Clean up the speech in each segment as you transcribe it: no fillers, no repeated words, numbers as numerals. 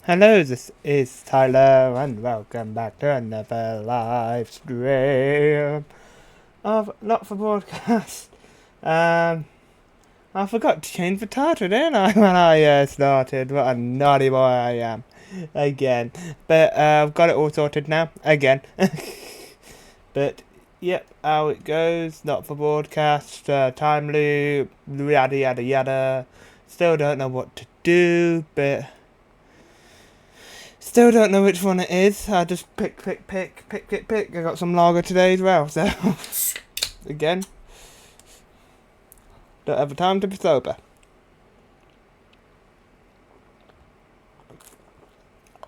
Hello, this is Tyler, and welcome back to another live stream of Not For Broadcast. I forgot to change the title, didn't I, when I started? What a naughty boy I am. Again. But I've got it all sorted now. Again. But, yep, how it goes. Not For Broadcast, Timeloop, yada yada yada. Still don't know what to do, but... Still don't know which one it is. I just pick. I got some lager today as well, so... Again. Don't have the time to be sober.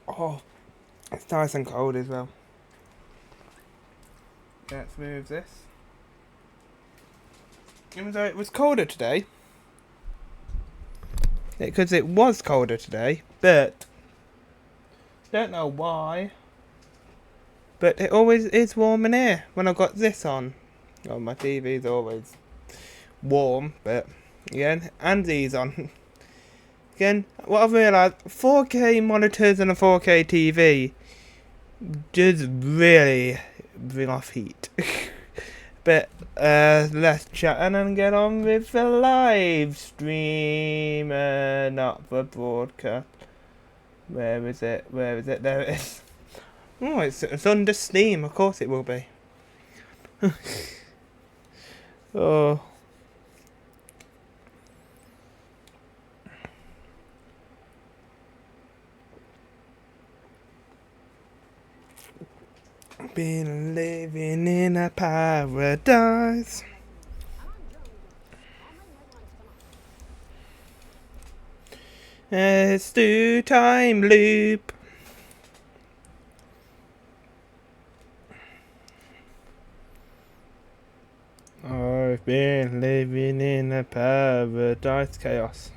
Oh, it's nice and cold as well. Let's move this. Even though it was colder today. Because it was colder today, but... Don't know why. But it always is warm in here when I've got this on. Oh, my TV's always warm, but again, and these on. Again, what I've realised, 4K monitors and a 4K TV does really bring off heat. But let's chat and get on with the live stream, not the broadcast. Where is it? There it is. Oh, it's under Steam. Of course it will be. Oh. Been living in a paradise. Let's do Timeloop. I've been living in a paradise chaos.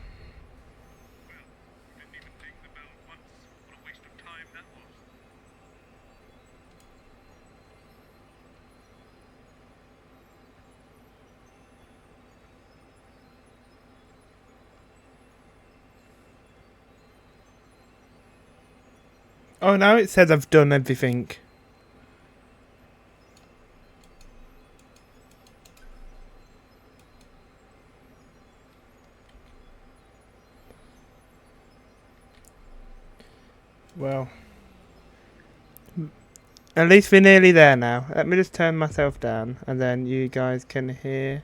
Oh, now it says I've done everything. Well, at least we're nearly there now. Let me just turn myself down, and then you guys can hear.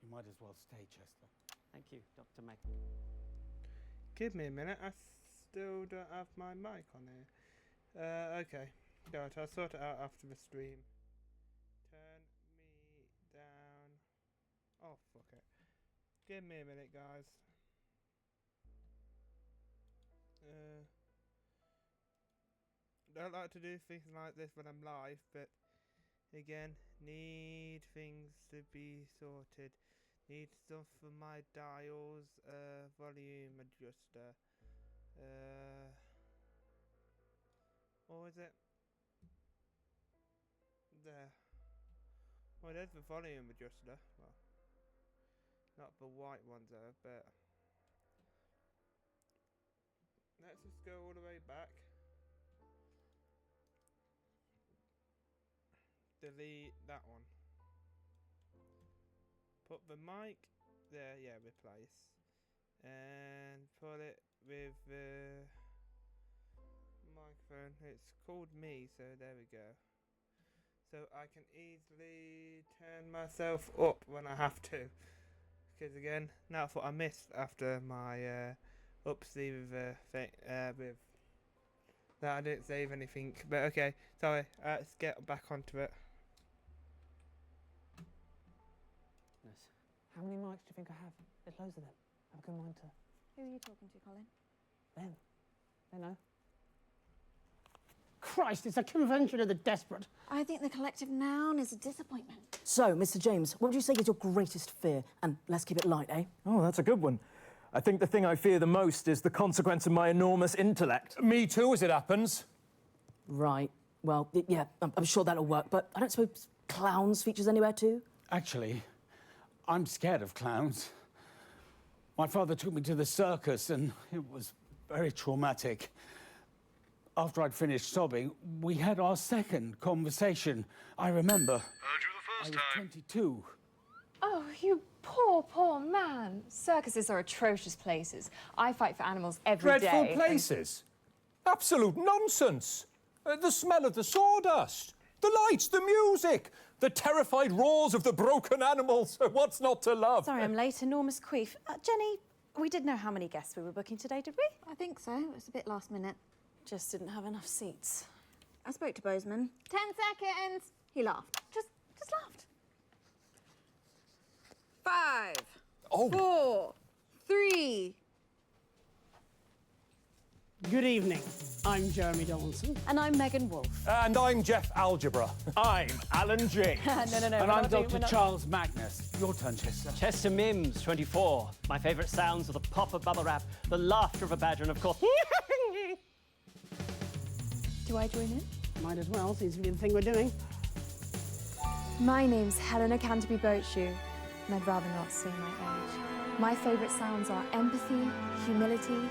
You might as well stay, Chester. Thank you, Dr. Mac. Give me a minute, I still don't have my mic on here. Okay. Right, I'll sort it out after the stream. Turn me down. Oh, fuck it. Give me a minute, guys. Don't like to do things like this when I'm live, but again, need things to be sorted. Need stuff for my dials, volume adjuster. Or is it? There. Oh, there's the volume adjuster. Well, not the white one though, but let's just go all the way back. Delete that one. Put the mic there, yeah, replace. And put it with the microphone. It's called me, so there we go. So I can easily turn myself up when I have to. Because again, that's what I missed after my upsy with with that I didn't save anything. But okay, sorry. Let's get back onto it. How many mics do you think I have? There's loads of them. Have a good mind to... Who are you talking to, Colin? Them. They know. Christ, it's a convention of the desperate. I think the collective noun is a disappointment. So, Mr. James, what would you say is your greatest fear? And let's keep it light, eh? Oh, that's a good one. I think the thing I fear the most is the consequence of my enormous intellect. Me too, as it happens. Right. Well, yeah, I'm sure that'll work, but I don't suppose clowns features anywhere too? Actually, I'm scared of clowns. My father took me to the circus and it was very traumatic. After I'd finished sobbing, we had our second conversation. I remember. Heard you the first I was 22. Oh, you poor, poor man. Circuses are atrocious places. I fight for animals every day. Dreadful places? Absolute nonsense. The smell of the sawdust, the lights, the music, the terrified roars of the broken animals. What's not to love? Sorry, I'm late. Enormous queef. Jenny, we did know how many guests we were booking today, did we? I think so. It was a bit last minute. Just didn't have enough seats. I spoke to Bozeman. 10 seconds. He laughed. Just laughed. 5, Oh. 4, 3. Good evening. I'm Jeremy Donaldson. And I'm Megan Wolfe. And I'm Jeff Algebra. I'm Alan G. No, And we're I'm not doing- Dr. we're not- Charles Magnus. Your turn, Chester. Chester Mims, 24. My favourite sounds are the pop of bubble wrap, the laughter of a badger, and of course... Do I join in? Might as well, seems to be the thing we're doing. My name's Helena Canterbury Boatshoe, and I'd rather not say my age. My favourite sounds are empathy, humility,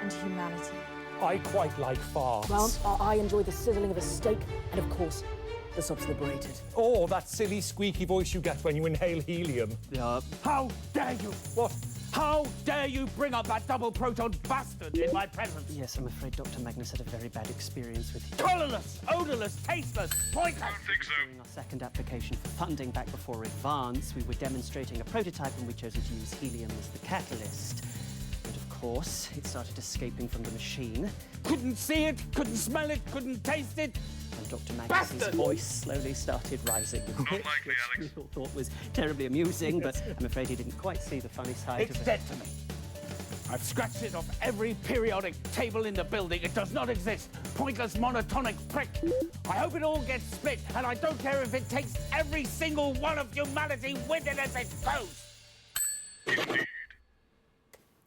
and humanity. I quite like farts. Well, I enjoy the sizzling of a steak and, of course, the subs liberated. Or that silly squeaky voice you get when you inhale helium. How dare you? What? How dare you bring up that double proton bastard in my presence? Yes, I'm afraid Dr. Magnus had a very bad experience with you. Colourless, odourless, tasteless, pointless. I think so. During our second application for funding back before Advance, we were demonstrating a prototype and we chose to use helium as the catalyst. And of course, it started escaping from the machine, Couldn't see it, couldn't smell it, couldn't taste it. and Dr. Magnus's Bastard! voice slowly started rising, which Unlikely, we Alex. all thought was terribly amusing, but I'm afraid he didn't quite see the funny side It's of it. dead to me. I've scratched it off every periodic table in the building. It does not exist. Pointless, monotonic prick. I hope it all gets split, and I don't care if it takes every single one of humanity with it as it goes.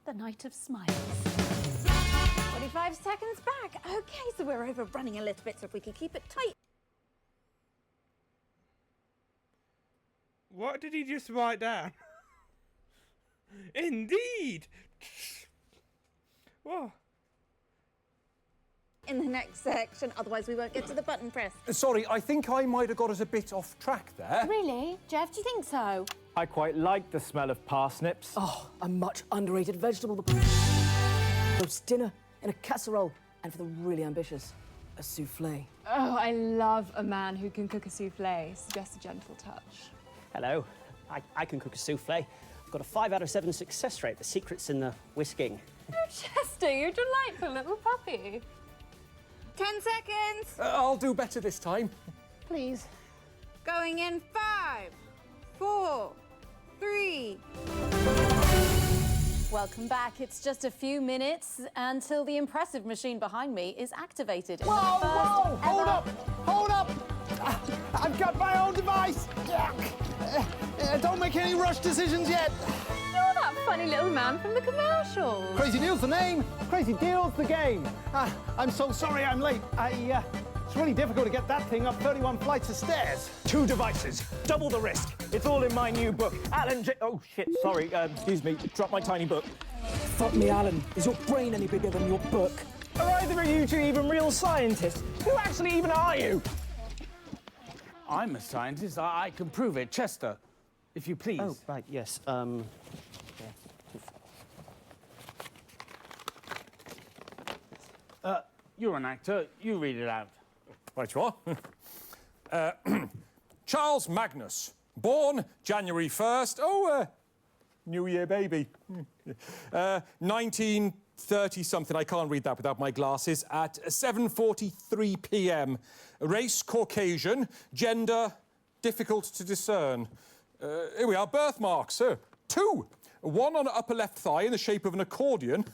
The Night of Smiles. 25 seconds back. Okay, so we're overrunning a little bit, so if we could keep it tight. What did he just write down? Indeed! Whoa. In the next section, otherwise we won't get to the button press. Sorry, I think I might have got us a bit off track there. Really? Jeff, do you think so? I quite like the smell of parsnips. Oh, a much underrated vegetable. Roast dinner in a casserole, and for the really ambitious, a souffle. Oh, I love a man who can cook a souffle. Suggest a gentle touch. Hello, I can cook a souffle. I've got a 5 out of 7 success rate. The secret's in the whisking. Oh, Chester, you're a delightful little puppy. 10 seconds. I'll do better this time. Please. Going in 5, 4, 3. Welcome back. It's just a few minutes until the impressive machine behind me is activated. in the Whoa, first whoa! Hold ever- up! Hold up! I've got my own device! Don't make any rush decisions yet. You're that funny little man from the commercial. Crazy Deal's the name. Crazy Deal's the game. I'm so sorry I'm late. It's really difficult to get that thing up 31 flights of stairs. 2 devices, double the risk. It's all in my new book. Alan J... Oh, shit, sorry. Excuse me. Dropped my tiny book. Fuck me, Alan. Is your brain any bigger than your book? Are either of you two even real scientists? Who actually even are you? I'm a scientist. I can prove it. Chester, if you please. Oh, right, yes. You're an actor. You read it out. Right you are. Charles Magnus, born January 1st. New Year baby. 1930-something, I can't read that without my glasses, at 7:43 p.m. Race, Caucasian. Gender, difficult to discern. Here we are, birthmarks, 2. One on upper left thigh in the shape of an accordion,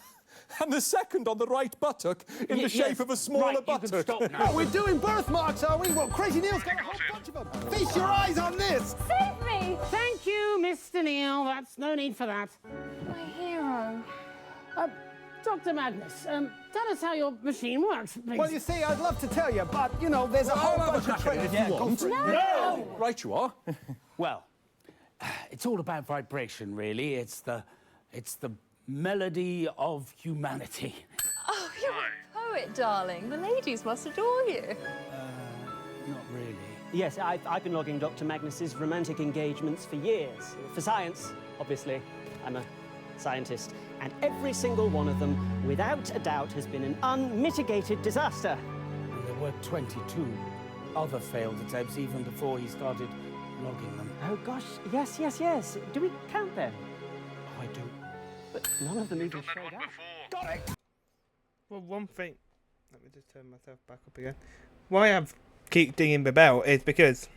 and the second on the right buttock in the shape of a smaller right, buttock. You can stop now. Oh, we're doing birthmarks, are we? Well, Crazy Neil's got a whole bunch of them. Feast your eyes on this. Save me! Thank you, Mr. Neil. That's no need for that. My hero. Dr. Magnus, tell us how your machine works, please. Well, you see, I'd love to tell you, but, you know, there's a whole bunch of tricks. if you want. No! Right you are. Well, it's all about vibration, really. It's the melody of humanity. Oh, you're a poet, darling. The ladies must adore you. Not really. Yes, I've been logging Dr. Magnus's romantic engagements for years. For science, obviously. I'm a scientist. And every single one of them, without a doubt, has been an unmitigated disaster. And there were 22 other failed attempts even before he started logging them. Oh, gosh, yes. Do we count them? I do. But none of them even showed up. Got it! Well, one thing. Let me just turn myself back up again. Why I keep dinging the bell is because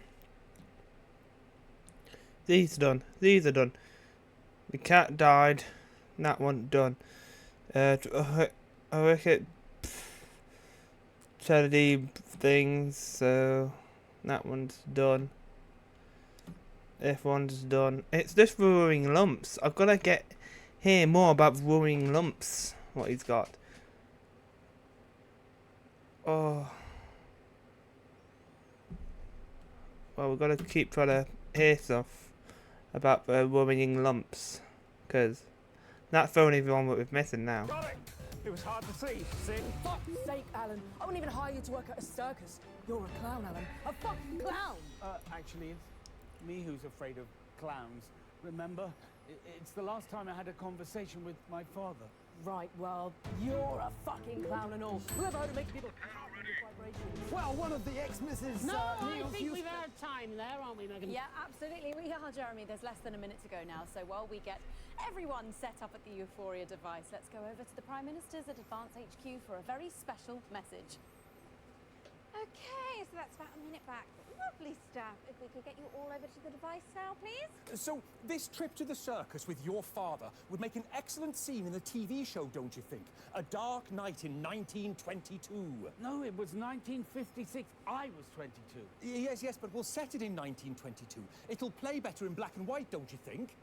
these are done. These are done. The cat died. That one done. I work at charity things, so that one's done. This one's done. It's just Roaring Lumps. I've got to hear more about Roaring Lumps. What he's got. Oh. Well, we've got to keep trying to hear stuff about the Roaring Lumps, because that's the only one that we're missing now. Got it! It was hard to see. For fuck's sake, Alan. I wouldn't even hire you to work at a circus. You're a clown, Alan. A fucking clown! Actually, it's me who's afraid of clowns. Remember? It's the last time I had a conversation with my father. Right, well, you're a fucking clown and all. Whoever heard of making people vibrations? Well, one of the ex-Mrs. No, I Neil's think used- we've had time there, aren't we, Megan? Yeah, absolutely. We are, Jeremy. There's less than a minute to go now. So while we get everyone set up at the Euphoria device, let's go over to the Prime Minister's at Advance HQ for a very special message. Okay, so that's about a minute back. Lovely stuff. If we could get you all over to the device now, please. So, this trip to the circus with your father would make an excellent scene in the TV show, don't you think? A Dark Night in 1922. No, it was 1956. I was 22. Yes, but we'll set it in 1922. It'll play better in black and white, don't you think?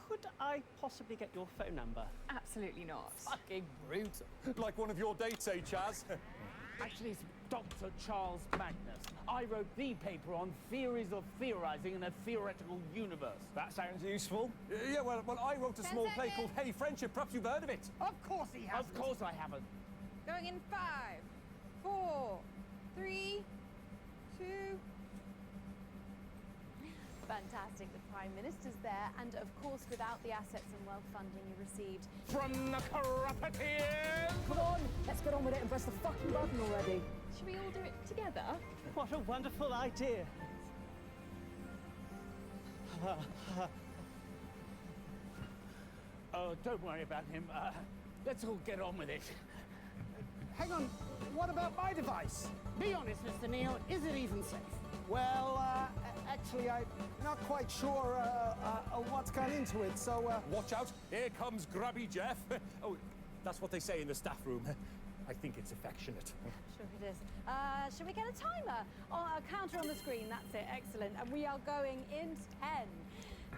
Could I possibly get your phone number? Absolutely not. Fucking brutal. Like one of your dates, eh, Chaz? Actually, it's Dr. Charles Magnus. I wrote the paper on theories of theorizing in a theoretical universe. That sounds useful. Yeah, well, I wrote a small play called Hey Friendship. Perhaps you've heard of it. Of course he has. Of course I haven't. Going in 5, 4, 3, 2. Fantastic. The Prime Minister's there, and of course, without the assets and wealth funding you received. From the corrupted. Come on, let's get on with it and press the fucking button already. Should we all do it together? What a wonderful idea. Oh, don't worry about him. Let's all get on with it. Hang on, what about my device? Be honest, Mr. Neil, is it even safe? Well, actually, I'm not quite sure what's gone into it, so... Watch out. Here comes Grubby Jeff. Oh, that's what they say in the staff room. I think it's affectionate. Sure it is. Shall we get a timer? Oh, a counter on the screen. That's it. Excellent. And we are going in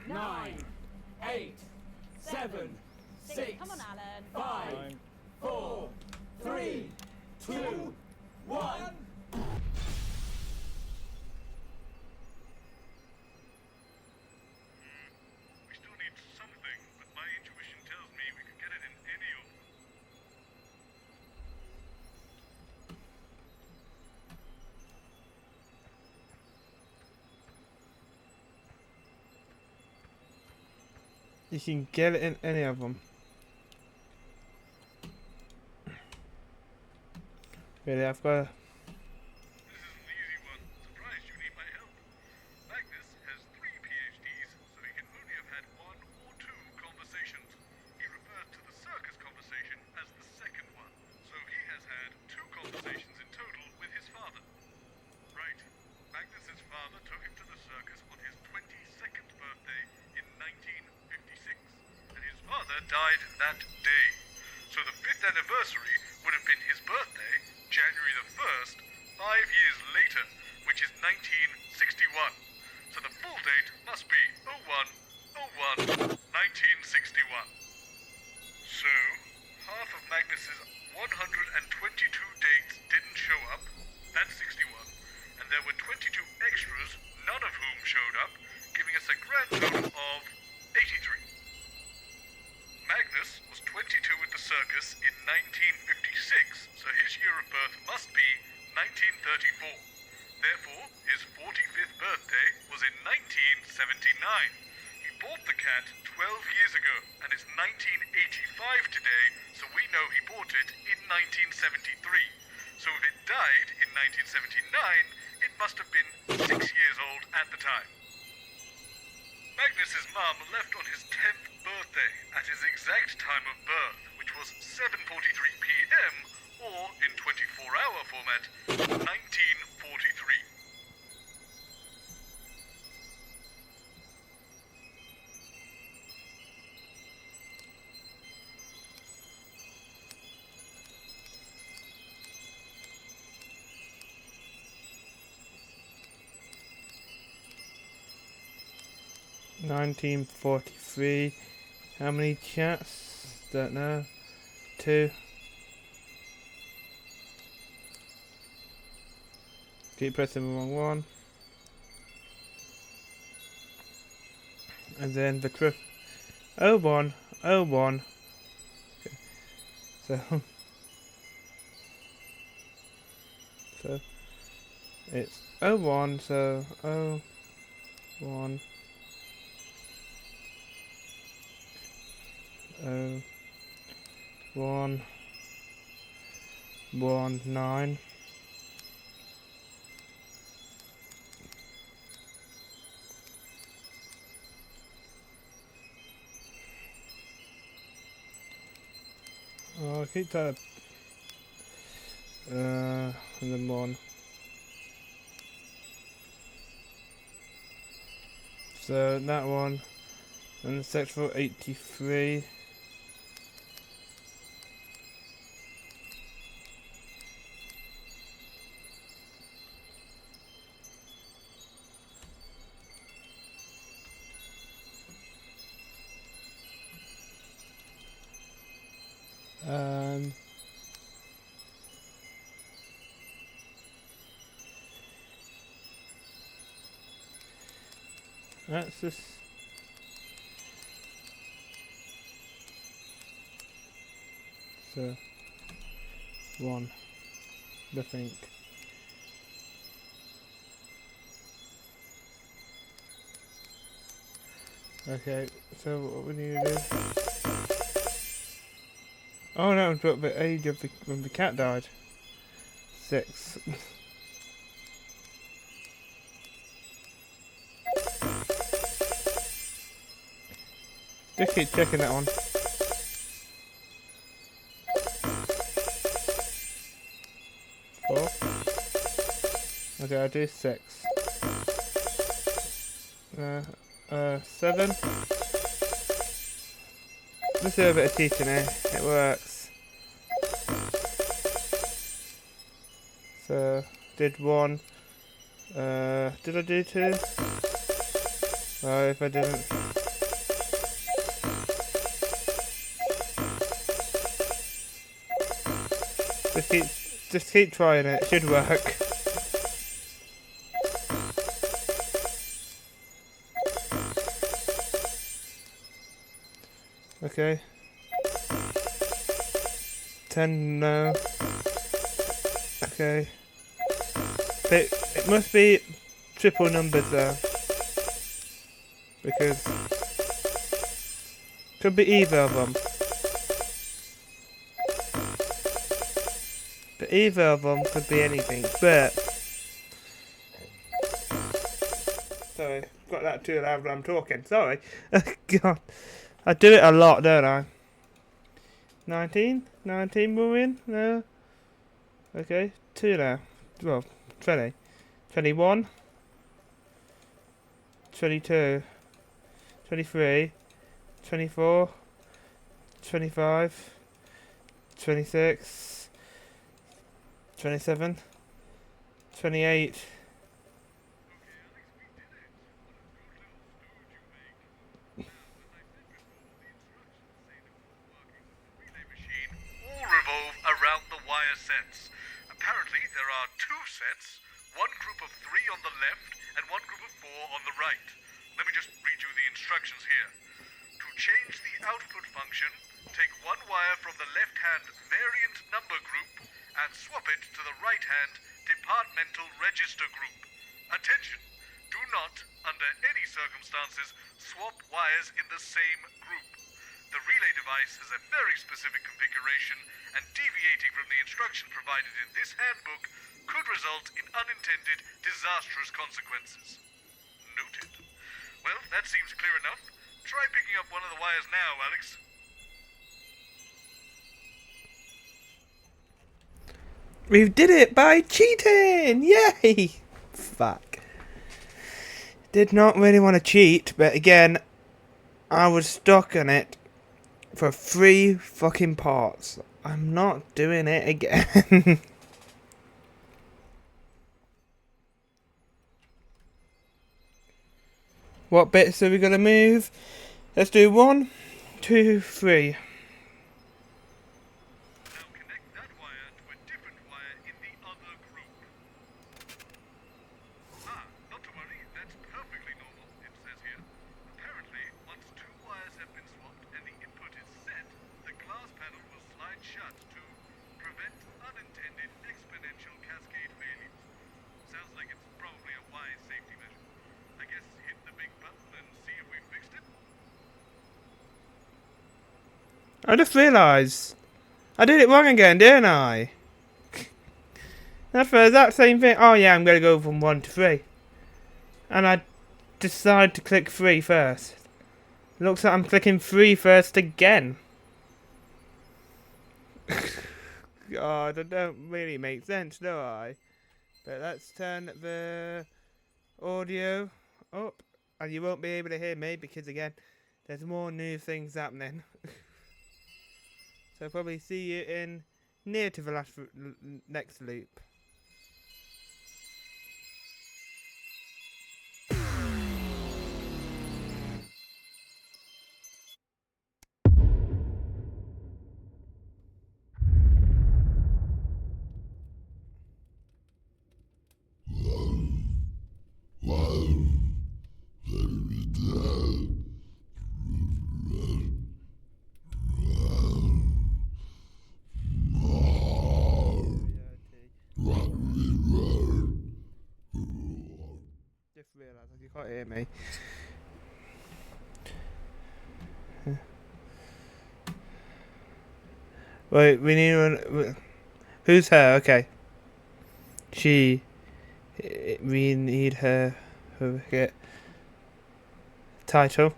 10, 9, 8, 7, 6. Come on, Alan. 5, 4, 3, 2, 1. We still need something, but my intuition tells me we could get it in any of them. You can get it in any of them. Really, I've got to... This isn't an easy one. Surprised you need my help. Magnus has 3 PhDs, so he can only have had 1 or 2 conversations. He refers to the circus conversation as the second one, so he has had 2 conversations in total with his father. Right. Magnus's father took him to the circus on his 22nd birthday in 1956, and his father died that day. So the 5th anniversary would have been his birthday, January the 1st, 5 years later, which is 1961. So the full date must be 01/01/1961. So, half of Magnus's 122 dates didn't show up. That's 61. And there were 22 extras, none of whom showed up, giving us a grand total of 83. Magnus was 22 at the circus in 1956, so his year of birth must be 1934. Therefore, his 45th birthday was in 1979. He bought the cat 12 years ago, and it's 1985 today, so we know he bought it in 1973. So if it died in 1979, it must have been 6 years old at the time. Magnus's mum left on his 10th birthday at his exact time of birth, which was 7:43 p.m., or in 24-hour format, 1943. $19.43. How many chats? Don't know. 2. Keep pressing the wrong one. And then the truth. 01. Okay. So it's 01, so 01 119. Oh, I keep that. And then 1. So that one, and sector 83. That's just so 1, I think. Okay, so what we need to do? Oh no, I've got the age of the when the cat died. 6. Just keep checking that one. 4. Okay, I'll do 6. 7. Let's do a bit of cheating here. It works. So, did 1. Did I do 2? Oh, if I didn't. Just keep trying it. It should work. Okay. 10 no. Okay. But it must be triple numbers though. Because could be either of them. But either of them could be anything, but sorry, got that too loud when I'm talking, sorry. God. I do it a lot, don't I? 19? 19 we're in? No? Okay, 2 now. Well, 20. 21. 22. 23. 24. 25. 26. 27. 28. wire sets. Apparently, there are 2 sets, one group of 3 on the left and one group of 4 on the right. Let me just read you the instructions here. To change the output function, take one wire from the left-hand variant number group and swap it to the right-hand departmental register group. Attention! Do not, under any circumstances, swap wires in the same group. The relay device has a very specific configuration, and deviating from the instruction provided in this handbook could result in unintended, disastrous consequences. Noted. Well, that seems clear enough. Try picking up one of the wires now, Alex. We did it by cheating! Yay! Fuck. Did not really want to cheat, but again, I was stuck on it for 3 fucking parts. I'm not doing it again. What bits are we going to move? Let's do 1, 2, 3. Now connect that wire to a different wire in the other group. Not to worry, that's perfectly normal, it says here. Apparently, once 2 wires have been swapped and the input is set, the glass panel will slide shut to prevent unintended exponential cascade failures. Sounds like it's probably a wise safety measure. I guess hit the big button and see if we fixed it. I just realised I did it wrong again, didn't I? That's for that same thing. Oh yeah, I'm going to go from 1 to 3. And I decide to click 3 first. Looks like I'm clicking 3 first again. God, that don't really make sense, do I? But let's turn the audio up. And you won't be able to hear me because, again, there's more new things happening. So I'll probably see you in near to the next loop. Just realised you can't hear me. Wait, we need one. Who's her? Okay. She. We need her. Get title.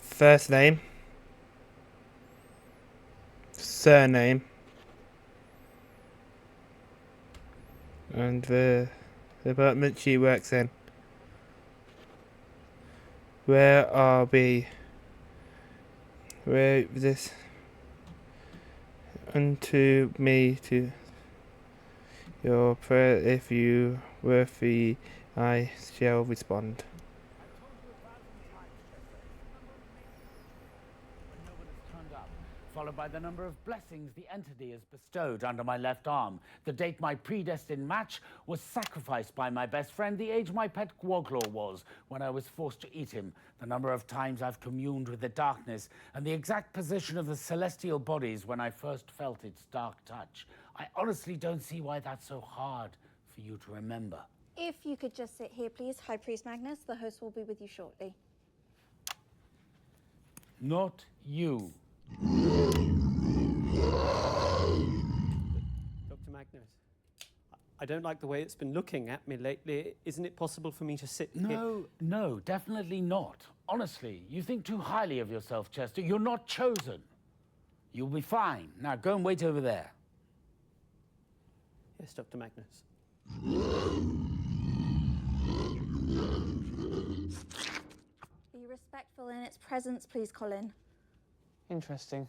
First name. Surname. And the department she works in. Where are we? Where this? Unto me to your prayer, if you worthy, I shall respond. No one has turned up, followed by the number of blessings the entity has bestowed under my left arm. The date my predestined match was sacrificed by my best friend, the age my pet Gwoglaw was when I was forced to eat him, the number of times I've communed with the darkness, and the exact position of the celestial bodies when I first felt its dark touch. I honestly don't see why that's so hard for you to remember. If you could just sit here, please, High Priest Magnus. The host will be with you shortly. Not you. Dr. Magnus, I don't like the way it's been looking at me lately. Isn't it possible for me to sit here? No, definitely not. Honestly, you think too highly of yourself, Chester. You're not chosen. You'll be fine. Now, go and wait over there. Yes, Dr. Magnus. Be respectful in its presence, please, Colin. Interesting.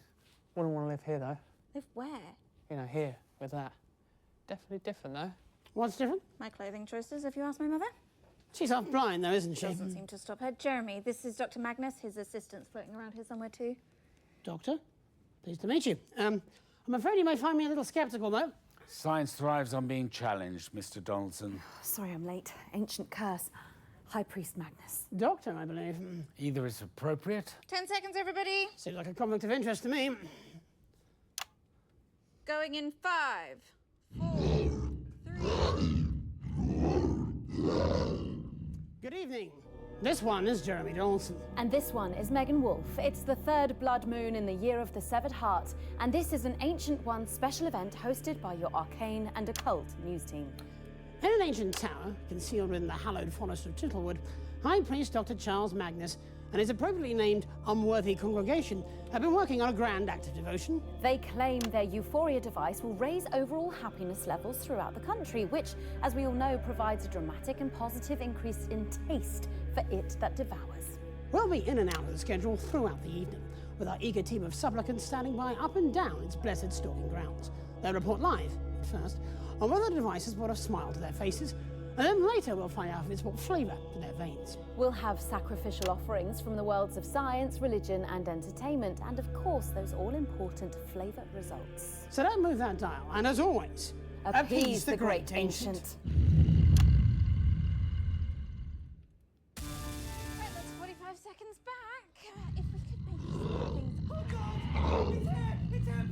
Wouldn't want to live here, though. Live where? You know, here, with that. Definitely different, though. What's different? My clothing choices, if you ask my mother. She's half blind, though, isn't she? Doesn't seem to stop her. Jeremy, this is Dr. Magnus. His assistant's floating around here somewhere, too. Doctor, pleased to meet you. I'm afraid you may find me a little sceptical, though. Science thrives on being challenged, Mr. Donaldson. Sorry I'm late. Ancient curse. High Priest Magnus. Doctor, I believe. Either is appropriate. 10 seconds, everybody. Seems like a conflict of interest to me. Going in 5, 4, 3. Good evening. This one is Jeremy Donaldson. And this one is Megan Wolfe. It's the third blood moon in the year of the Severed Heart, and this is an Ancient One special event hosted by your arcane and occult news team. In an ancient tower, concealed within the hallowed forest of Tittlewood, High Priest Dr. Charles Magnus and his appropriately named unworthy congregation have been working on a grand act of devotion. They claim their Euphoria device will raise overall happiness levels throughout the country, which, as we all know, provides a dramatic and positive increase in taste for it that devours. We'll be in and out of the schedule throughout the evening, with our eager team of supplicants standing by up and down its blessed stalking grounds. They'll report live, first, on whether the device has brought a smile to their faces, and then later we'll find out if it's brought flavour to their veins. We'll have sacrificial offerings from the worlds of science, religion and entertainment, and of course those all-important flavour results. So don't move that dial, and as always, appease the great ancient. Right, that's 45 seconds back. If we could maybe things... Oh, God! It's here! It's here,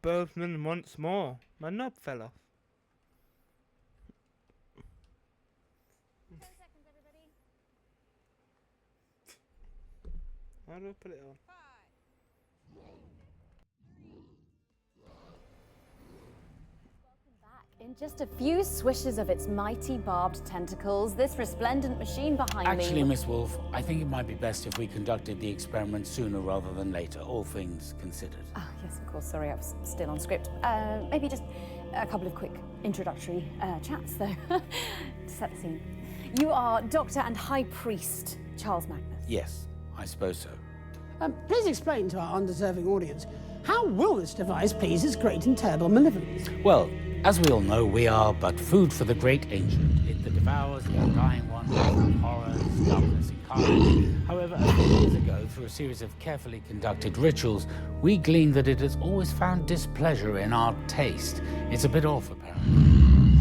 Bothman once more. My knob fell off. 10 seconds, everybody. How do I put it on? 5. In just a few swishes of its mighty barbed tentacles, this resplendent machine behind me... Actually, Miss Wolfe, I think it might be best if we conducted the experiment sooner rather than later, all things considered. Oh, yes, of course. Sorry, I was still on script. Maybe just a couple of quick introductory chats, though, to set the scene. You are Doctor and High Priest Charles Magnus. Yes, I suppose so. Please explain to our undeserving audience, how will this device please his great and terrible malevolence? Well, as we all know, we are but food for the great ancient. It that devours the undying one with horrors, darkness incarnate. However, a few years ago, through a series of carefully conducted rituals, we gleaned that it has always found displeasure in our taste. It's a bit off, apparently.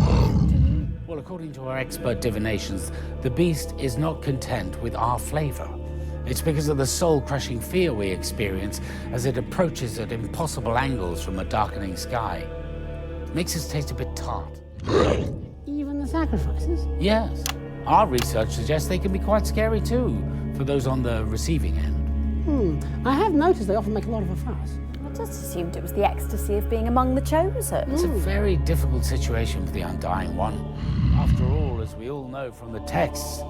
Well, according to our expert divinations, the beast is not content with our flavor. It's because of the soul-crushing fear we experience as it approaches at impossible angles from a darkening sky. Makes us taste a bit tart. Even the sacrifices? Yes. Our research suggests they can be quite scary too, for those on the receiving end. I have noticed they often make a lot of a fuss. I just assumed it was the ecstasy of being among the chosen. It's a very difficult situation for the Undying One. After all, as we all know from the texts,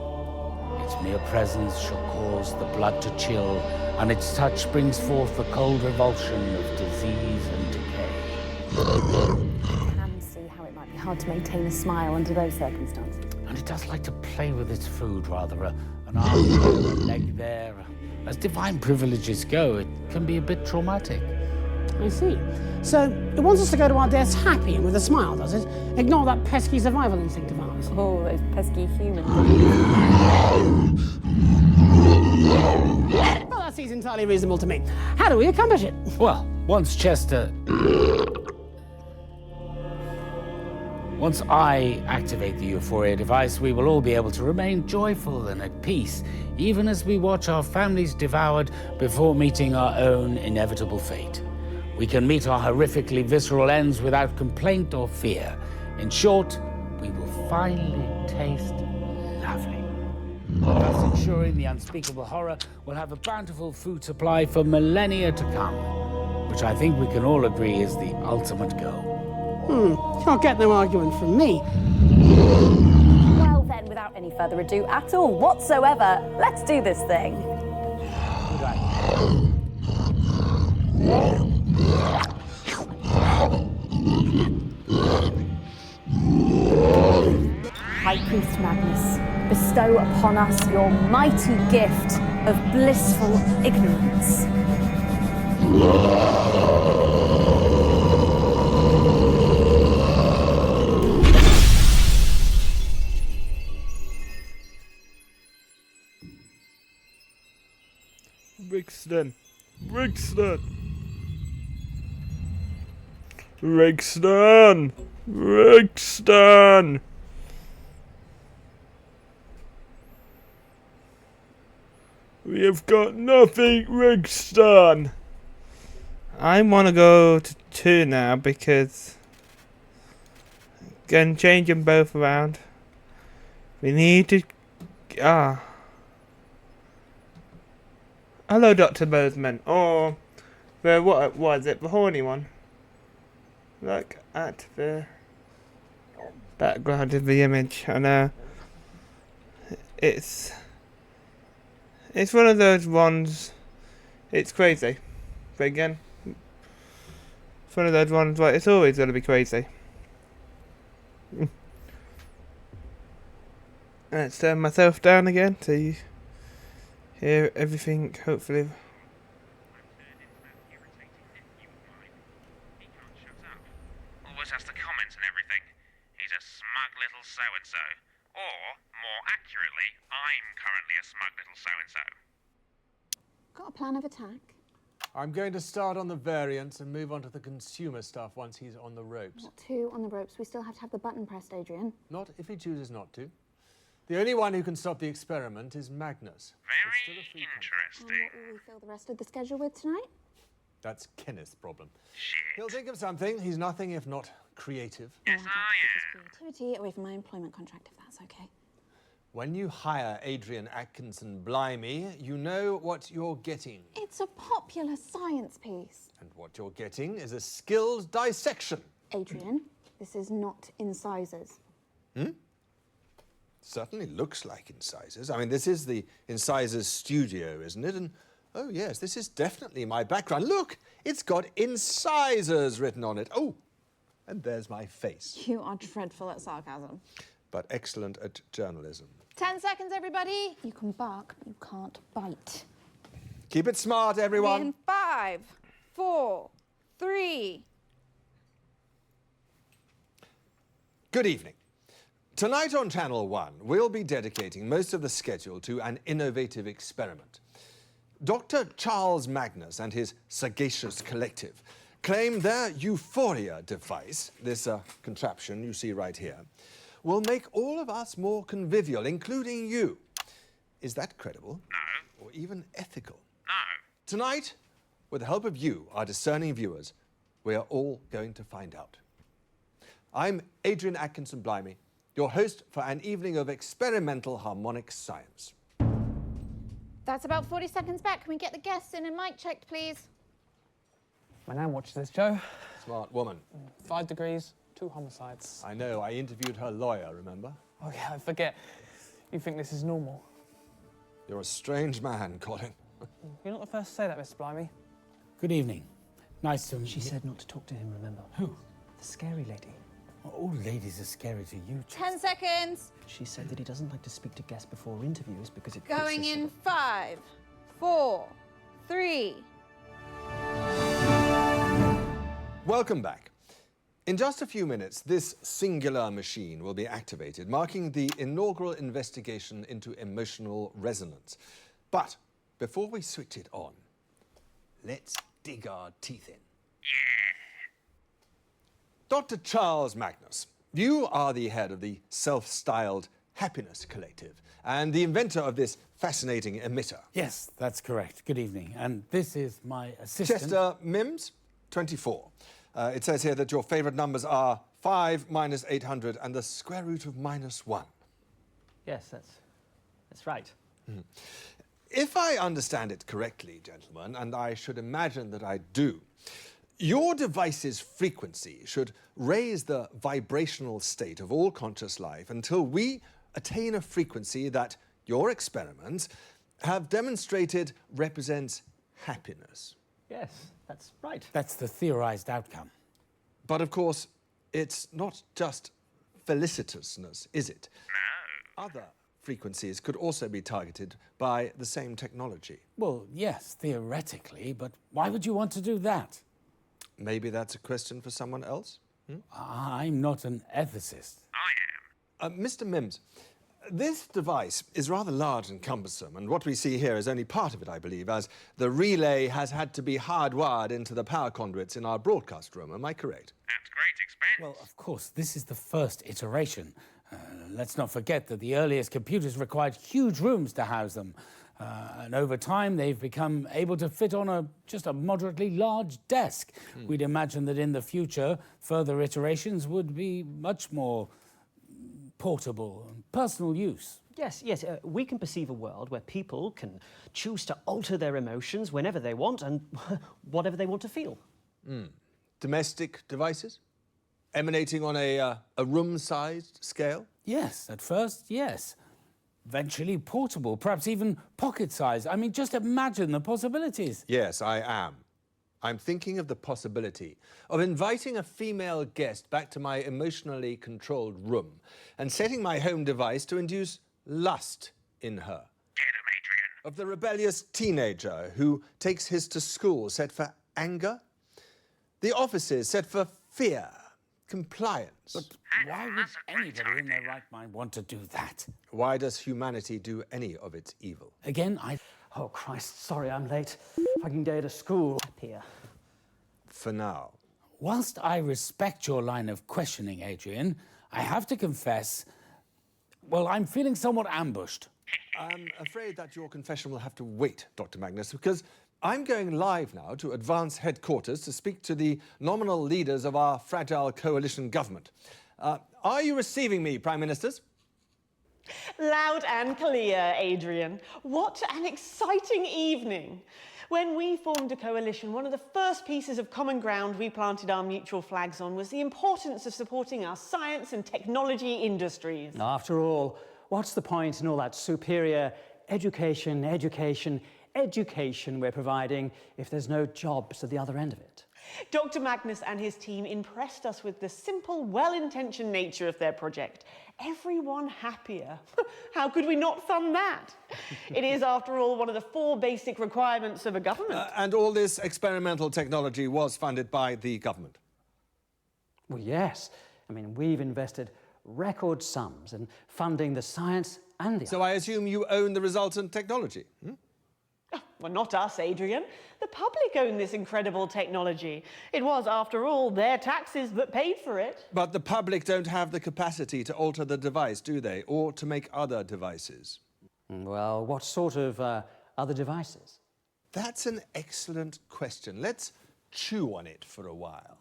its mere presence shall cause the blood to chill, and its touch brings forth the cold revulsion of disease and decay. I can see how it might be hard to maintain a smile under those circumstances. And it does like to play with its food, rather. An arm here, a leg there. As divine privileges go, it can be a bit traumatic. I see. So, it wants us to go to our deaths happy and with a smile, does it? Ignore that pesky survival instinct of ours. Oh, those pesky humans. Well, that seems entirely reasonable to me. How do we accomplish it? Well, once I activate the Euphoria device, we will all be able to remain joyful and at peace, even as we watch our families devoured before meeting our own inevitable fate. We can meet our horrifically visceral ends without complaint or fear. In short, we will finally taste lovely. Thus ensuring the unspeakable horror will have a bountiful food supply for millennia to come, which I think we can all agree is the ultimate goal. You'll get no argument from me. Well then, without any further ado at all whatsoever, let's do this thing. Good idea. High Priest Magnus, bestow upon us your mighty gift of blissful ignorance. Brixton. Brixton. Brixton. Brixton. We have got nothing, Brixton. I want to go to 2 now because can change them both around. We need to. Hello, Dr. Bozeman. Or the what was it? The horny one. Look at the background of the image. I know it's one of those ones. It's crazy. But again, it's one of those ones where it's always going to be crazy. Let's turn myself down again so you hear everything, hopefully. Always has to comment and everything. He's a smug little so-and-so. Or, more accurately, I'm currently a smug little so-and-so. Got a plan of attack? I'm going to start on the variants and move on to the consumer stuff once he's on the ropes. Not 2 on the ropes. We still have to have the button pressed, Adrian. Not if he chooses not to. The only one who can stop the experiment is Magnus. Very interesting. And what will we fill the rest of the schedule with tonight? That's Kenneth's problem. Shit. He'll think of something. He's nothing if not creative. Yes, I am. Creativity away from my employment contract, if that's okay. When you hire Adrian Atkinson Blimey, you know what you're getting. It's a popular science piece. And what you're getting is a skilled dissection. Adrian, this is not incisors. Certainly looks like incisors. I mean, this is the incisors studio, isn't it? And oh yes, this is definitely my background. Look, it's got incisors written on it. Oh, and there's my face. You are dreadful at sarcasm. But excellent at journalism. 10 seconds, everybody. You can bark, but you can't bite. Keep it smart, everyone. In 5, 4, 3. Good evening. Tonight on Channel 1, we'll be dedicating most of the schedule to an innovative experiment. Dr. Charles Magnus and his sagacious collective claim their Euphoria device, this contraption you see right here, will make all of us more convivial, including you. Is that credible? No. Or even ethical? No. Tonight, with the help of you, our discerning viewers, we are all going to find out. I'm Adrian Atkinson Blimey, your host for an evening of experimental harmonic science. That's about 40 seconds back. Can we get the guests in and mic checked, please? My nan watches this, Joe. Smart woman. 5 degrees, 2 homicides. I know, I interviewed her lawyer, remember? Oh yeah, I forget. You think this is normal? You're a strange man, Colin. You're not the first to say that, Mr. Blimey. Good evening. Nice to meet She said not to talk to him, remember? Who? The scary lady. All ladies are scary to you. 10 seconds. She said that he doesn't like to speak to guests before interviews because it Going puts us in 5, 4, 3. Welcome back. In just a few minutes, this singular machine will be activated, marking the inaugural investigation into emotional resonance. But before we switch it on, let's dig our teeth in. Dr. Charles Magnus, you are the head of the self-styled Happiness Collective and the inventor of this fascinating emitter. Yes, that's correct. Good evening. And this is my assistant. Chester Mims, 24. It says here that your favourite numbers are 5 minus 800 and the square root of -1. Yes, that's right. If I understand it correctly, gentlemen, and I should imagine that I do, your device's frequency should raise the vibrational state of all conscious life until we attain a frequency that your experiments have demonstrated represents happiness. Yes, that's right. That's the theorized outcome. But of course, it's not just felicitousness, is it? No. Other frequencies could also be targeted by the same technology. Well, yes, theoretically, but why would you want to do that? Maybe that's a question for someone else? I'm not an ethicist. Mr. Mims, this device is rather large and cumbersome, and what we see here is only part of it, I believe, as the relay has had to be hardwired into the power conduits in our broadcast room. Am I correct? At great expense. Well, of course, this is the first iteration. Let's not forget that the earliest computers required huge rooms to house them. And over time, they've become able to fit on just a moderately large desk. We'd imagine that in the future, further iterations would be much more portable and personal use. Yes, we can perceive a world where people can choose to alter their emotions whenever they want and whatever they want to feel. Domestic devices? Emanating on a room-sized scale? Yes, at first, yes. Eventually portable, perhaps even pocket-sized. I mean, just imagine the possibilities. Yes, I am. I'm thinking of the possibility of inviting a female guest back to my emotionally controlled room and setting my home device to induce lust in her. Get him, Adrian. Of the rebellious teenager who takes his to school set for anger. The offices set for fear, compliance. But why would anybody in their right mind want to do that? Why does humanity do any of its evil? Again, Oh, Christ, sorry I'm late. Fucking day to school. Up here. For now. Whilst I respect your line of questioning, Adrian, I have to confess, well, I'm feeling somewhat ambushed. I'm afraid that your confession will have to wait, Dr. Magnus, because I'm going live now to Advance Headquarters to speak to the nominal leaders of our fragile coalition government. Are you receiving me, Prime Ministers? Loud and clear, Adrian. What an exciting evening. When we formed a coalition, one of the first pieces of common ground we planted our mutual flags on was the importance of supporting our science and technology industries. After all, what's the point in all that superior education we're providing if there's no jobs at the other end of it? Dr. Magnus and his team impressed us with the simple, well-intentioned nature of their project. Everyone happier. How could we not fund that? It is, after all, one of the 4 basic requirements of a government. And all this experimental technology was funded by the government? Well, yes. I mean, we've invested record sums in funding the science and the... So I assume you own the resultant technology? Well, not us, Adrian. The public own this incredible technology. It was, after all, their taxes that paid for it. But the public don't have the capacity to alter the device, do they? Or to make other devices? Well, what sort of other devices? That's an excellent question. Let's chew on it for a while.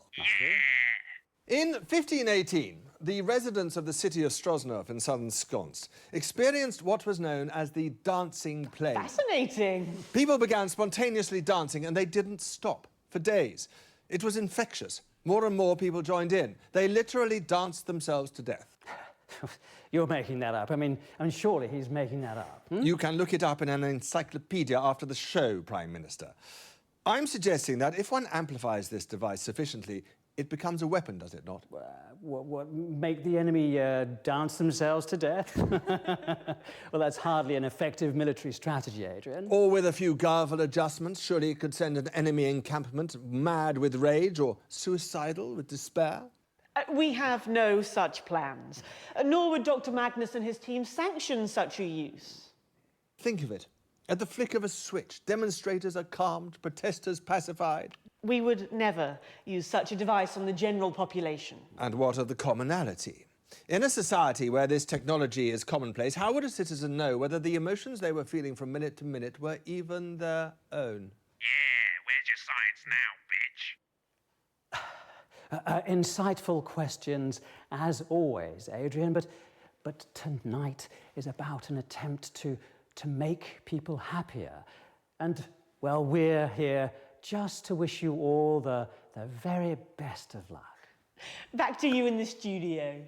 In 1518, the residents of the city of Stroznerf in southern Sconce experienced what was known as the dancing plague. Fascinating. People began spontaneously dancing and they didn't stop for days. It was infectious. More and more people joined in. They literally danced themselves to death. You're making that up. I mean, surely he's making that up. You can look it up in an encyclopedia after the show, Prime Minister. I'm suggesting that if one amplifies this device sufficiently, it becomes a weapon, does it not? What make the enemy dance themselves to death? Well, that's hardly an effective military strategy, Adrian. Or with a few garble adjustments, surely it could send an enemy encampment mad with rage or suicidal with despair? We have no such plans, nor would Dr. Magnus and his team sanction such a use. Think of it. At the flick of a switch, demonstrators are calmed, protesters pacified. We would never use such a device on the general population. And what of the commonality? In a society where this technology is commonplace, how would a citizen know whether the emotions they were feeling from minute to minute were even their own? Yeah, where's your science now, bitch? Insightful questions, as always, Adrian, but tonight is about an attempt to make people happier. And, well, we're here just to wish you all the very best of luck. Back to you in the studio.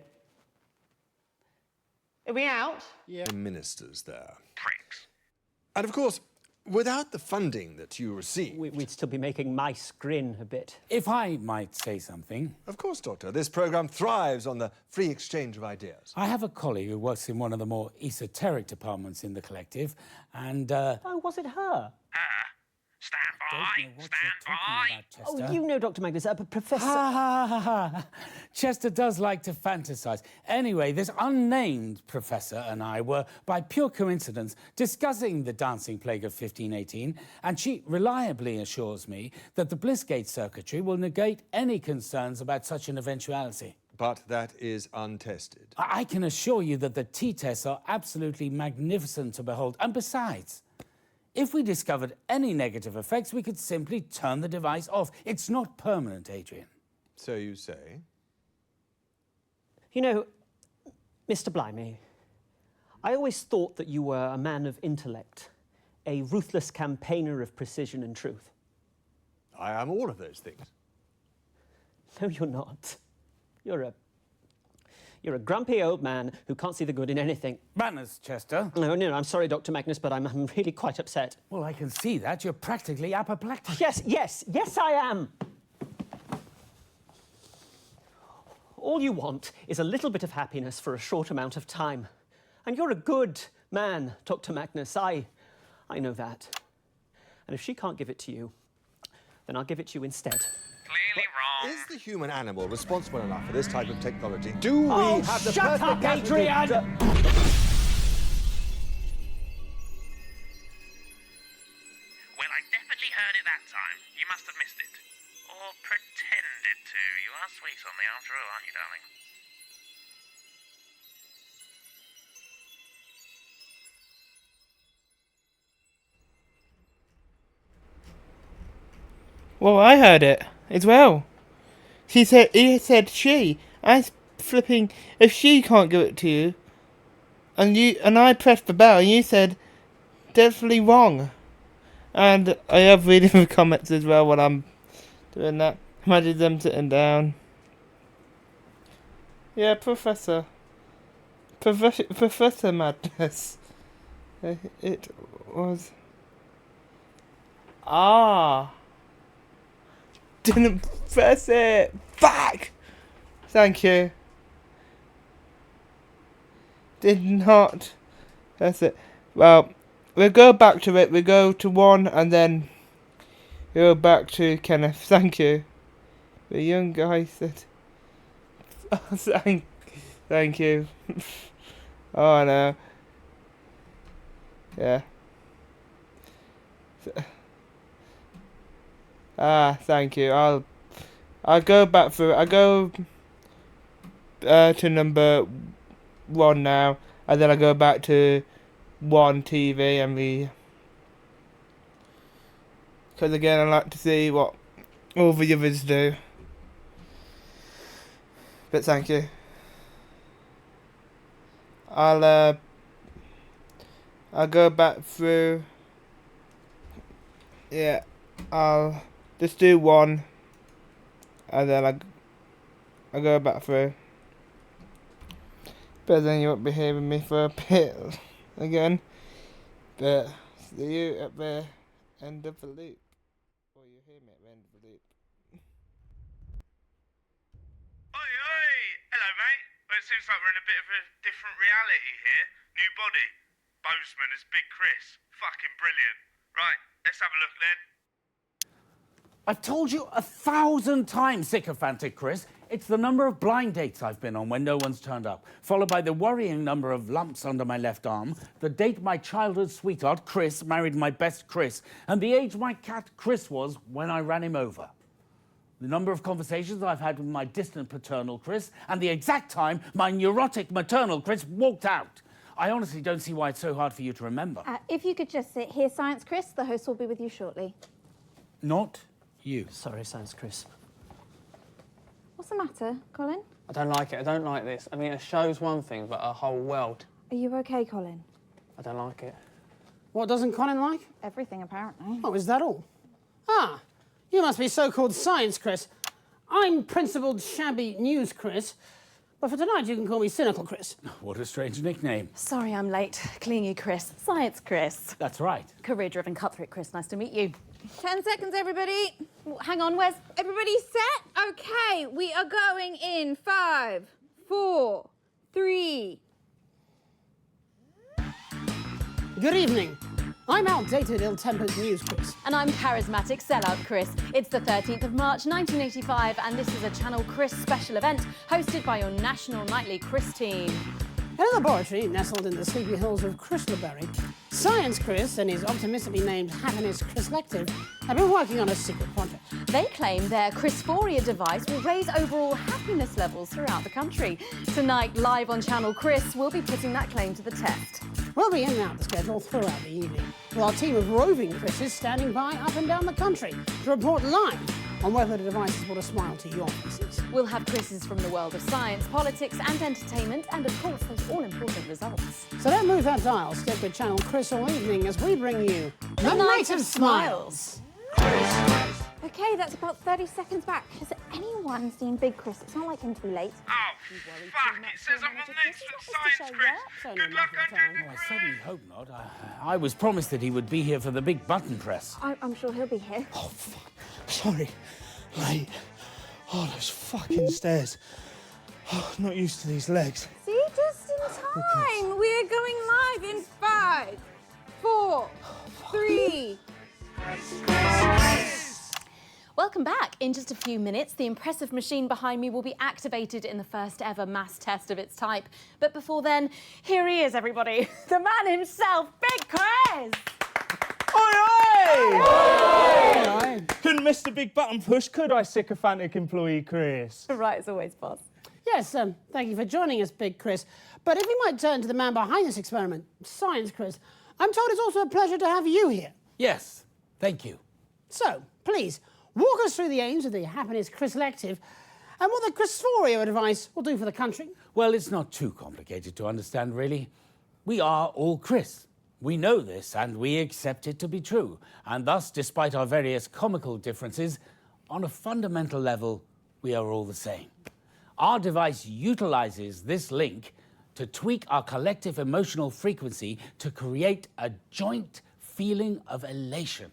Are we out? Yeah. The ministers there. Pricks. And of course, Without the funding that you receive... We'd still be making mice grin a bit. If I might say something. Of course, Doctor. This programme thrives on the free exchange of ideas. I have a colleague who works in one of the more esoteric departments in the collective, and... Oh, was it her? Stand by! Stand by! Oh, you know Dr. Magnus, Professor... Ha, ha, ha, ha. Chester does like to fantasize. Anyway, this unnamed professor and I were, by pure coincidence, discussing the dancing plague of 1518, and she reliably assures me that the Blissgate circuitry will negate any concerns about such an eventuality. But that is untested. I can assure you that the T-tests are absolutely magnificent to behold. And besides, if we discovered any negative effects, we could simply turn the device off. It's not permanent, Adrian. So you say? You know, Mr. Blimey, I always thought that you were a man of intellect, a ruthless campaigner of precision and truth. I am all of those things. No, you're not. You're a grumpy old man who can't see the good in anything. Manners, Chester. No, I'm sorry, Dr. Magnus, but I'm really quite upset. Well, I can see that. You're practically apoplectic. Yes, I am. All you want is a little bit of happiness for a short amount of time. And you're a good man, Dr. Magnus. I know that. And if she can't give it to you, then I'll give it to you instead. Clearly wrong. Is the human animal responsible enough for this type of technology? Do we have the shut up, Adrian! Well, I definitely heard it that time. You must have missed it. Or pretended to. You are sweet on me after all, aren't you, darling? Well, I heard it as well. He said she. I was flipping. If she can't give it to you, and I pressed the bell, and you said definitely wrong. And I have reading the comments as well when I'm doing that. Imagine them sitting down. Yeah, Professor Madness. It was. Didn't press it. Fuck. Thank you. Did not press it. Well, we'll go back to it. We go to 1 and then go back to Kenneth. Thank you. The young guy said. Thank you. Oh no. Yeah. Thank you. I'll go back through. I go to number 1 now, and then I go back to 1 TV and because again I like to see what all the others do. But thank you. I'll go back through. Yeah, I'll just do 1, and then I go back through. But then you won't be hearing me for a bit again. But see you at the end of the loop. Or you hear me at the end of the loop. Oi! Hello, mate. Well, it seems like we're in a bit of a different reality here. New body. Bozeman as Big Chris. Fucking brilliant. Right, let's have a look then. I've told you 1,000 times, sycophantic Chris. It's the number of blind dates I've been on when no one's turned up, followed by the worrying number of lumps under my left arm, the date my childhood sweetheart, Chris, married my best Chris, and the age my cat, Chris, was when I ran him over. The number of conversations I've had with my distant paternal Chris, and the exact time my neurotic maternal Chris walked out. I honestly don't see why it's so hard for you to remember. If you could just sit here, Science Chris, the host will be with you shortly. Not you. Sorry, Science Chris. What's the matter, Colin? I don't like it. I don't like this. I mean, a show's one thing, but a whole world. Are you okay, Colin? I don't like it. What doesn't Colin like? Everything, apparently. Oh, is that all? Ah, you must be so-called Science Chris. I'm Principled Shabby News Chris. But for tonight, you can call me Cynical Chris. What a strange nickname. Sorry I'm late. Clingy Chris. Science Chris. That's right. Career-driven cutthroat Chris. Nice to meet you. 10 seconds, everybody. Hang on, where's... Everybody set? Okay, we are going in 5, 4, 3. Good evening. I'm outdated, ill-tempered news Chris. And I'm charismatic sellout Chris. It's the 13th of March 1985 and this is a Channel Chris special event hosted by your national nightly Chris team. In a laboratory nestled in the sleepy hills of Chryslerberry, Science Chris and his optimistically named Happiness Chris-lective have been working on a secret project. They claim their Chrisphoria device will raise overall happiness levels throughout the country. Tonight, live on Channel Chris, we'll be putting that claim to the test. We'll be in and out the schedule throughout the evening, with our team of roving Chris's standing by up and down the country to report live on whether the device has brought a smile to your faces. We'll have Chris's from the world of science, politics and entertainment, and of course those all-important results. So don't move that dial, stick with Channel Chris all evening as we bring you The Night of Smiles. Okay, that's about 30 seconds back. Has anyone seen Big Chris? It's not like him to be late. Oh, fuck, it says I'm on next for Science Chris. Good luck, Oh, I certainly hope not. I was promised that he would be here for the big button press. I'm sure he'll be here. Oh, fuck. Sorry. Late. Oh, those fucking stairs. Oh, not used to these legs. See, just in time. We're going live in 5, 4, 3. Welcome back. In just a few minutes, the impressive machine behind me will be activated in the first ever mass test of its type. But before then, here he is, everybody. The man himself, Big Chris! Oi! Couldn't miss the big button push, could I, sycophantic employee Chris? Right, as always, boss. Yes, thank you for joining us, Big Chris. But if we might turn to the man behind this experiment, Science Chris, I'm told it's also a pleasure to have you here. Yes, thank you. So, please, walk us through the aims of the Happiness Chris-lective and what the Chrisphoria device will do for the country. Well, it's not too complicated to understand, really. We are all Chris. We know this and we accept it to be true. And thus, despite our various comical differences, on a fundamental level, we are all the same. Our device utilizes this link to tweak our collective emotional frequency to create a joint feeling of elation.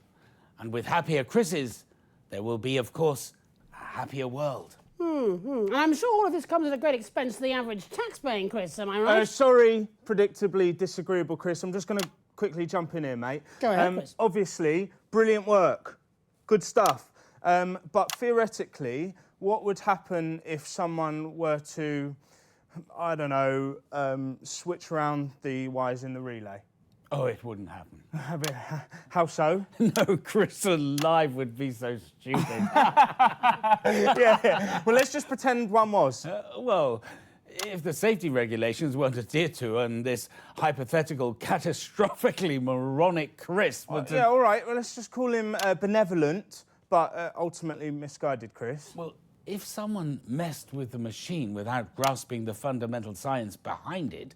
And with happier Chris's, there will be, of course, a happier world. And I'm sure all of this comes at a great expense to the average tax-paying Chris, am I right? Sorry, predictably disagreeable, Chris. I'm just going to quickly jump in here, mate. Go ahead, Chris. Obviously, brilliant work. Good stuff. But theoretically, what would happen if someone were to, I don't know, switch around the wires in the relay? Oh, it wouldn't happen. How so? No, Chris alive would be so stupid. Yeah. Well, let's just pretend one was. Well, if the safety regulations weren't adhered to and this hypothetical catastrophically moronic Chris would... Yeah, all right. Well, let's just call him benevolent, but ultimately misguided Chris. Well, if someone messed with the machine without grasping the fundamental science behind it,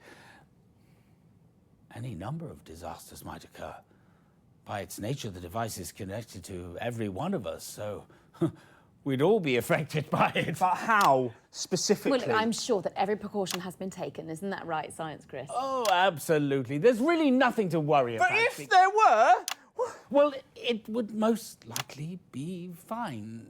any number of disasters might occur. By its nature, the device is connected to every one of us, so we'd all be affected by it. But how, specifically? Well, I'm sure that every precaution has been taken. Isn't that right, Science Chris? Oh, absolutely. There's really nothing to worry about. But if there were... Well, it would most likely be fine.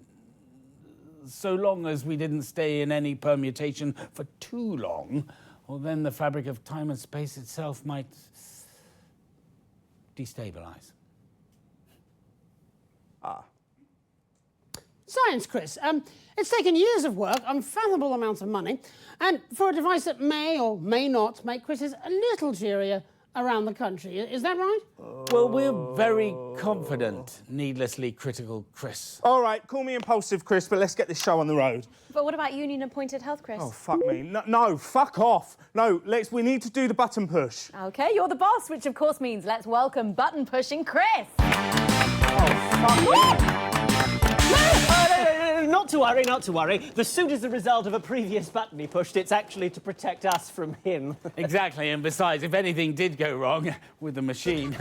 So long as we didn't stay in any permutation for too long, well, then the fabric of time and space itself might destabilize. Science Chris, it's taken years of work, unfathomable amounts of money, and for a device that may or may not make Chris's a little cheerier around the country. Is that right? Well, we're very confident, needlessly critical Chris. All right, call me impulsive, Chris, but let's get this show on the road. But what about union-appointed health, Chris? Oh, fuck me. No, fuck off. No, we need to do the button push. OK, you're the boss, which of course means let's welcome button-pushing Chris. Oh, fuck me. not to worry, not to worry. The suit is the result of a previous button he pushed. It's actually to protect us from him. Exactly, and besides, if anything did go wrong with the machine,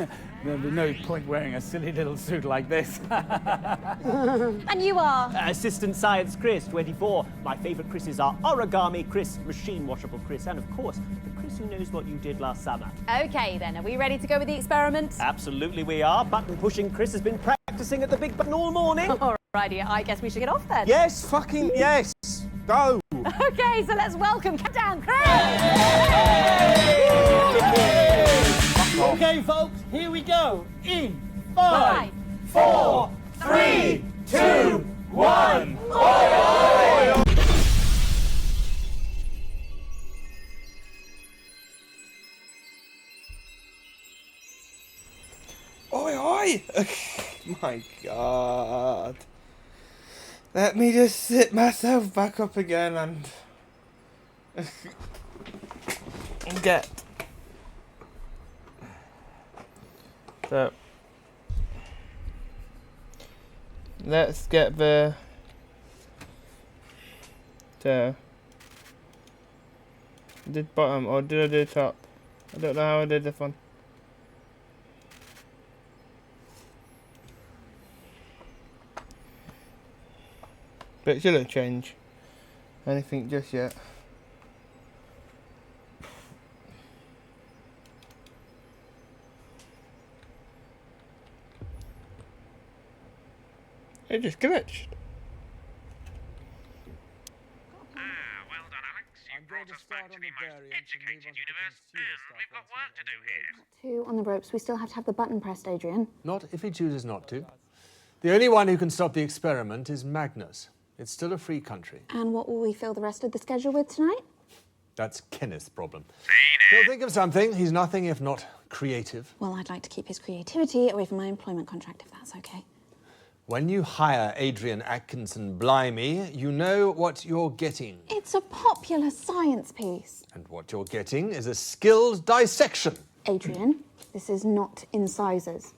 there'd be no point wearing a silly little suit like this. And you are? Assistant Science Chris, 24. My favourite Chris's are Origami Chris, Machine Washable Chris, and of course, the Chris who knows what you did last summer. Okay then, are we ready to go with the experiment? Absolutely we are. Button pushing Chris has been practising at the big button all morning. Alrighty, I guess we should get off then. Yes, fucking yes. Go. Okay, so let's welcome Countdown Chris! Okay, folks, here we go. In 5, 4, 3, 2, 1. Oi, oi! Oi, oi! My God. Let me just sit myself back up again and get. So let's get the. So I did bottom or did I do top? I don't know how I did this one. But it shouldn't change anything just yet. It just glitched. Well done, Alex. You brought us back to the most educated universe, and we've got work to do here. 2 on the ropes. We still have to have the button pressed, Adrian. Not if he chooses not to. The only one who can stop the experiment is Magnus. It's still a free country. And what will we fill the rest of the schedule with tonight? That's Kenneth's problem. He'll think of something. He's nothing if not creative. Well, I'd like to keep his creativity away from my employment contract, if that's okay. When you hire Adrian Atkinson Blimey, you know what you're getting. It's a popular science piece. And what you're getting is a skilled dissection. Adrian, this is not incisors.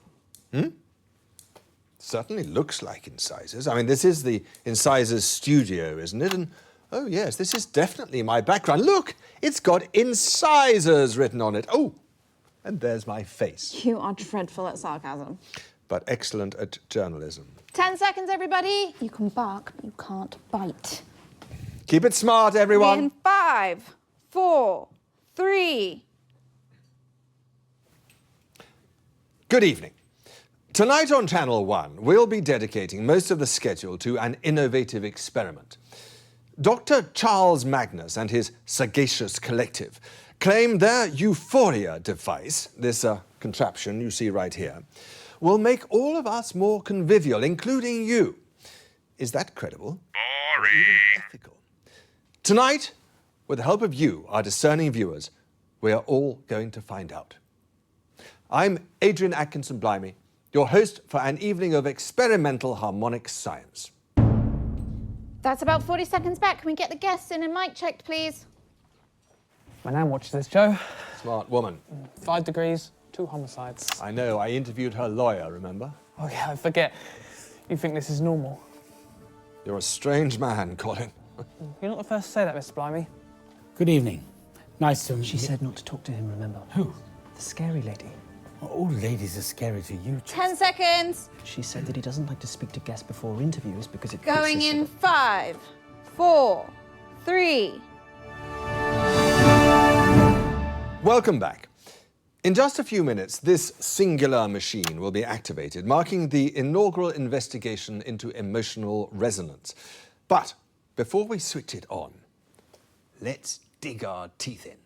Certainly looks like incisors. I mean, this is the incisors studio, isn't it? And, oh, yes, this is definitely my background. Look, it's got incisors written on it. Oh, and there's my face. You are dreadful at sarcasm. But excellent at journalism. 10 seconds, everybody. You can bark, but you can't bite. Keep it smart, everyone. In 5, 4, 3. Good evening. Tonight on Channel 1, we'll be dedicating most of the schedule to an innovative experiment. Dr. Charles Magnus and his sagacious collective claim their Euphoria device, this contraption you see right here, will make all of us more convivial, including you. Is that credible? Boring. Even ethical? Tonight, with the help of you, our discerning viewers, we are all going to find out. I'm Adrian Atkinson Blimey, your host for an evening of experimental harmonic science. That's about 40 seconds back. Can we get the guests in and mic checked, please? My nan watches this, Joe. Smart woman. 5 degrees, 2 homicides. I know, I interviewed her lawyer, remember? Oh, yeah, I forget. You think this is normal? You're a strange man, Colin. You're not the first to say that, Mr. Blimey. Good evening. Nice to meet you. She said not to talk to him, remember? Who? The scary lady. All ladies are scary to you. 10 seconds. She said that he doesn't like to speak to guests before interviews because it Going puts us in 5, 4, 3. Welcome back. In just a few minutes, this singular machine will be activated, marking the inaugural investigation into emotional resonance. But before we switch it on, let's dig our teeth in.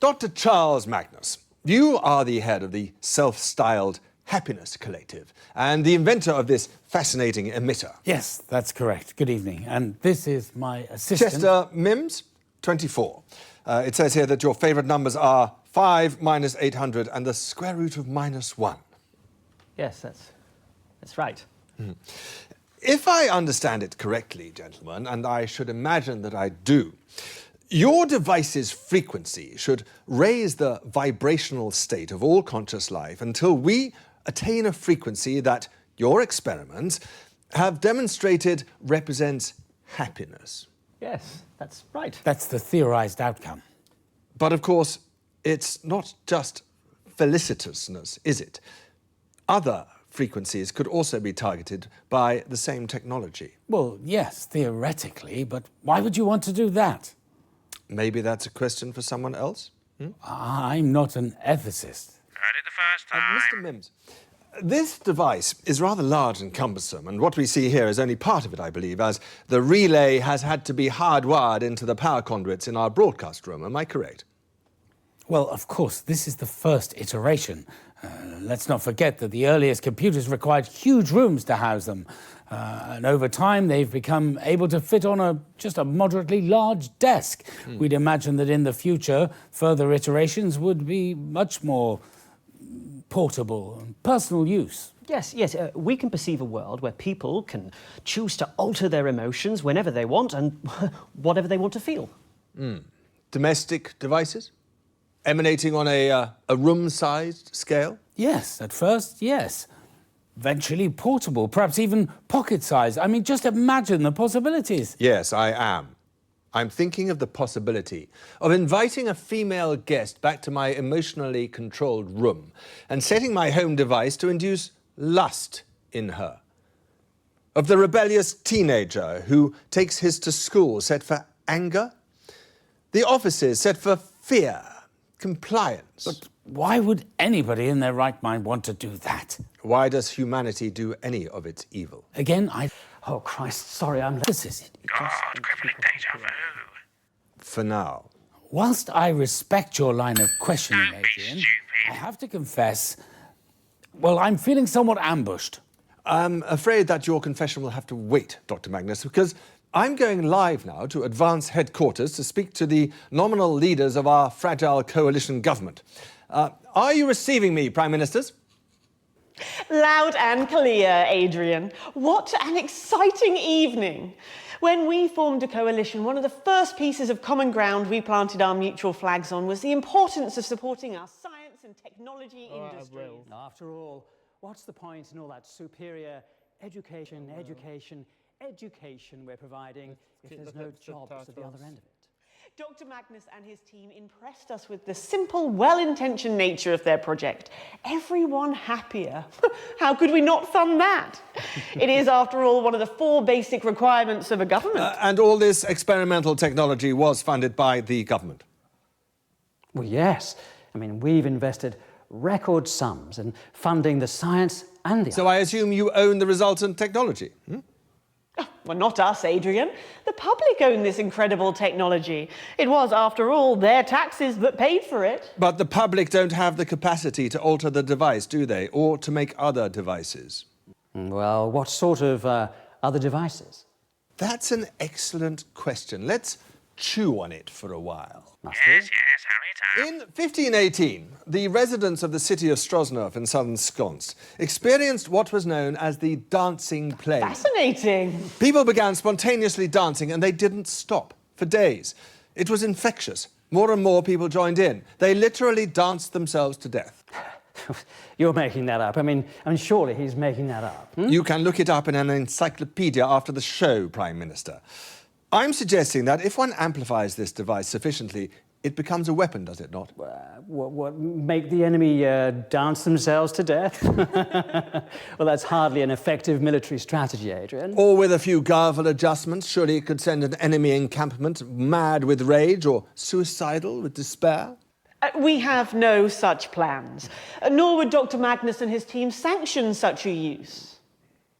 Dr. Charles Magnus, you are the head of the self-styled Happiness Collective and the inventor of this fascinating emitter. Yes, that's correct. Good evening. And this is my assistant. Chester Mims, 24. It says here that your favourite numbers are 5 minus 800 and the square root of -1. Yes, that's right. If I understand it correctly, gentlemen, and I should imagine that I do, your device's frequency should raise the vibrational state of all conscious life until we attain a frequency that your experiments, have demonstrated represents happiness. Yes, that's right. That's the theorized outcome. But of course, it's not just felicitousness, is it? Other frequencies could also be targeted by the same technology. Well, yes, theoretically, but why would you want to do that? Maybe that's a question for someone else? I'm not an ethicist. Heard it the first time. Mr. Mims, this device is rather large and cumbersome, and what we see here is only part of it, I believe, as the relay has had to be hardwired into the power conduits in our broadcast room. Am I correct? Well, of course, this is the first iteration. Let's not forget that the earliest computers required huge rooms to house them. And over time, they've become able to fit on just a moderately large desk. We'd imagine that in the future, further iterations would be much more portable and personal use. Yes, we can perceive a world where people can choose to alter their emotions whenever they want and whatever they want to feel. Domestic devices? Emanating on a room-sized scale? Yes, at first, yes. Eventually portable, perhaps even pocket-sized. I mean, just imagine the possibilities. Yes, I am. I'm thinking of the possibility of inviting a female guest back to my emotionally controlled room and setting my home device to induce lust in her. Of the rebellious teenager who takes his to school set for anger. The offices set for fear, compliance. But why would anybody in their right mind want to do that? Why does humanity do any of its evil? Again, Oh, Christ, sorry, I'm... This is it. God, crippling deja vu. For now. Whilst I respect your line of questioning, Don't be Adrian, stupid. I have to confess, well, I'm feeling somewhat ambushed. I'm afraid that your confession will have to wait, Dr. Magnus, because I'm going live now to Advance Headquarters to speak to the nominal leaders of our fragile coalition government. Are you receiving me, Prime Ministers? Loud and clear, Adrian. What an exciting evening. When we formed a coalition, one of the first pieces of common ground we planted our mutual flags on was the importance of supporting our science and technology industries. After all, what's the point in all that superior education we're providing if there's no jobs at the other end of it? Dr. Magnus and his team impressed us with the simple, well-intentioned nature of their project. Everyone happier. How could we not fund that? It is, after all, one of the 4 basic requirements of a government. And all this experimental technology was funded by the government? Well, yes. I mean, we've invested record sums in funding the science and the... So I assume you own the resultant technology? Well, not us, Adrian. The public own this incredible technology. It was, after all, their taxes that paid for it. But the public don't have the capacity to alter the device, do they? Or to make other devices? Well, what sort of other devices? That's an excellent question. Let's chew on it for a while. Yes, hurry it up. In 1518, the residents of the city of Stroznerf in southern Sconce experienced what was known as the dancing plague. Fascinating. People began spontaneously dancing and they didn't stop for days. It was infectious. More and more people joined in. They literally danced themselves to death. You're making that up. I mean, surely he's making that up. You can look it up in an encyclopedia after the show, Prime Minister. I'm suggesting that if one amplifies this device sufficiently, it becomes a weapon, does it not? What make the enemy dance themselves to death? Well, that's hardly an effective military strategy, Adrian. Or with a few garble adjustments, surely it could send an enemy encampment mad with rage or suicidal with despair? We have no such plans, nor would Dr. Magnus and his team sanction such a use.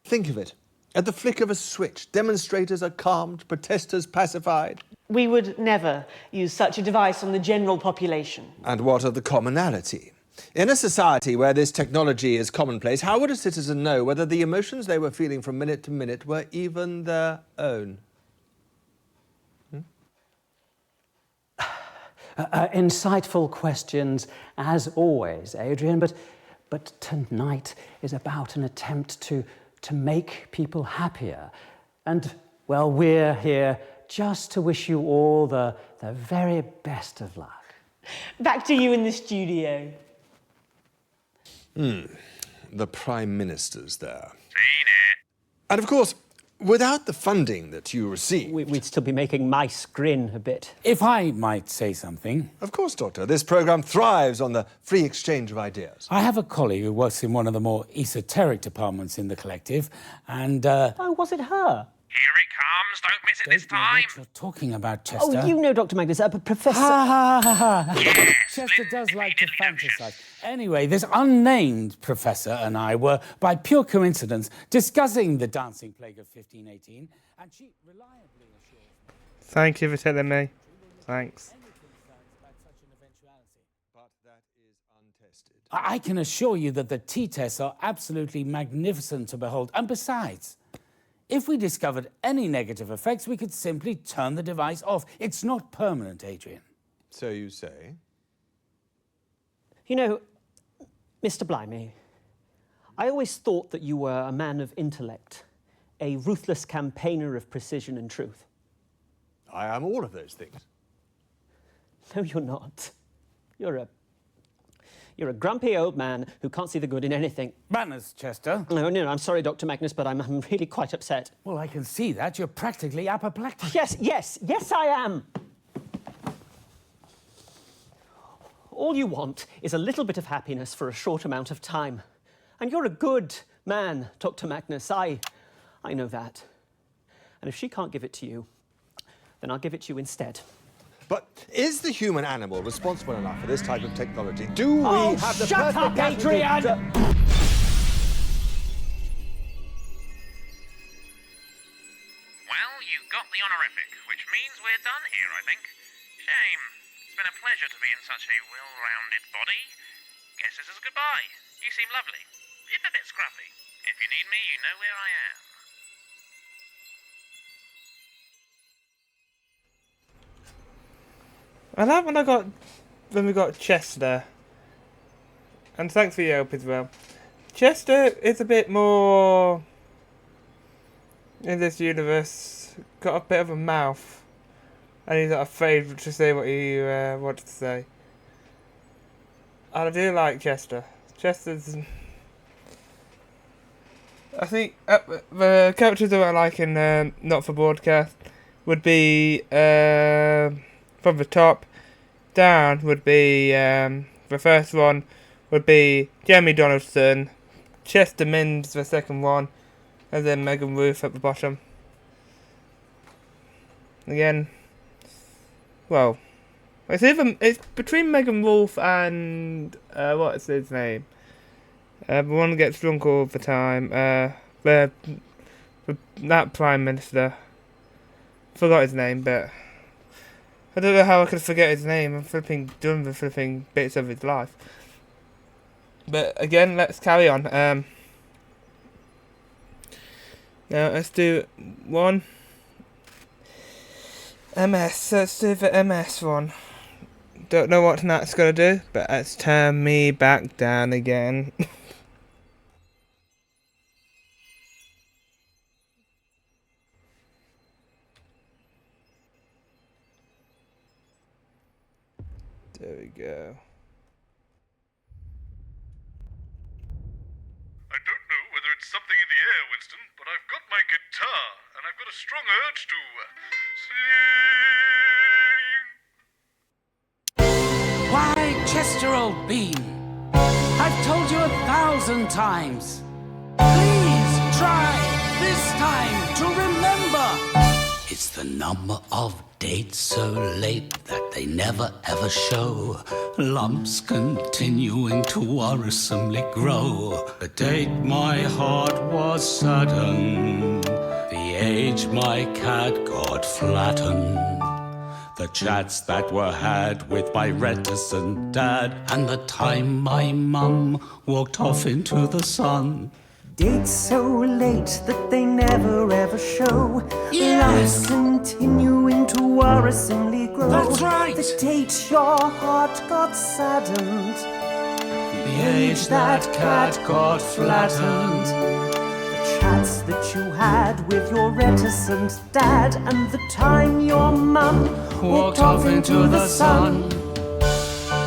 Think of it. At the flick of a switch, demonstrators are calmed, protesters pacified. We would never use such a device on the general population. And what of the commonality? In a society where this technology is commonplace, how would a citizen know whether the emotions they were feeling from minute to minute were even their own? Insightful questions, as always, Adrian, but tonight is about an attempt to make people happier. And, well, we're here just to wish you all the very best of luck. Back to you in the studio. The Prime Minister's there. Seen it. And of course, without the funding that you receive... We'd still be making mice grin a bit. If I might say something. Of course, Doctor. This programme thrives on the free exchange of ideas. I have a colleague who works in one of the more esoteric departments in the collective, and... Oh, was it her? Here it comes. Don't miss it this time. What you're talking about, Chester. Oh, you know, Dr. Magnus, Professor... Ha, ha, ha, ha. Yes, Chester does like to fantasize. Anyway, this unnamed professor and I were, by pure coincidence, discussing the dancing plague of 1518, and she reliably assures me... Thank you for telling me. Thanks. But that is untested. I can assure you that the t-tests are absolutely magnificent to behold. And besides, if we discovered any negative effects, we could simply turn the device off. It's not permanent, Adrian. So you say? You know, Mr. Blimey, I always thought that you were a man of intellect, a ruthless campaigner of precision and truth. I am all of those things. No, you're not. You're a grumpy old man who can't see the good in anything. Manners, Chester. No, I'm sorry, Dr. Magnus, but I'm really quite upset. Well, I can see that. You're practically apoplectic. Yes, I am. All you want is a little bit of happiness for a short amount of time. And you're a good man, Dr. Magnus. I know that. And if she can't give it to you, then I'll give it to you instead. But is the human animal responsible enough for this type of technology? Do we have the shut perfect up, Adrian! Well, you got the honorific, which means we're done here, I think. Shame. It's been a pleasure to be in such a well-rounded body. Guess this is goodbye. You seem lovely, if a bit scruffy. If you need me, you know where I am. I like when we got Chester. And thanks for your help as well. Chester is a bit more in this universe, got a bit of a mouth. And he's not afraid to say what he wants to say. And I do like Chester. Chester's... I think the characters that I like in Not For Broadcast would be... from the top down would be the first one would be Jeremy Donaldson, Chester Minns the second one, and then Megan Ruth at the bottom. Again, well, it's between Megan Ruth and what's his name? The one who gets drunk all the time. That Prime Minister. Forgot his name, but I don't know how I could forget his name. I'm flipping done with flipping bits of his life. But again, let's carry on. Now let's do one. MS. Let's do the MS one. Don't know what that's gonna do, but let's turn me back down again. There we go. I don't know whether it's something in the air, Winston, but I've got my guitar, and I've got a strong urge to sing. Why, Chester, old bean, I've told you 1,000 times. Please try this time to remember. It's the number of dates so late that they never ever show. Lumps continuing to worrisomely grow. The date my heart was saddened. The age my cat got flattened. The chats that were had with my reticent dad. And the time my mum walked off into the sun. Dates so late that they never ever show. Yes! Lumps continuing to worrisomely grow. That's right! The date your heart got saddened. The age that cat got flattened. The chats that you had with your reticent dad. And the time your mum Walked off into the sun.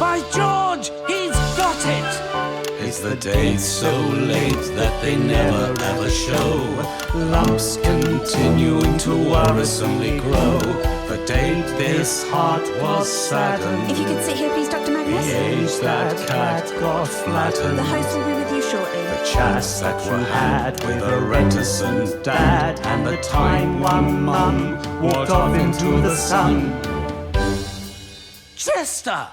By George, he's got it! His Is the date so late that they never ever show? Lumps continuing to worrisomely grow. For date this heart was saddened. If you could sit here, please, Dr. Magnus. The age that cat got flattened. The host will be with you shortly. The chats that you had with a reticent dad, and the time one mum walked off into the sun. Chester!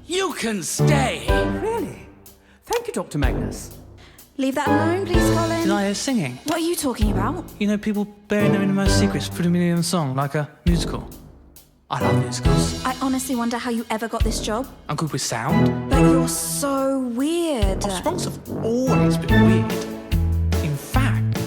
You can stay! Really? Thank you, Dr. Magnus. Leave that alone, please, Colin. Did I hear singing? What are you talking about? You know, people burying their innermost secrets, putting me in a song, like a musical. I love musicals. I honestly wonder how you ever got this job. I'm good with sound. But you're so weird. Oh, Sprongs have always been weird. In fact,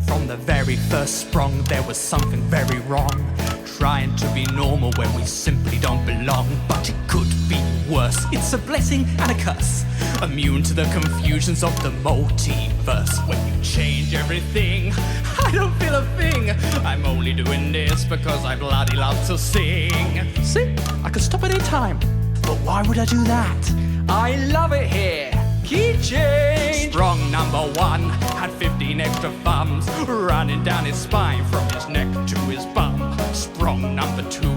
from the very first sprung, there was something very wrong. Trying to be normal when we simply don't belong. But it could be worse. It's a blessing and a curse. Immune to the confusions of the multiverse. When you change everything, I don't feel a thing. I'm only doing this because I bloody love to sing. See, I could stop at any time. But why would I do that? I love it here. Key change. Sprung number 1 had 15 extra thumbs running down his spine from his neck to his bum. Sprung number 2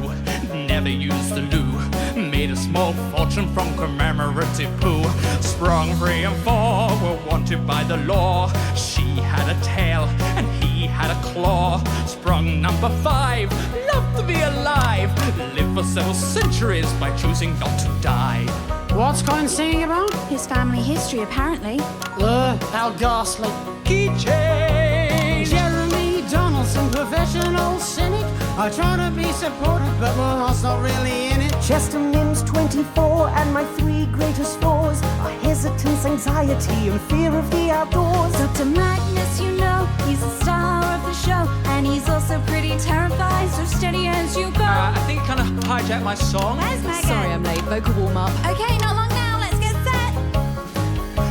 never used the loo. Made a small fortune from commemorative poo. Sprung 3 and 4 were wanted by the law. She had a tail and he had a claw. Sprung number 5 loved to be alive. Lived for several centuries by choosing not to die. What's Colin singing about? His family history, apparently. How ghastly. Key change. Jeremy Donaldson, professional cynic. I try to be supportive, but my heart's not really in it. Chester Mims 24, and my 3 greatest flaws are hesitance, anxiety, and fear of the outdoors. Dr. Magnus, you know, he's the star of the show, and he's also pretty terrified, so steady as you go. I think you kind of hijacked my song. Where's Megan? Sorry I'm late. Vocal warm-up. Okay, not long now, let's get set.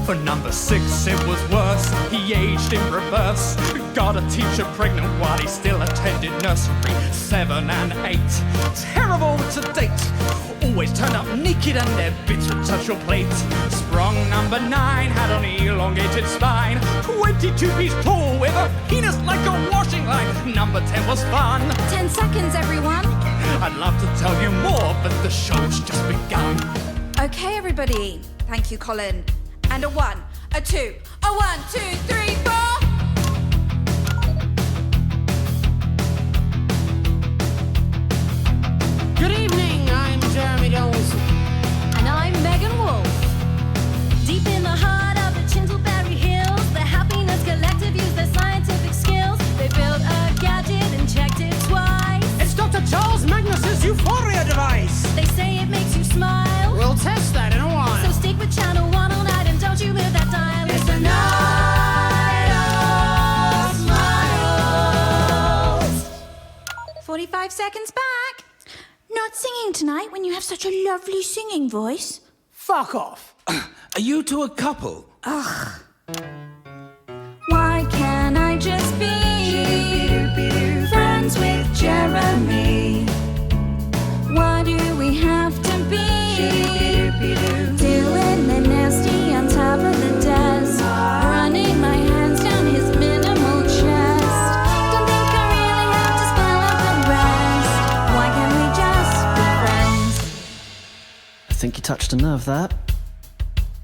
For number 6 it was worse. He aged in reverse. Got a teacher pregnant while he still attended nursery. 7 and 8, terrible to date. Always turned up naked and their bits would touch your plate. Sprung number 9 had an elongated spine. 22-piece tall with a penis like a washing line. Number 10 was fun. 10 seconds, everyone. I'd love to tell you more, but the show's just begun. Okay, everybody. Thank you, Colin. And a 1, a 2, a 1, 2, 3, 4. Good evening, I'm Jeremy Donaldson. And I'm Megan Wolf. Deep in the heart of the Chintleberry Hills, the Happiness Collective use their scientific skills. They built a gadget and checked it twice. It's Dr. Charles Magnus's Euphoria device. They say it makes you smile. We'll test that in a while. So stick with channel 1 all night and don't you move that dial. It's the night of smiles. 45 seconds back. Not singing tonight when you have such a lovely singing voice. Fuck off. Are you two a couple? Ugh. Why can't I just be friends with Jeremy? Why do we have to be doing the nasty on top of the desk, running my hands down his minimal chest? Don't think I really have to spell out the rest. Why can't we just be friends? I think you touched a nerve there.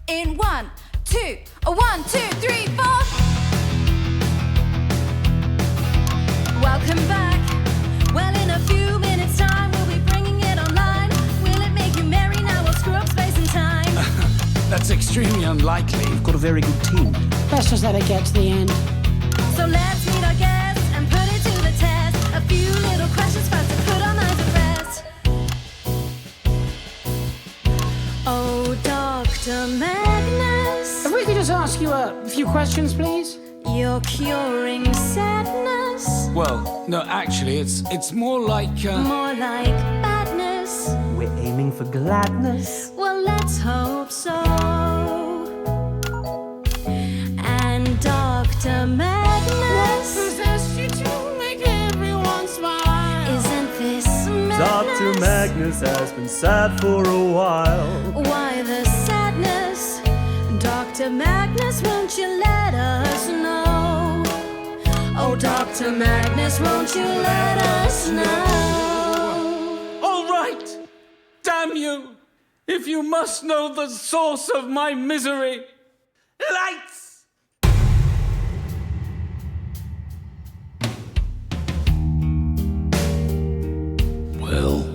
In 1, 2, a 1, 2, 3, 4. Welcome back. Well, in a few minutes' time, we'll be bringing it online. Will it make you merry now or screw up space and time? That's extremely unlikely. You've got a very good team. Let's just let it get to the end. So let's meet our guests and put it to the test. A few little questions first to put our minds at rest. Oh, Dr. Magnus. If we could just ask you a few questions, please. You're curing sadness. Well, no, actually, it's more like... More like badness. We're aiming for gladness. Well, let's hope so. And Dr. Magnus, possessed you to make everyone smile? Isn't this magic? Dr. Magnus has been sad for a while. Why the sadness? Dr. Magnus, won't you let us know? Oh, Dr. Magnus, won't you let us know? All right! Damn you! If you must know the source of my misery. Lights! Well,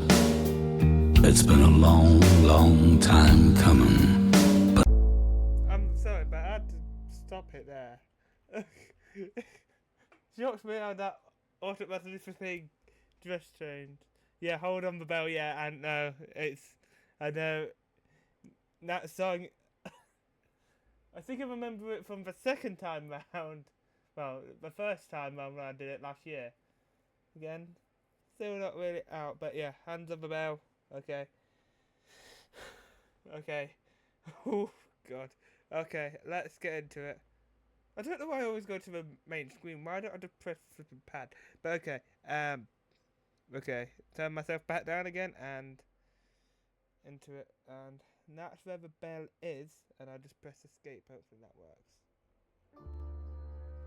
it's been a long, long time coming. I'm sorry, but I had to stop it there. Shocks me how that automatically thing just changed. Yeah, hold on the bell, yeah, and no, I know, that song, I think I remember it from the second time round, well, the first time round when I did it last year. Again, still not really out, but yeah, hands on the bell, okay. Okay, oh god, okay, let's get into it. I don't know why I always go to the main screen. Why don't I just press the flipping pad? But okay, okay, turn myself back down again and into it, and that's where the bell is, and I just press escape. Hopefully that works.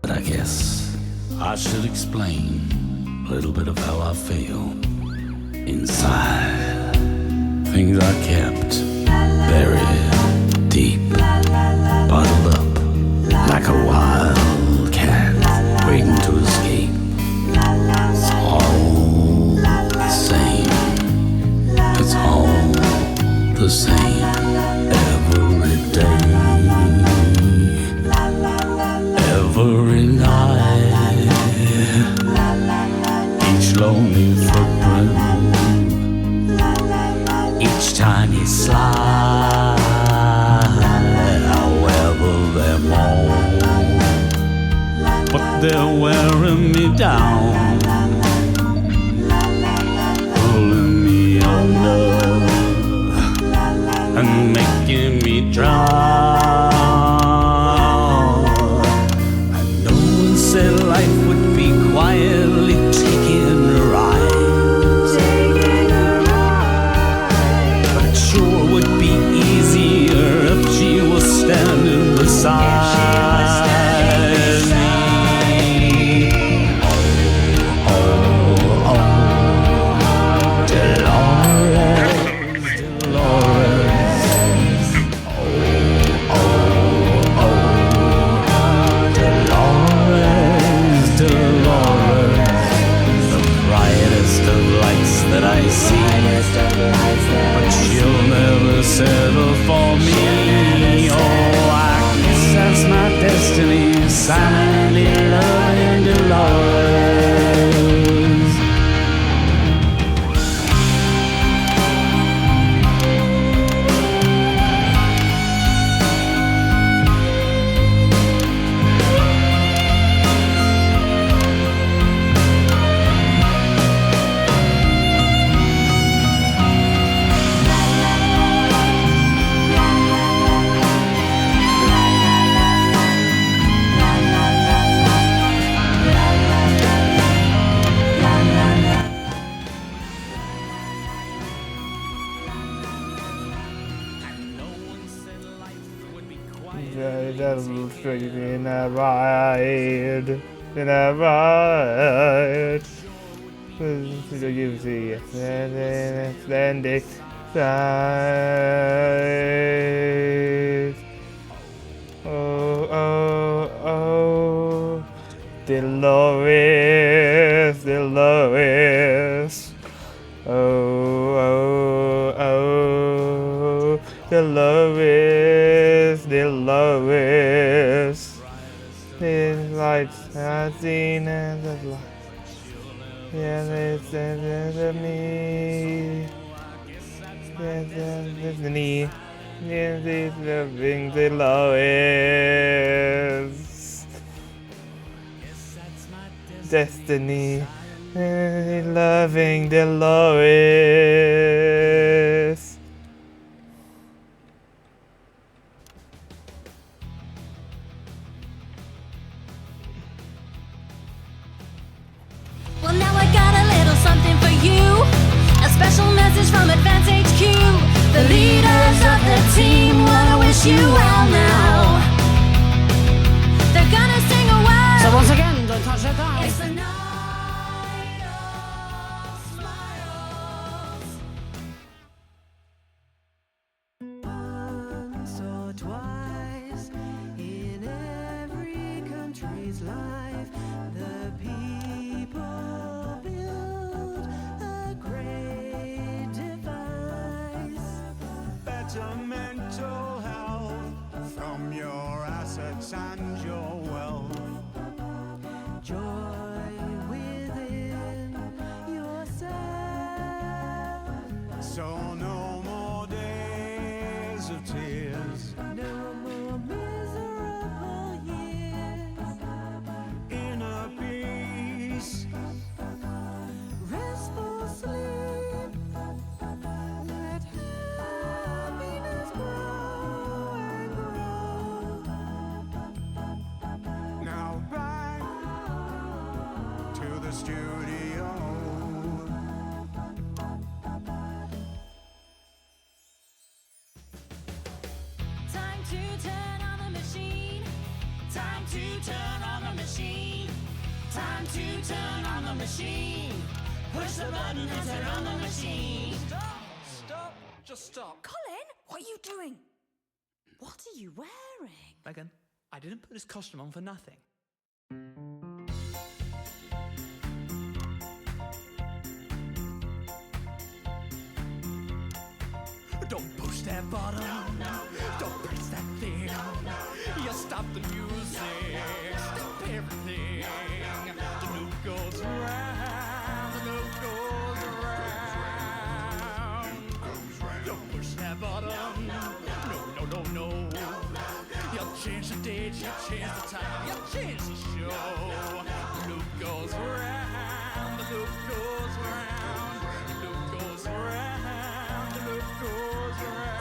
But I guess I should explain a little bit of how I feel inside. Things are kept buried deep, bottled up like a wild cat waiting to escape. It's all the same. It's all the same every day, every night. Each lonely footprint, each tiny slide. However they're but they're wearing me down, pulling me under and making me drown. And no one said life would be quietly taking a ride, but it sure would be easier if she was standing beside. That I see, but she'll never settle for me. Oh, I guess that's my destiny, silently loving Dolores. In a ride, in a ride. You see, splendid sight. Oh, oh, oh, Dolores, Dolores. Oh, oh, oh, Dolores, Dolores. These lights are seen as a light. Yeah, it's me. Yes, destiny. Yes, it's loving Dolores. Destiny. Loving Dolores. Well, now I got a little something for you. A Special message from Advance HQ. The leaders of the team wanna wish you well now. They're gonna sing a word. So once again, don't touch that dial. It's the night. Once or twice in every country's life, the people build a great device. Better mental health from your assets and your wealth. Joy within yourself. So no more days of tears. No more miserable years. Inner peace. Restful sleep. Let happiness grow and grow. Now back to the studio. Time to turn on the machine. Time to turn on the machine. Time to turn on the machine. Push the button and turn on the machine. Stop! Just stop. Colin, what are you doing? What are you wearing? Megan, I didn't put this costume on for nothing. Don't push that button. Don't press that thing. You stop the music. Stop everything. The loop goes round. The loop goes round. Don't push that button. No. You change the date. You change the time. You change the show. The loop goes round. The loop goes round. The loop goes round. The loop goes round.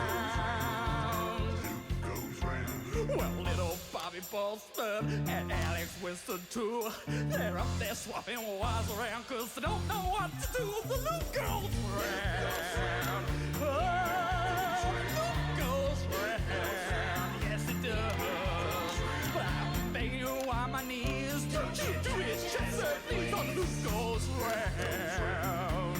Well, little Bobby Bolster and Alex Winston too. They're up there swapping wires around cause they don't know what to do. The loop goes round. Oh, the loop goes round. Yes, it does. But I'm begging you on my knees. Do it, chase it, please. The loop goes round.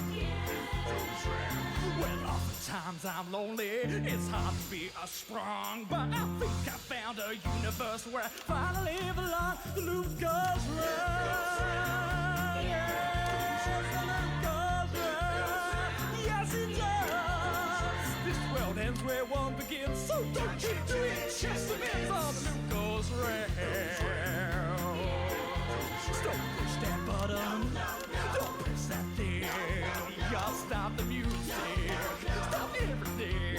Well, oftentimes I'm lonely. It's hard to be a strong, but I think I found a universe where I finally belong. The loop goes round. Yes, the loop goes round. Yes, it does. This world ends where one begins, so don't you do it. Just the minutes of the loop goes round. Don't push that button. Don't press that thing. Y'all stop the music. Stop everything.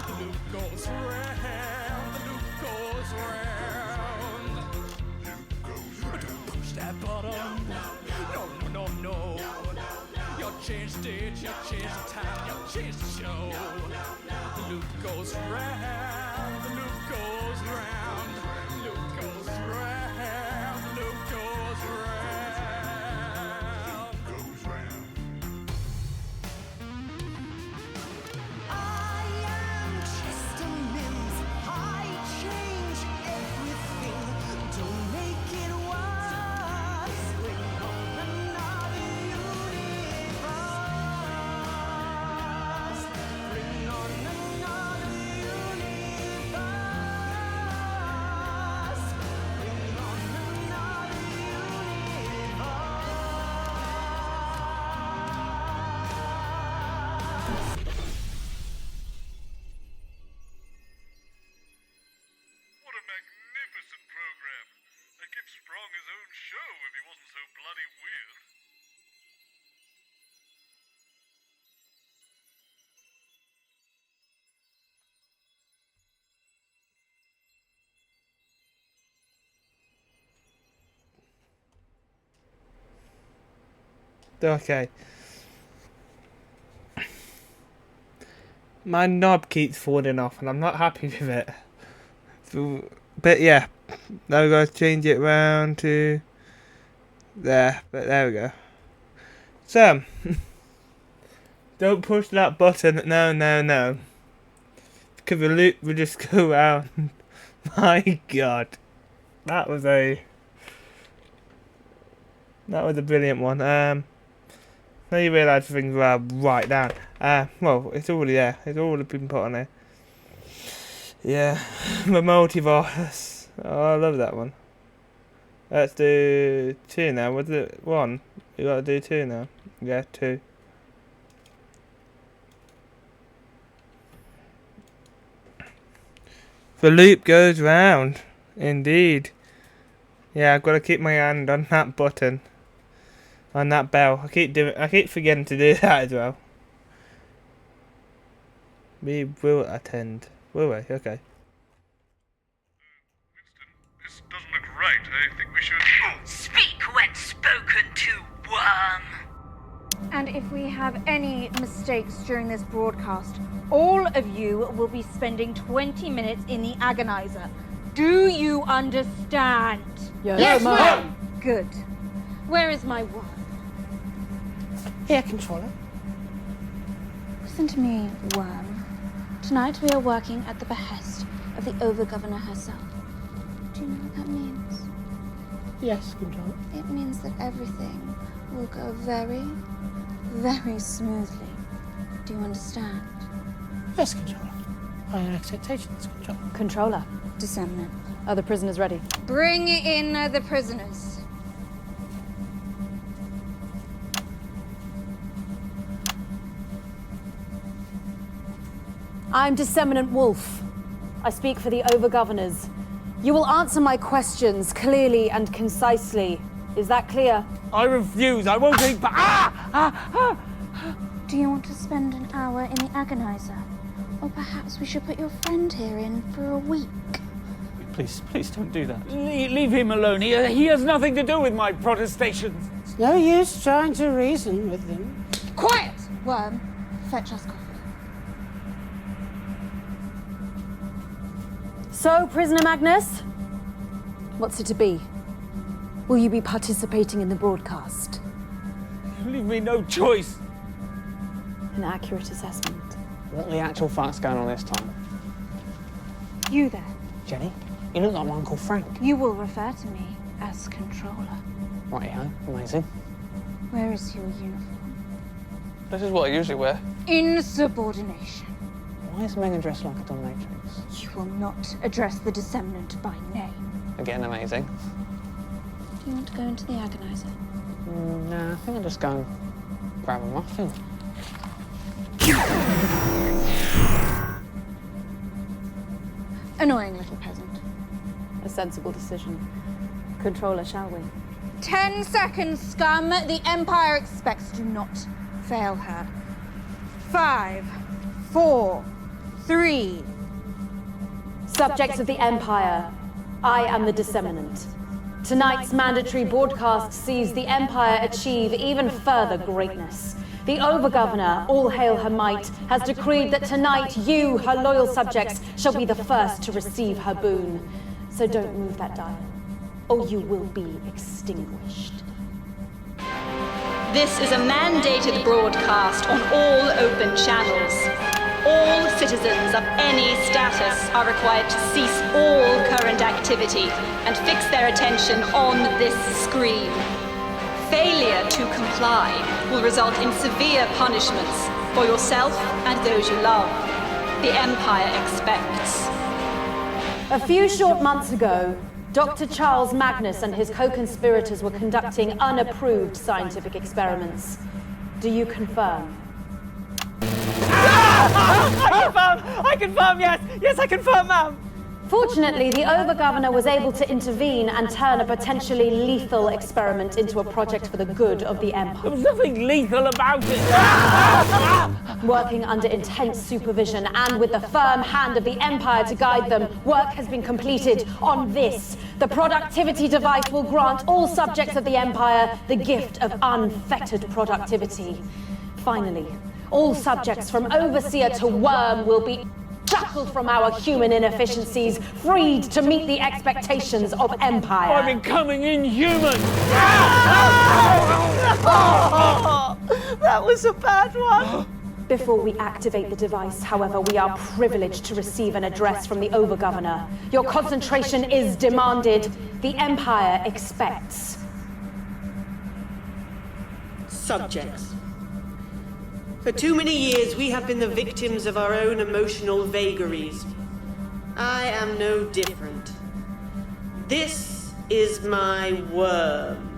The loop goes round. The loop goes round. Don't push that button. No. You change the date. You change the time. You change the show. The loop goes round. The loop goes round. The loop goes round. The loop goes round. I am Chester Mims. I change everything. Don't make it worse. Bring on another universe. Bring on another universe. Bring on another What a magnificent program. I'd give Sprong his own show if he wasn't so bloody weird. Okay. My knob keeps falling off and I'm not happy with it. So, but yeah. Now we gotta change it around to there. But there we go. So Don't push that button. No, no, no. Because the loop will just go round. My God. That was a brilliant one. Now you realise things were right down. Well, it's already there. It's already been put on there. Yeah. The multiverse. Oh, I love that one. Let's do 2 now. Was it 1? You gotta do 2 now. Yeah, 2. The loop goes round. Indeed. Yeah, I've got to keep my hand on that button. On that bell. I keep forgetting to do that as well. We will attend. Will we? Okay. This doesn't look right. I think we should... Speak when spoken to, worm. And if we have any mistakes during this broadcast, all of you will be spending 20 minutes in the agonizer. Do you understand? Yes, ma'am. Good. Where is my worm? Here, controller. Listen to me, worm. Tonight we are working at the behest of the Over-Governor herself. Do you know what that means? Yes, controller. It means that everything will go very, very smoothly. Do you understand? Yes, controller. Higher expectations, controller. Controller. Disseminate. Are the prisoners ready? Bring in the prisoners. I'm Disseminant Wolf. I speak for the Over-Governors. You will answer my questions clearly and concisely. Is that clear? I refuse. I won't take Do you want to spend an hour in the agonizer? Or perhaps we should put your friend here in for a week. Please don't do that. Leave him alone. He has nothing to do with my protestations. It's no use trying to reason with them. Quiet! Worm, fetch us coffee. So, Prisoner Magnus, what's it to be? Will you be participating in the broadcast? You leave me no choice. An accurate assessment. What the actual fuck's going on this time? You there. Jenny, you look like my Uncle Frank. You will refer to me as controller. Righty-ho, amazing. Where is your uniform? This is what I usually wear. Insubordination. Why is Megan dressed like a dominatrix? You will not address the disseminant by name. Again, amazing. Do you want to go into the agonizer? Nah, I think I'll just go and grab a muffin. Annoying little peasant. A sensible decision. Controller, shall we? 10 seconds, scum. The Empire expects. Do not fail her. 5, 4, 3. Subjects of the Empire, I am the Disseminant. Tonight's mandatory broadcast sees the Empire achieve even further greatness. The Over-Governor, all hail her might, has decreed that tonight you, her loyal subjects, shall be the first to receive her boon. So don't move that dial, or you will be extinguished. This is a mandated broadcast on all open channels. All citizens of any status are required to cease all current activity and fix their attention on this screen. Failure to comply will result in severe punishments for yourself and those you love. The Empire expects. A few short months ago, Dr. Charles Magnus and his co-conspirators were conducting unapproved scientific experiments. Do you confirm? I confirm, yes! Yes, I confirm, ma'am! Fortunately, the Over-Governor was able to intervene and turn a potentially lethal experiment into a project for the good of the Empire. There was nothing lethal about it! Working under intense supervision and with the firm hand of the Empire to guide them, work has been completed on this. The productivity device will grant all subjects of the Empire the gift of unfettered productivity. Finally, all subjects from Overseer to Worm will be shackled from our human inefficiencies, freed to meet the expectations of Empire. I'm becoming inhuman! That was a bad one. Before we activate the device, however, we are privileged to receive an address from the Overgovernor. Your concentration is demanded. The Empire expects. Subjects. For too many years, we have been the victims of our own emotional vagaries. I am no different. This is my worm.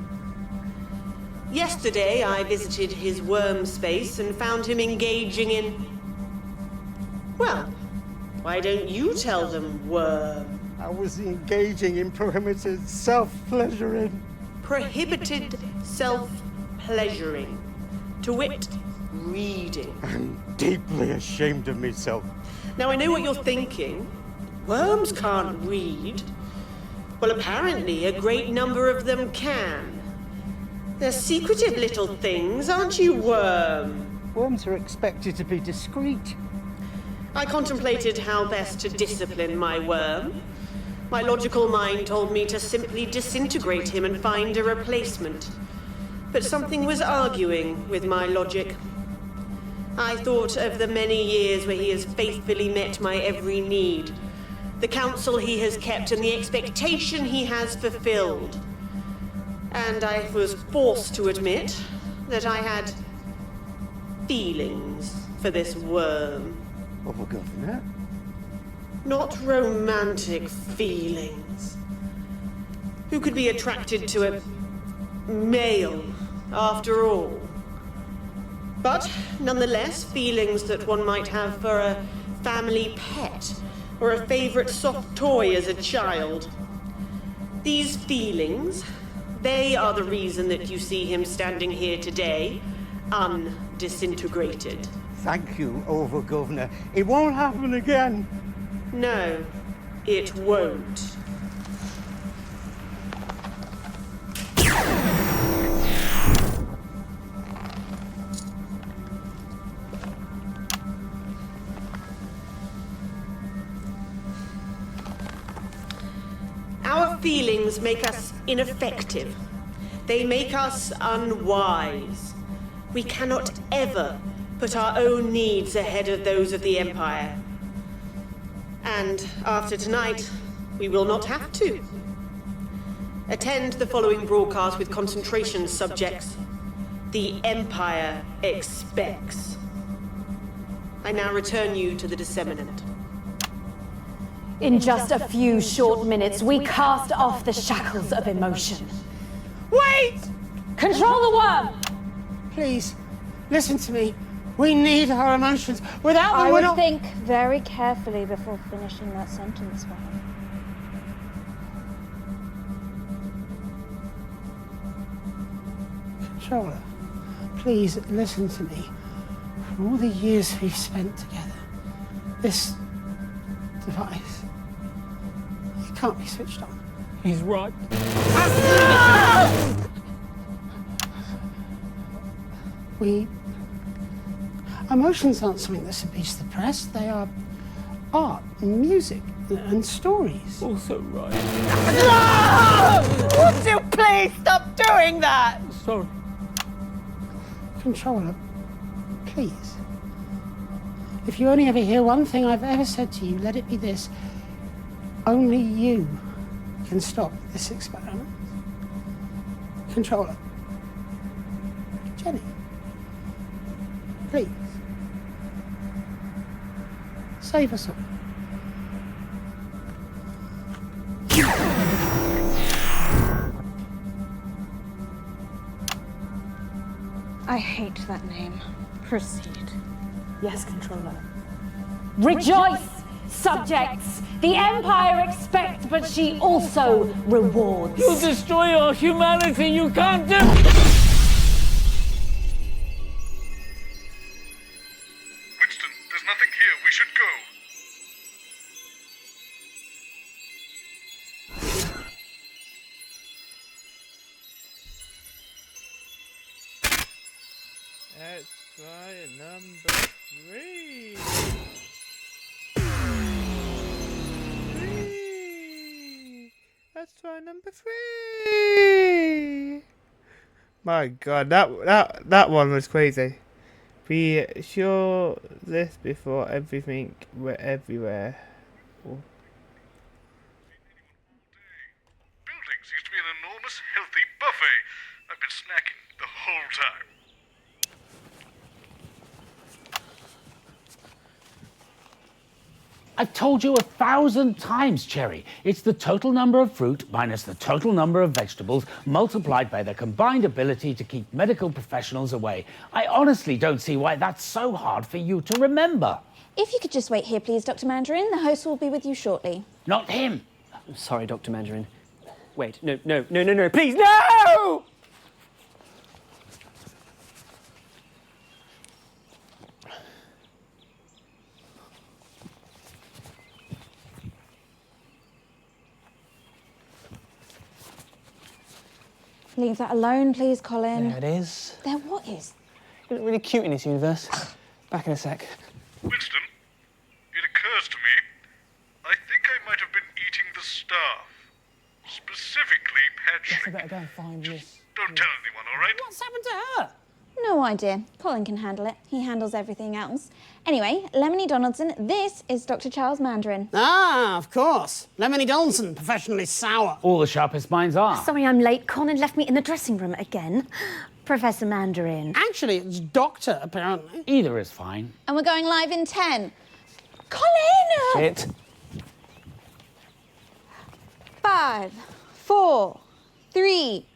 Yesterday, I visited his worm space and found him engaging in... Well, why don't you tell them, worm? I was engaging in prohibited self-pleasuring. Prohibited self-pleasuring. To wit, reading. I'm deeply ashamed of myself. Now, I know what you're thinking. Worms can't read. Well, apparently, a great number of them can. They're secretive little things, aren't you, worm? Worms are expected to be discreet. I contemplated how best to discipline my worm. My logical mind told me to simply disintegrate him and find a replacement. But something was arguing with my logic. I thought of the many years where he has faithfully met my every need, the counsel he has kept and the expectation he has fulfilled. And I was forced to admit that I had feelings for this worm. Overgovernor? Not romantic feelings. Who could be attracted to a male, after all? But nonetheless, feelings that one might have for a family pet or a favorite soft toy as a child. These feelings, they are the reason that you see him standing here today, undisintegrated. Thank you, Overgovernor. It won't happen again. No, it won't. Our feelings make us ineffective. They make us unwise. We cannot ever put our own needs ahead of those of the Empire. And after tonight, we will not have to. Attend the following broadcast with concentration, subjects. The Empire expects. I now return you to the disseminant. In just a few short minutes, we cast off the shackles of emotion. Wait! Control the worm! Please, listen to me. We need our emotions. Without them, I we're would not... think very carefully before finishing that sentence for him. Controller, please listen to me. For all the years we've spent together, this device, it can't be switched on. He's right. Emotions aren't something that should be suppressed. They are art, music, and stories. Also right. No! Would you please stop doing that? Sorry. Controller, please. If you only ever hear one thing I've ever said to you, let it be this. Only you can stop this experiment. Controller. Jenny. Please. Save us all. I hate that name. Proceed. Yes, Controller. Rejoice, subjects! The Empire expects, but she also rewards. You destroy our humanity. You can't do... Winston, there's nothing here. We should go. Let's try number 3. 3. Let's try number 3. My God, that one was crazy. Be sure this before everything were everywhere. Oh. Building seems to be an enormous, healthy buffet. I've been snacking the whole time. I've told you 1,000 times, Cherry. It's the total number of fruit minus the total number of vegetables multiplied by their combined ability to keep medical professionals away. I honestly don't see why that's so hard for you to remember. If you could just wait here, please, Dr. Mandarin. The host will be with you shortly. Not him. I'm sorry, Dr. Mandarin. Wait, no, please, no! Leave that alone, please, Colin. There it is. There what is? You look really cute in this universe. Back in a sec. Winston, it occurs to me, I think I might have been eating the staff. Specifically, Patrick. Yes, I better go and find this. Don't tell anyone, all right? What's happened to her? No idea. Colin can handle it. He handles everything else. Anyway, Lemony Donaldson, this is Dr. Charles Mandarin. Ah, of course. Lemony Donaldson, professionally sour. All the sharpest minds are. Sorry I'm late. Colin left me in the dressing room again. Professor Mandarin. Actually, it's Doctor, apparently. Either is fine. And we're going live in 10. Colin! Shit. 5, 4, 3.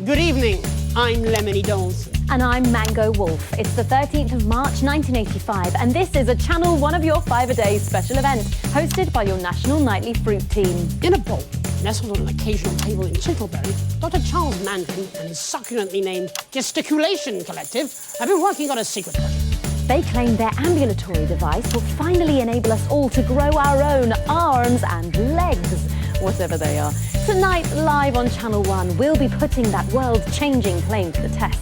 Good evening. I'm Lemony Donaldson. And I'm Mango Wolf. It's the 13th of March 1985, and this is a Channel One of Your 5 a Day special event, hosted by your National Nightly Fruit team. In a bowl, nestled on an occasional table in Chinkleberry, Dr. Charles Mandarin and his succulently named Gesticulation Collective have been working on a secret project. They claim their ambulatory device will finally enable us all to grow our own arms and legs, whatever they are. Tonight, live on Channel One, we'll be putting that world-changing claim to the test.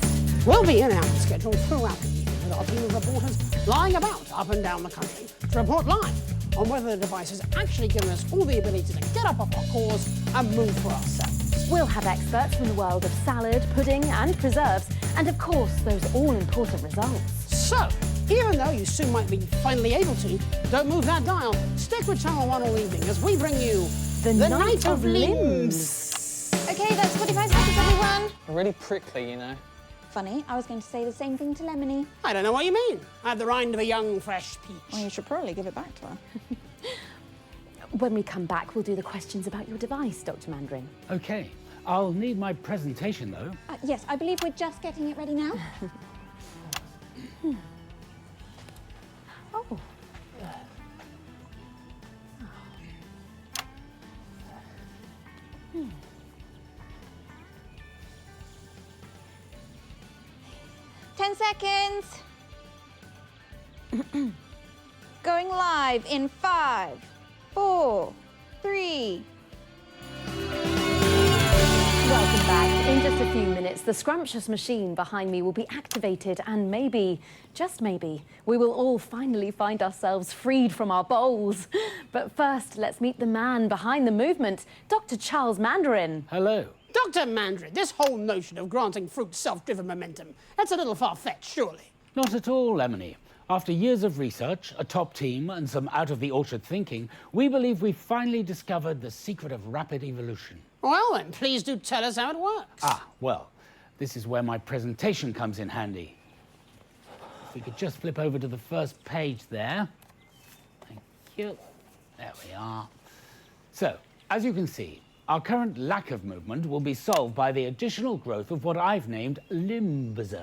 We'll be in and out of schedule throughout the evening with our team of reporters lying about up and down the country to report live on whether the device has actually given us all the ability to get up off our cores and move for ourselves. We'll have experts from the world of salad, pudding and preserves, and of course, those all-important results. So, even though you soon might be finally able to, don't move that dial. Stick with Channel One all evening as we bring you The Night of Limbs. Okay, that's 45 seconds, everyone. Really prickly, you know. Funny, I was going to say the same thing to Lemony. I don't know what you mean. I have the rind of a young, fresh peach. Well, you should probably give it back to her. When we come back, we'll do the questions about your device, Dr. Mandarin. Okay. I'll need my presentation, though. Yes, I believe we're just getting it ready now. Oh. 10 seconds. Going live in 5, 4, 3. Welcome back. In just a few minutes, the scrumptious machine behind me will be activated and maybe, just maybe, we will all finally find ourselves freed from our bowls. But first, let's meet the man behind the movement, Dr. Charles Mandarin. Hello. Dr. Mandarin, this whole notion of granting fruit self-driven momentum, that's a little far-fetched, surely. Not at all, Lemony. After years of research, a top team, and some out-of-the-orchard thinking, we believe we've finally discovered the secret of rapid evolution. Well then, please do tell us how it works. Well, this is where my presentation comes in handy. If we could just flip over to the first page there. Thank you. There we are. So, as you can see, our current lack of movement will be solved by the additional growth of what I've named limbs.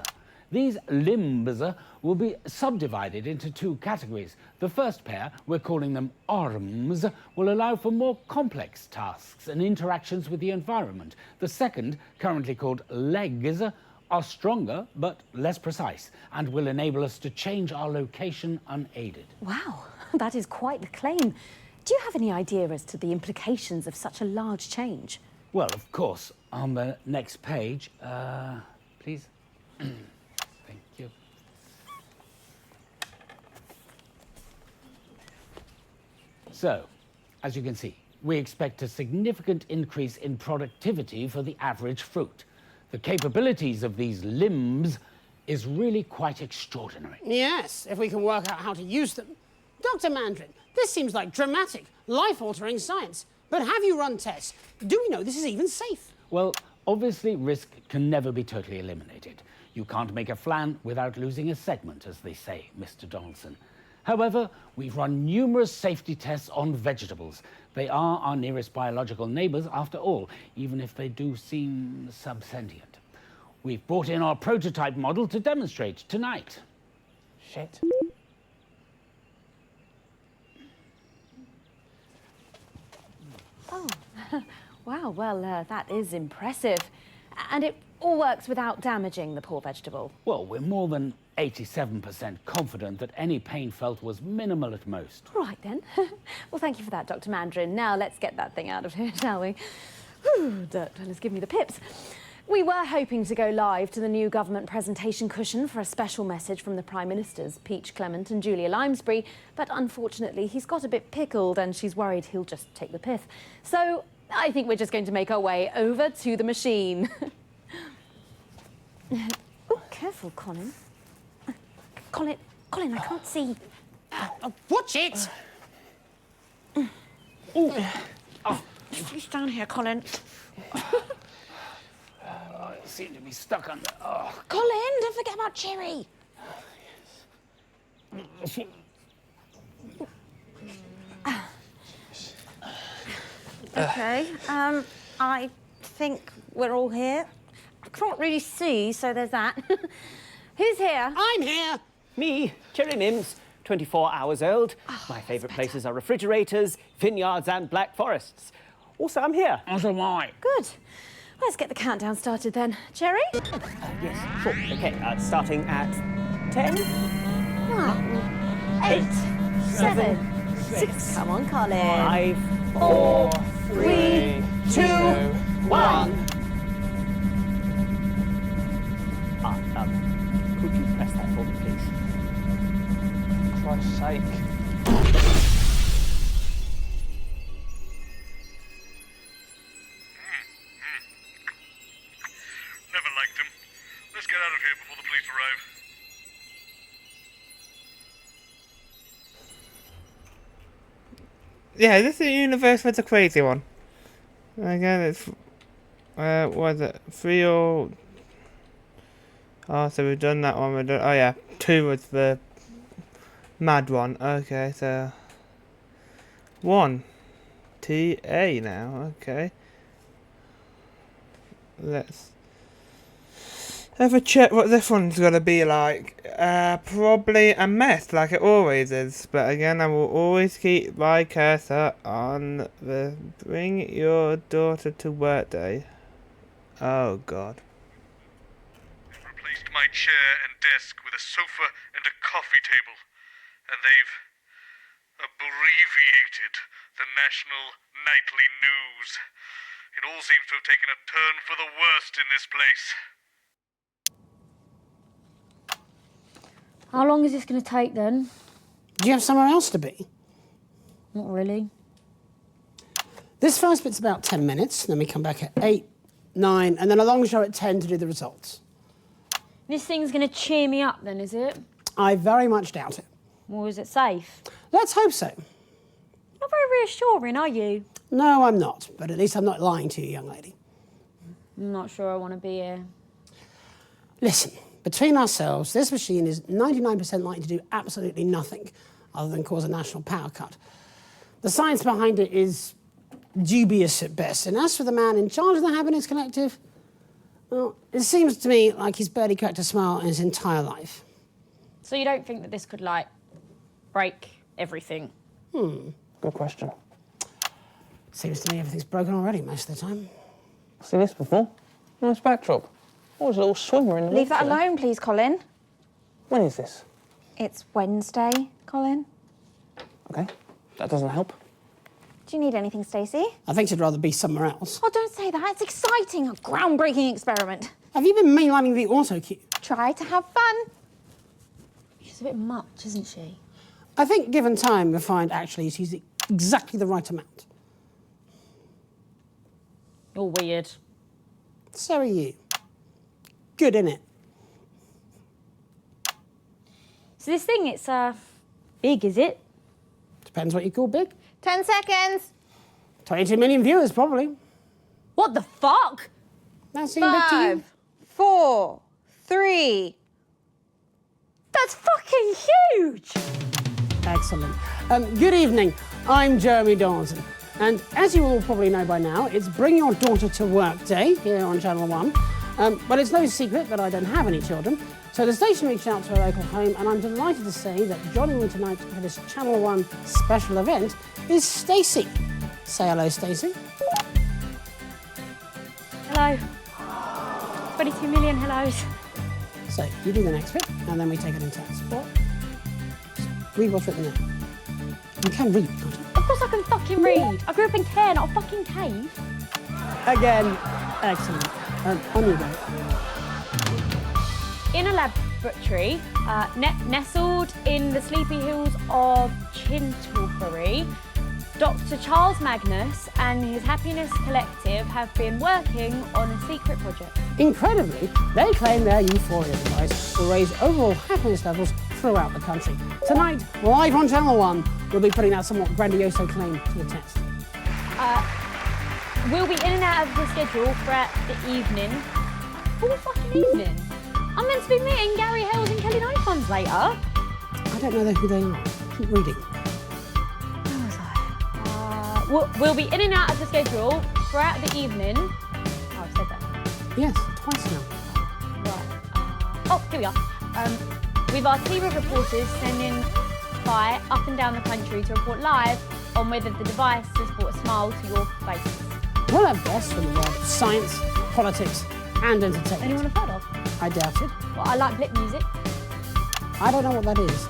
These limbs will be subdivided into two categories. The first pair, we're calling them arms, will allow for more complex tasks and interactions with the environment. The second, currently called legs, are stronger but less precise and will enable us to change our location unaided. Wow, that is quite the claim. Do you have any idea as to the implications of such a large change? Well, of course, on the next page, please. Thank you. So, as you can see, we expect a significant increase in productivity for the average fruit. The capabilities of these limbs is really quite extraordinary. Yes, if we can work out how to use them. Dr. Mandarin, this seems like dramatic, life-altering science. But have you run tests? Do we know this is even safe? Well, obviously risk can never be totally eliminated. You can't make a flan without losing a segment, as they say, Mr. Donaldson. However, we've run numerous safety tests on vegetables. They are our nearest biological neighbours, after all, even if they do seem subsentient. We've brought in our prototype model to demonstrate tonight. Shit. Oh, wow, well, that is impressive. And it all works without damaging the poor vegetable. Well, we're more than 87% confident that any pain felt was minimal at most. Right then. Well, thank you for that, Dr. Mandarin. Now let's get that thing out of here, shall we? Whew, Dirt Dwellers give me the pips. We were hoping to go live to the new government presentation cushion for a special message from the Prime Ministers, Peach Clement and Julia Limesbury, but unfortunately he's got a bit pickled and she's worried he'll just take the piss. So I think we're just going to make our way over to the machine. Oh, careful, Colin. Colin, I can't see. Watch it! Oh, you stand here, Colin. I seem to be stuck under. Oh. Colin, don't forget about Cherry. Okay, I think we're all here. I can't really see, so there's that. Who's here? I'm here. Me, Cherry Mims, 24 hours old. My favourite places are refrigerators, vineyards and black forests. Also, I'm here. Also, why? Good. Let's get the countdown started then. Cherry? Yes, sure. Okay, starting at 10. 9, 8, 7, 6. Come on, Colin. 5, 4, 3, 2, 1. Could you press that for me, please? For Christ's sake. Never liked him. Let's get out of here before the police arrive. Yeah, this is the universe with the crazy one. Again, it's what is it? 3 or oh, so we've done that one. Oh yeah, 2 was the mad one. Okay, so 1 TA now. Okay, let's have a check what this one's gonna be like. Probably a mess, like it always is. But again, I will always keep my cursor on the bring your daughter to work day. Oh God. Replaced my chair and desk with a sofa and a coffee table. And they've abbreviated the National Nightly News. It all seems to have taken a turn for the worst in this place. How long is this going to take then? Do you have somewhere else to be? Not really. This first bit's about 10 minutes, then we come back at 8, 9, and then a long show at 10 to do the results. This thing's going to cheer me up then, is it? I very much doubt it. Or is it safe? Let's hope so. Not very reassuring, are you? No, I'm not, but at least I'm not lying to you, young lady. I'm not sure I want to be here. Listen, between ourselves, this machine is 99% likely to do absolutely nothing other than cause a national power cut. The science behind it is dubious at best, and as for the man in charge of the Happiness Collective, well, it seems to me like he's barely cracked a smile in his entire life. So you don't think that this could, like, break everything? Good question. Seems to me everything's broken already most of the time. Seen this before? Nice backdrop. Oh, there's a little swimmer in the Leave that water. alone, please, Colin. When is this? It's Wednesday, Colin. Okay, that doesn't help. Do you need anything, Stacey? I think she'd rather be somewhere else. Oh, don't say that. It's exciting. A groundbreaking experiment. Have you been mainlining the auto cue? Try to have fun. She's a bit much, isn't she? I think, given time, you'll find actually she's exactly the right amount. You're weird. So are you. Good, innit? So this thing, it's big, is it? Depends what you call big. 10 seconds. 22 million viewers, probably. What the fuck? That seemed big to you? 5, 4, 3. That's fucking huge! Excellent. Good evening. I'm Jeremy Dawson. And as you all probably know by now, it's Bring Your Daughter to Work Day here on Channel 1. But it's no secret that I don't have any children. So the station reached out to a local home, and I'm delighted to say that joining me tonight for this Channel 1 special event is Stacey. Say hello, Stacey. Hello. 22 million hellos. So you do the next bit, and then we take it in turns. What? Read what's written there. You can read, can't you? Of course I can fucking read. I grew up in Care, not a fucking cave. Again, excellent. On you go. In a laboratory, nestled in the sleepy hills of Chintlebury, Dr. Charles Magnus and his Happiness Collective have been working on a secret project. Incredibly, they claim their euphoria device will raise overall happiness levels throughout the country. Tonight, live on Channel 1, we'll be putting that somewhat grandiose claim to the test. We'll be in and out of the schedule throughout the evening. All fucking evening? I'm meant to be meeting Gary Hales and Kelly Nightfans later. I don't know who they are. Keep reading. We'll be in and out of the schedule throughout the evening. Oh, I've said that. Yes, twice now. Right. Oh, here we are. With our team of reporters sending by up and down the country to report live on whether the device has brought a smile to your faces. We'll have guests from the world of science, politics, and entertainment. Anyone I've heard of? I doubt it. Well, I like blip music. I don't know what that is.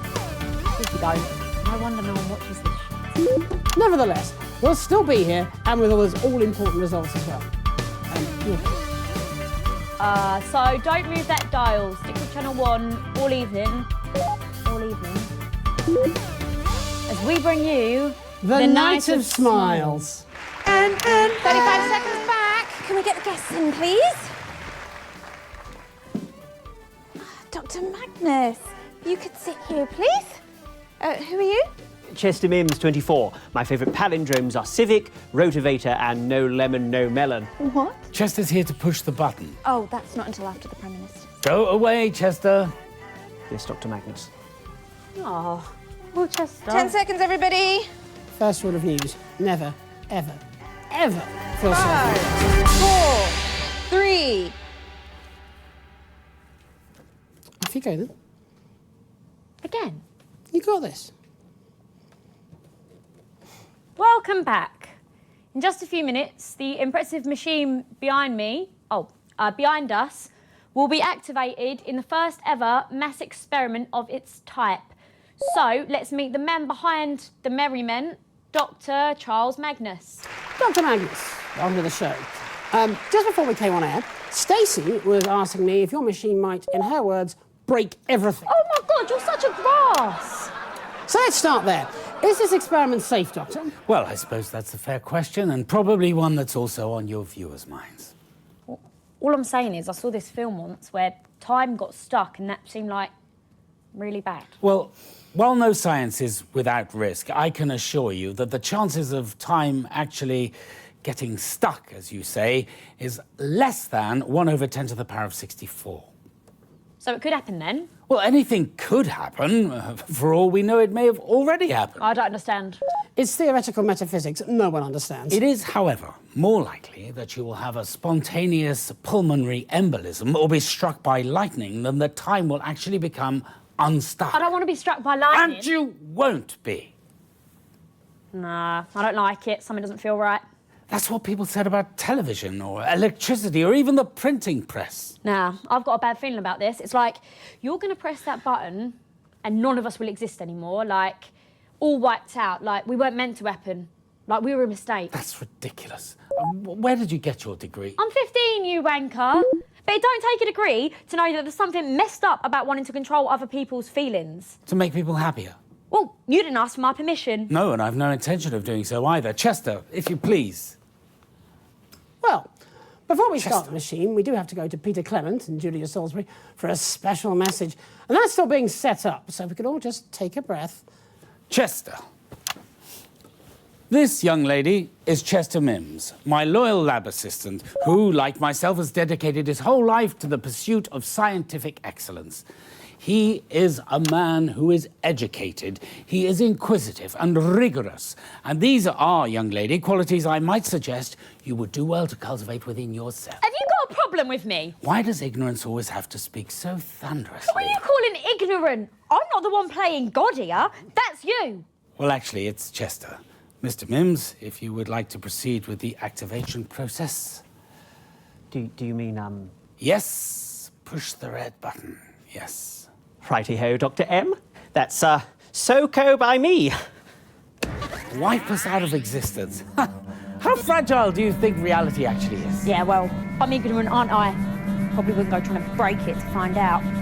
If you don't, no wonder no one watches this shit. Nevertheless, we'll still be here, and with all those all-important results as well. So don't move that dial. Stick with Channel 1 all evening. All evening. As we bring you The Night of Smiles. And 35 seconds back. Can we get the guests in, please? Dr. Magnus, you could sit here, please. Who are you? Chester Mims, 24. My favourite palindromes are civic, rotivator, and no lemon, no melon. What? Chester's here to push the button. Oh, that's not until after the Prime Minister. Go away, Chester. Yes, Dr. Magnus. Oh, well, Chester. 10 seconds, everybody. First rule of news, never, ever, ever feel 5, sorry. 4, 3. Off you go then. Again. You got this. Welcome back. In just a few minutes, the impressive machine behind us, will be activated in the first ever mass experiment of its type. So let's meet the man behind the merriment, Dr. Charles Magnus. Dr. Magnus, welcome to the show. Just before we came on air, Stacey was asking me if your machine might, in her words, break everything. Oh my God, you're such a grass. So let's start there. Is this experiment safe, Doctor? Well, I suppose that's a fair question, and probably one that's also on your viewers' minds. All I'm saying is I saw this film once where time got stuck and that seemed like really bad. Well, while no science is without risk, I can assure you that the chances of time actually getting stuck, as you say, is less than 1/10 to the power of 64. So it could happen then? Well, anything could happen. For all we know, it may have already happened. I don't understand. It's theoretical metaphysics. No one understands. It is, however, more likely that you will have a spontaneous pulmonary embolism or be struck by lightning than that time will actually become unstuck. I don't want to be struck by lightning. And you won't be. Nah, I don't like it. Something doesn't feel right. That's what people said about television or electricity or even the printing press. Nah, I've got a bad feeling about this. It's like, you're going to press that button and none of us will exist anymore. Like, all wiped out. Like, we weren't meant to happen. Like, we were a mistake. That's ridiculous. Where did you get your degree? I'm 15, you wanker. But it don't take a degree to know that there's something messed up about wanting to control other people's feelings. To make people happier? Well, you didn't ask for my permission. No, and I've no intention of doing so either. Chester, if you please. Well, Before we start the machine, we do have to go to Peter Clement and Julia Salisbury for a special message. And that's still being set up, so if we could all just take a breath. Chester. This young lady is Chester Mims, my loyal lab assistant, who, like myself, has dedicated his whole life to the pursuit of scientific excellence. He is a man who is educated. He is inquisitive and rigorous. And these are, young lady, qualities I might suggest you would do well to cultivate within yourself. Have you got a problem with me? Why does ignorance always have to speak so thunderously? What are you calling ignorant? I'm not the one playing God here. That's you. Well, actually, it's Chester. Mr. Mims, if you would like to proceed with the activation process. Do you mean, Yes. Push the red button. Yes. Righty-ho, Dr. M. That's, SOCO by me. Wipe us out of existence. How fragile do you think reality actually is? Yeah, well, I'm ignorant, aren't I? Probably wouldn't go trying to break it to find out. Well,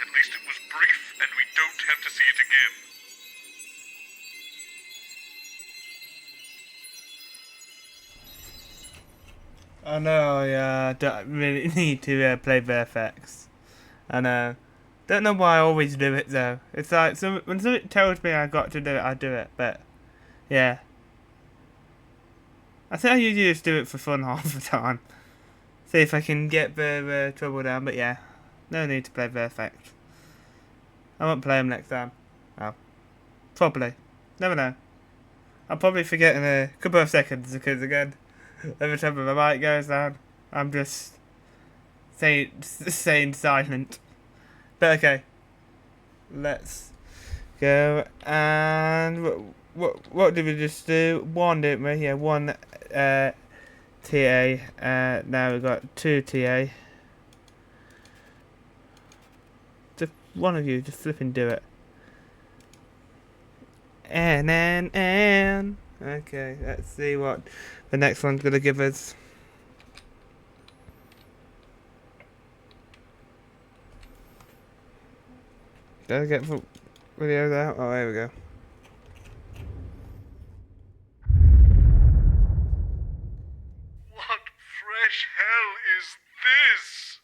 at least it was brief, and we don't have to see it again. I know, yeah, I don't really need to play VFX. I know. Don't know why I always do it, though. It's like, when somebody tells me I got to do it, I do it, but, yeah. I think I usually just do it for fun half the time. See if I can get the trouble down, but yeah. No need to play VFX. I won't play them next time. Oh. Probably. Never know. I'll probably forget in a couple of seconds, because again, every time my mic goes down, I'm just staying silent. But okay, let's go. And what did we just do? One, didn't we? Yeah, one TA. Now we've got two TA. Just one of you, just flip and do it. And. Okay, let's see what the next one's gonna give us. Did I get the videos out? Oh, there we go. What fresh hell is this?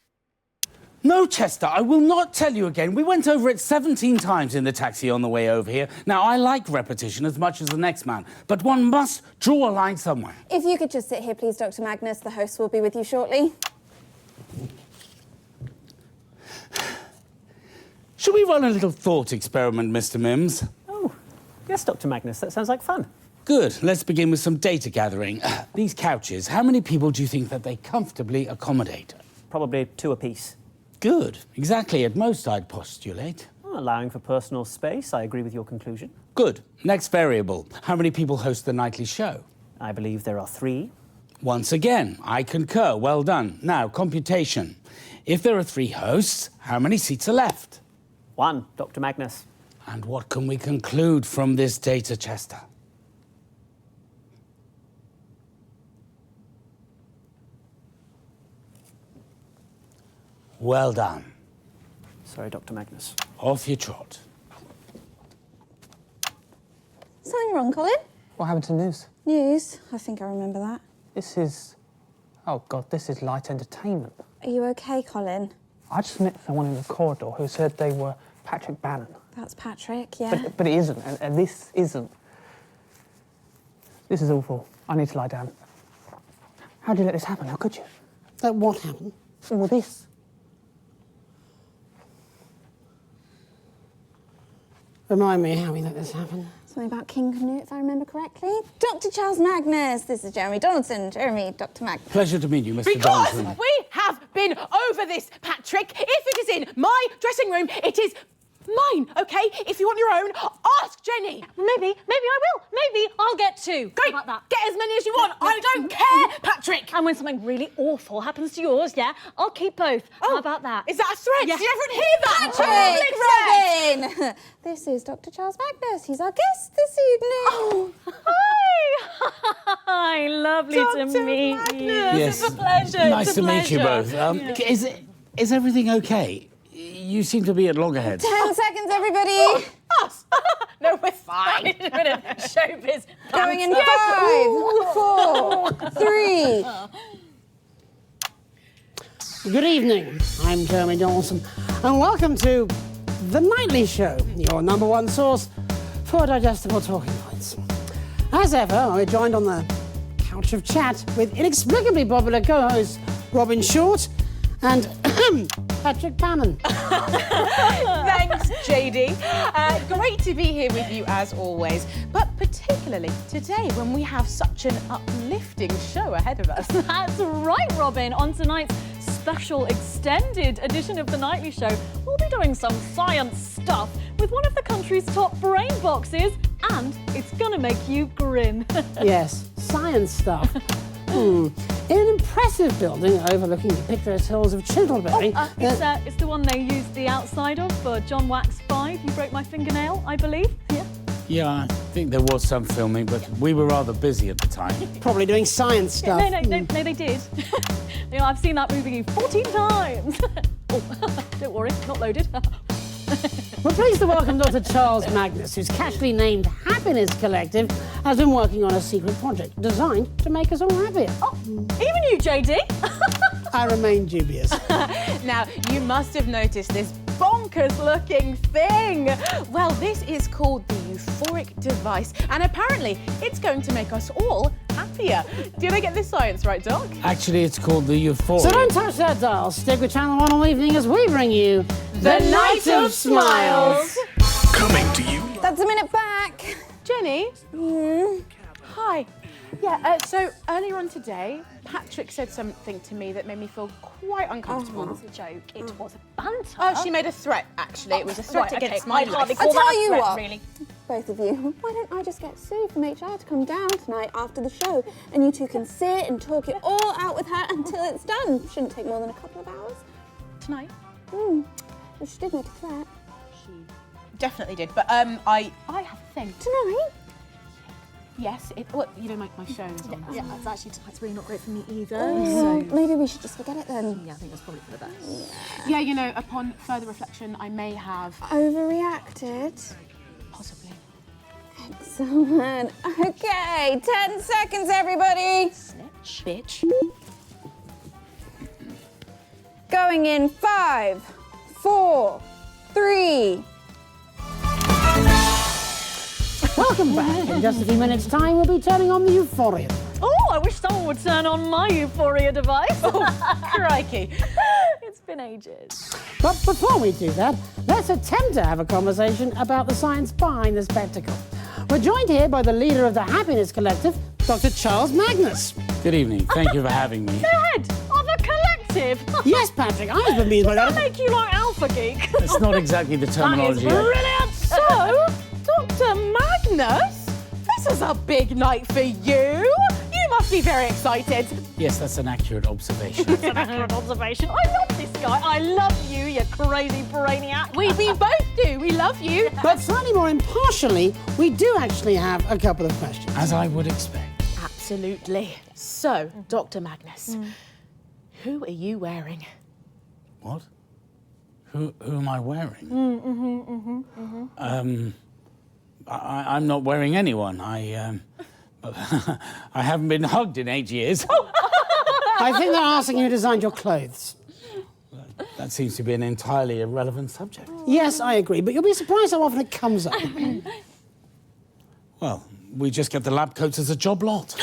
No, Chester, I will not tell you again. We went over it 17 times in the taxi on the way over here. Now, I like repetition as much as the next man, but one must draw a line somewhere. If you could just sit here, please, Dr. Magnus. The host will be with you shortly. Should we run a little thought experiment, Mr. Mims? Oh, yes, Dr. Magnus, that sounds like fun. Good. Let's begin with some data gathering. These couches, how many people do you think that they comfortably accommodate? Probably 2 apiece. Good. Exactly. At most, I'd postulate. Well, allowing for personal space, I agree with your conclusion. Good. Next variable. How many people host the nightly show? I believe there are 3. Once again, I concur. Well done. Now, computation. If there are 3 hosts, how many seats are left? 1, Dr. Magnus. And what can we conclude from this data, Chester? Well done. Sorry, Dr. Magnus. Off you trot. Something wrong, Colin? What happened to news? News? I think I remember that. This is... Oh, God, this is light entertainment. Are you okay, Colin? I just met someone in the corridor who said they were Patrick Bannon. That's Patrick, yeah. But it isn't, and this isn't. This is awful. I need to lie down. How'd you let this happen? How could you? Let what happen? All this. Remind me how we let this happen. Something about King Canute, if I remember correctly. Dr. Charles Magnus. This is Jeremy Donaldson. Jeremy, Dr. Magnus. Pleasure to meet you, Mr. Because Donaldson. we have been over this, Patrick. If it is in my dressing room, it is mine, OK? If you want your own, ask Jenny. Maybe I will. Maybe I'll get 2. Great. How about that? Get as many as you want. I don't care, Patrick. And when something really awful happens to yours, yeah, I'll keep both. How about that? Is that a threat? Yes. Did everyone hear that? Patrick! Robin! This is Dr. Charles Magnus. He's our guest this evening. Hi, lovely Dr. to meet Magnus. you. Yes. It's a pleasure. Nice It's a to meet you pleasure. both. Is everything okay? You seem to be at loggerheads. 10 seconds, everybody. Us? No, we're fine. A bit of showbiz. Going in banter. 5, 4, 3. Good evening, I'm Jeremy Dawson, and welcome to The Nightly Show, your #1 source for digestible talking points. As ever, we're joined on the couch of chat with inexplicably popular co-hosts Robin Short and Patrick Bannon. Thanks, JD. Great to be here with you as always, but particularly today when we have such an uplifting show ahead of us. That's right, Robin. On tonight's special extended edition of The Nightly Show, we'll be doing some science stuff with one of the country's top brain boxes, and it's gonna make you grin. Yes, science stuff. In an impressive building overlooking the picturesque hills of Chintleberry. It's the one they used the outside of for John Wax 5. You broke my fingernail, I believe. Yeah. Yeah, I think there was some filming, but we were rather busy at the time. Probably doing science stuff. No, they did. You know, I've seen that movie 14 times. Oh, don't worry, not loaded. We're pleased to welcome Dr. Charles Magnus, whose casually named Happiness Collective has been working on a secret project designed to make us all happier. Oh, even you, JD? I remain dubious. Now, you must have noticed this bonkers-looking thing. Well, this is called the euphoric device, and apparently it's going to make us all happier. Did I get this science right, Doc? Actually, it's called the Euphoria. So don't touch that dial. Stick with Channel 1 all evening as we bring you The Night of Smiles. Coming to you. That's a minute back. Jenny? Hi. Yeah, so earlier on today, Patrick said something to me that made me feel quite uncomfortable. It was a joke. It was a banter. Oh, she made a threat, actually. It was a threat against my I'd hardly life. call I'll that tell a you threat, what. really. Both of you, why don't I just get Sue from HR to come down tonight after the show, and you two can sit and talk it all out with her until it's done. Shouldn't take more than a couple of hours. Tonight? Well, she did make a threat. She definitely did, but I have a thing. Tonight? Yes, well, you know, my show is on. Yeah, tonight's really not great for me either. Oh, maybe we should just forget it then. Yeah, I think that's probably for the best. Yeah, you know, upon further reflection, I may have Overreacted? possibly. Excellent. Okay, 10 seconds, everybody. Snitch. Bitch. Going in 5, 4, 3. Welcome back. In just a few minutes' time, we'll be turning on the Euphoria. Oh, I wish someone would turn on my Euphoria device. Oh, crikey. It's been ages. But before we do that, let's attempt to have a conversation about the science behind the spectacle. We're joined here by the leader of the Happiness Collective, Dr. Charles Magnus. Good evening. Thank you for having me. The head of a collective. Yes, Patrick, I was bemused by Does that. that make you like Alpha Geek? It's not exactly the terminology. That is brilliant. So, Dr. Magnus, this is a big night for you. You must be very excited. Yes, that's an accurate observation. That's an accurate observation. I love this guy. I love you, you crazy brainiac. We both do. We love you. But slightly more impartially, we do actually have a couple of questions. As I would expect. Absolutely. So, Dr. Magnus, who are you wearing? What? Who am I wearing? I'm not wearing anyone. I haven't been hugged in 8 years. I think they're asking who designed your clothes. That seems to be an entirely irrelevant subject. Yes, I agree, but you'll be surprised how often it comes up. Well, we just get the lab coats as a job lot.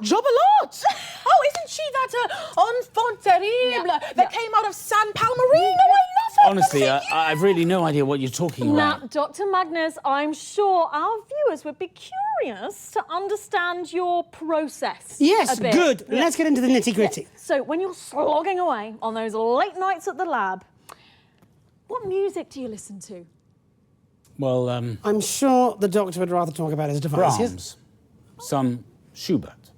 Job a lot. Oh, isn't she that enfant terrible that came out of San Palmerino? I love her. Honestly, I've really no idea what you're talking Now, about. Dr. Magnus, I'm sure our viewers would be curious to understand your process. Yes, a bit. good. Yeah. Let's get into the nitty-gritty. Yeah. So, when you're slogging away on those late nights at the lab, what music do you listen to? Well, I'm sure the doctor would rather talk about his device. Yes? Brahms, some Schubert,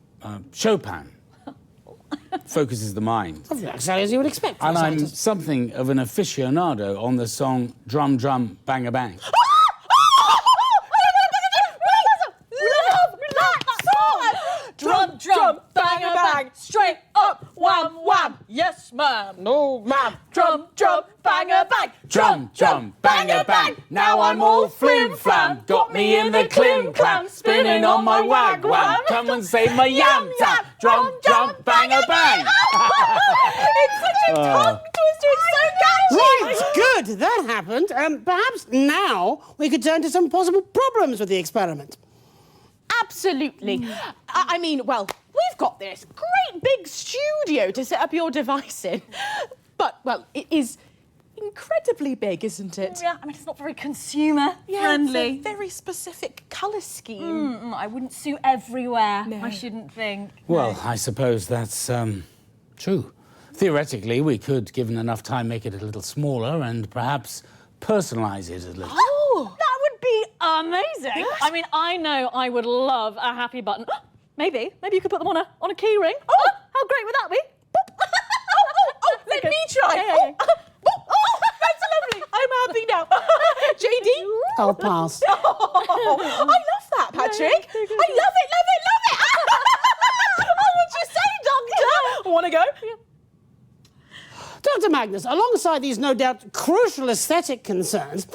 Chopin. Focuses the mind. Exactly as you would expect. And I'm something of an aficionado on the song Drum Drum Bang a Bang. Drum, drum, bang, a bang, straight up, wham, wham. Yes, ma'am. No, ma'am. Drum, drum, bang, a bang. Drum, drum, bang a bang. Now I'm all flim-flam. Got me in the clim-clam, spinning on my wag-wag. Come and say my yam-tap. Jump, jump, bang-a-bang. It's such a tongue twister. It's so catchy. Right, good. That happened. Perhaps now we could turn to some possible problems with the experiment. Absolutely. I mean, well, we've got this great big studio to set up your device in. But, well, it is incredibly big, isn't it? Yeah, I mean, it's not very consumer Yeah, friendly. it's a very specific colour scheme. I wouldn't suit everywhere. No. I shouldn't think. Well, I suppose that's true. Theoretically, we could, given enough time, make it a little smaller and perhaps personalise it a little. Oh, that would be amazing. I mean, I know I would love a happy button. Maybe you could put them on a key ring. Oh, how great would that be? Let me try. Yeah. Oh, that's lovely. I'm happy now. JD? I'll pass. Oh, I love that, Patrick. I love it, love it, love it. Oh, what'd you say, Doctor? Want to go? Dr. Magnus, alongside these no doubt crucial aesthetic concerns,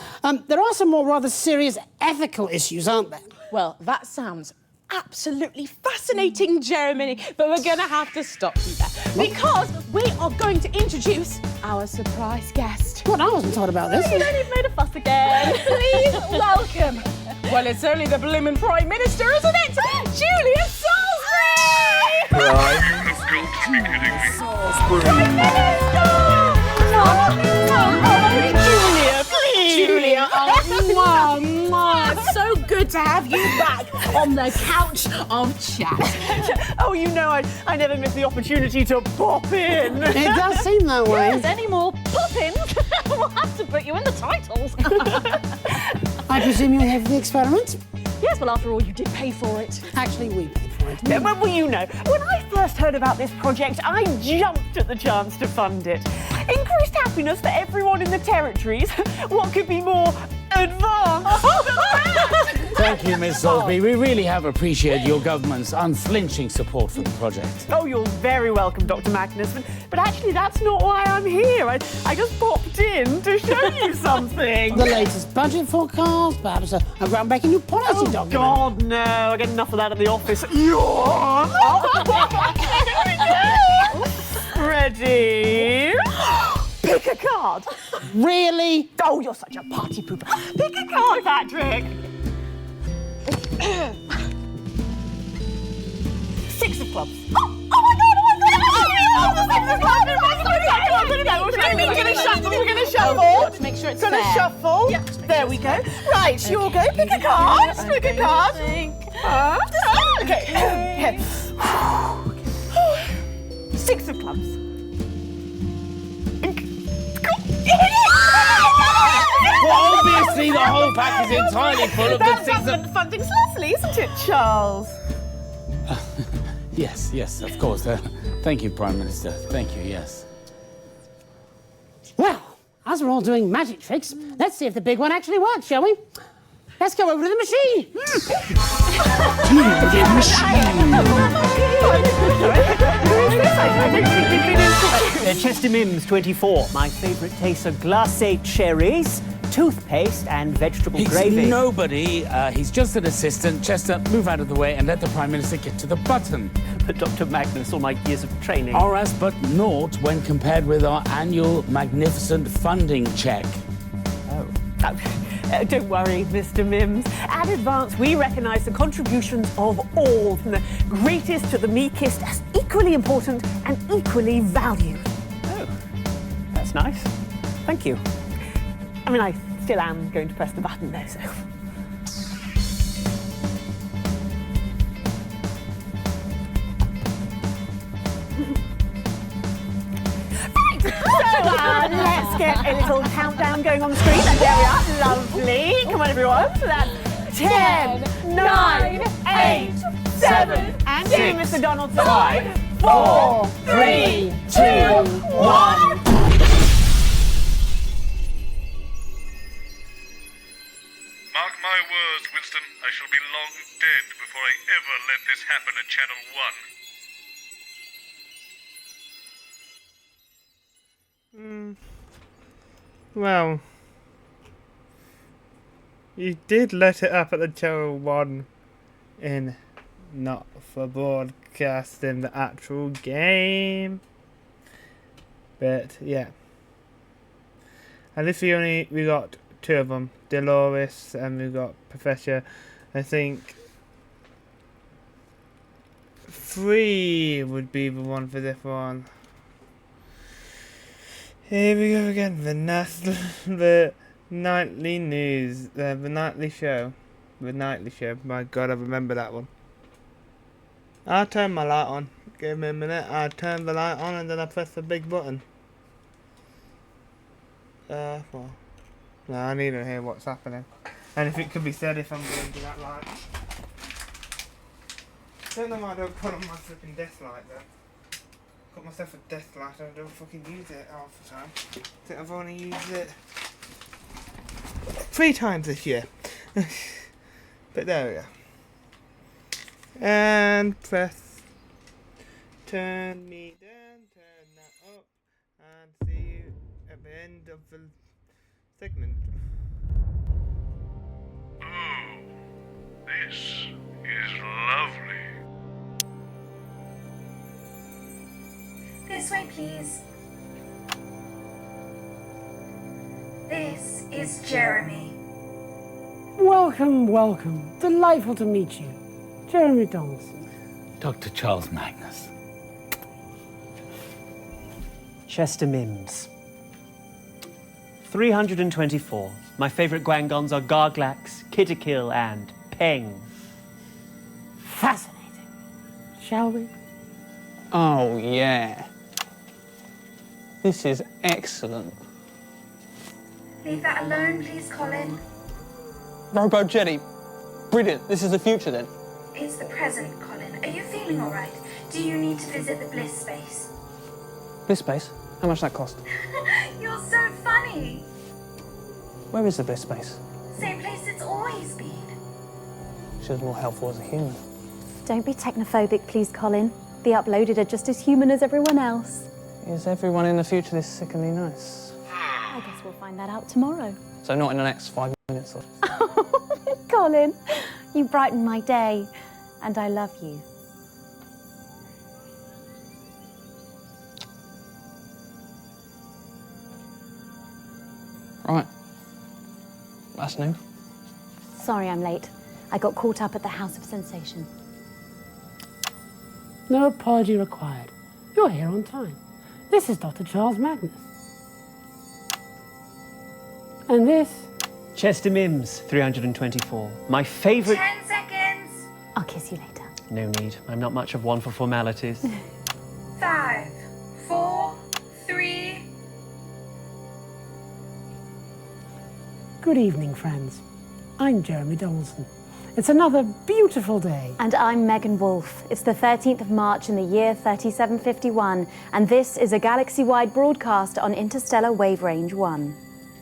there are some more rather serious ethical issues, aren't there? Well, that sounds absolutely fascinating, Jeremy, but we're going to have to stop you there because we are going to introduce our surprise guest. What? I wasn't told about this. You know, you've made a fuss again. Please welcome. Well, it's only the blooming Prime Minister, isn't it? Julian Salisbury! You've got to be kidding me. Prime Minister! Julia, please! Julia, It's so good to have you back on the couch of chat. Oh, you know, I never miss the opportunity to pop in. It does seem that way. If there's any more pop-ins, we'll have to put you in the titles. I presume you're here for the experiment? Yes, well, after all, you did pay for it. Actually, we paid for it. Yeah, well, you know, when I first heard about this project, I jumped at the chance to fund it. Increased happiness for everyone in the territories. What could be more advanced than that? Thank you, Miss Salisbury. We really have appreciated your government's unflinching support for the project. Oh, you're very welcome, Dr. Magnus. But actually, that's not why I'm here. I just popped in to show you something. The latest budget forecast, perhaps a groundbreaking new policy document. God, no. I get enough of that at the office. Yawn! Ready? Pick a card. Really? Oh, you're such a party pooper. Pick a card, Patrick. Six of clubs. Oh my God! We're gonna shuffle. Make sure it's Gonna fair. shuffle. Yeah. There we go. Right, you'll go. Pick a card. Pick a card. Okay. Six of clubs. Well, obviously, the whole pack is entirely full of the That's six of... funding's lovely, isn't it, Charles? Yes, of course. Thank you, Prime Minister. Thank you, yes. Well, as we're all doing magic tricks, let's see if the big one actually works, shall we? Let's go over to the machine. Chester Mims, 24. My favourite tastes are glacé cherries, toothpaste and vegetable gravy. He's nobody. He's just an assistant. Chester, move out of the way and let the Prime Minister get to the button. But Dr. Magnus, all my years of training. Are as but naught when compared with our annual magnificent funding check. Don't worry, Mr. Mims. At Advance, we recognise the contributions of all, from the greatest to the meekest, as equally important and equally valued. Oh, that's nice. Thank you. I mean, I still am going to press the button, though, so... Let's get a little countdown going on the screen. And there we are. Lovely. Come on, everyone. That's 10, 9, 8, 7, and 6, Mr. Donaldson. 5, 4, 3, 2, 1. Mark my words, Winston. I shall be long dead before I ever let this happen at Channel 1. Well, You did let it up at the channel 1 in not for broadcasting the actual game. But yeah. At least we got 2 of them. Dolores and we got Professor. I think 3 would be the one for this one. Here we go again. The nightly news. The nightly show. The nightly show. My God, I remember that one. I'll turn my light on. Give me a minute. I'll turn the light on and then I press the big button. Well. No, I need to hear what's happening. And if it could be said if I'm going to that light. Don't know why I don't put on my flipping desk light though. Got myself a desk light and I don't fucking use it half the time. I think I've only used it 3 times this year. But there we go. And press. Turn me down, turn that up, and see you at the end of the segment. Oh, this is lovely. This way, please. This is Jeremy. Welcome, welcome. Delightful to meet you. Jeremy Donaldson. Dr. Charles Magnus. Chester Mims. 324. My favourite Gwangons are Garglax, Kitterkill, and Peng. Fascinating. Shall we? Oh, yeah. This is excellent. Leave that alone, please, Colin. Robo Jetty. Brilliant. This is the future, then. It's the present, Colin. Are you feeling all right? Do you need to visit the Bliss Space? Bliss Space? How much that cost? You're so funny. Where is the Bliss Space? Same place it's always been. She was more helpful as a human. Don't be technophobic, please, Colin. The uploaded are just as human as everyone else. Is everyone in the future this sickeningly nice? I guess we'll find that out tomorrow. So not in the next 5 minutes or... Colin, you brighten my day, and I love you. Right. That's new. Sorry I'm late. I got caught up at the House of Sensation. No apology required. You're here on time. This is Dr. Charles Magnus. And this? Chester Mims, 324. My favourite... 10 seconds. I'll kiss you later. No need. I'm not much of one for formalities. 5, 4, 3. Good evening, friends. I'm Jeremy Donaldson. It's another beautiful day. And I'm Megan Wolfe. It's the 13th of March in the year 3751, and this is a galaxy-wide broadcast on Interstellar Wave Range 1.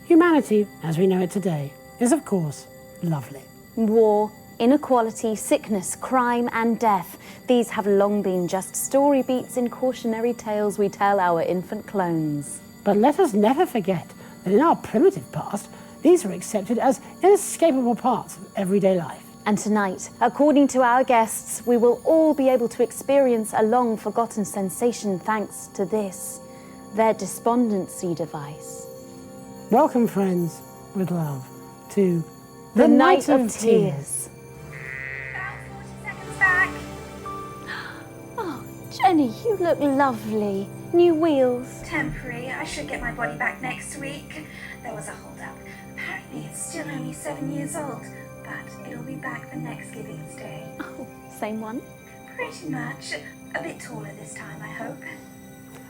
Humanity, as we know it today, is of course lovely. War, inequality, sickness, crime and death. These have long been just story beats in cautionary tales we tell our infant clones. But let us never forget that in our primitive past, these were accepted as inescapable parts of everyday life. And tonight, according to our guests, we will all be able to experience a long-forgotten sensation thanks to this, their despondency device. Welcome, friends, with love, to The Night of Tears. About 40 seconds back. Oh, Jenny, you look lovely. New wheels. Temporary. I should get my body back next week. There was a hold-up. Apparently it's still only 7 years old, but it'll be back for next Giving's Day. Oh, same one? Pretty much. A bit taller this time, I hope.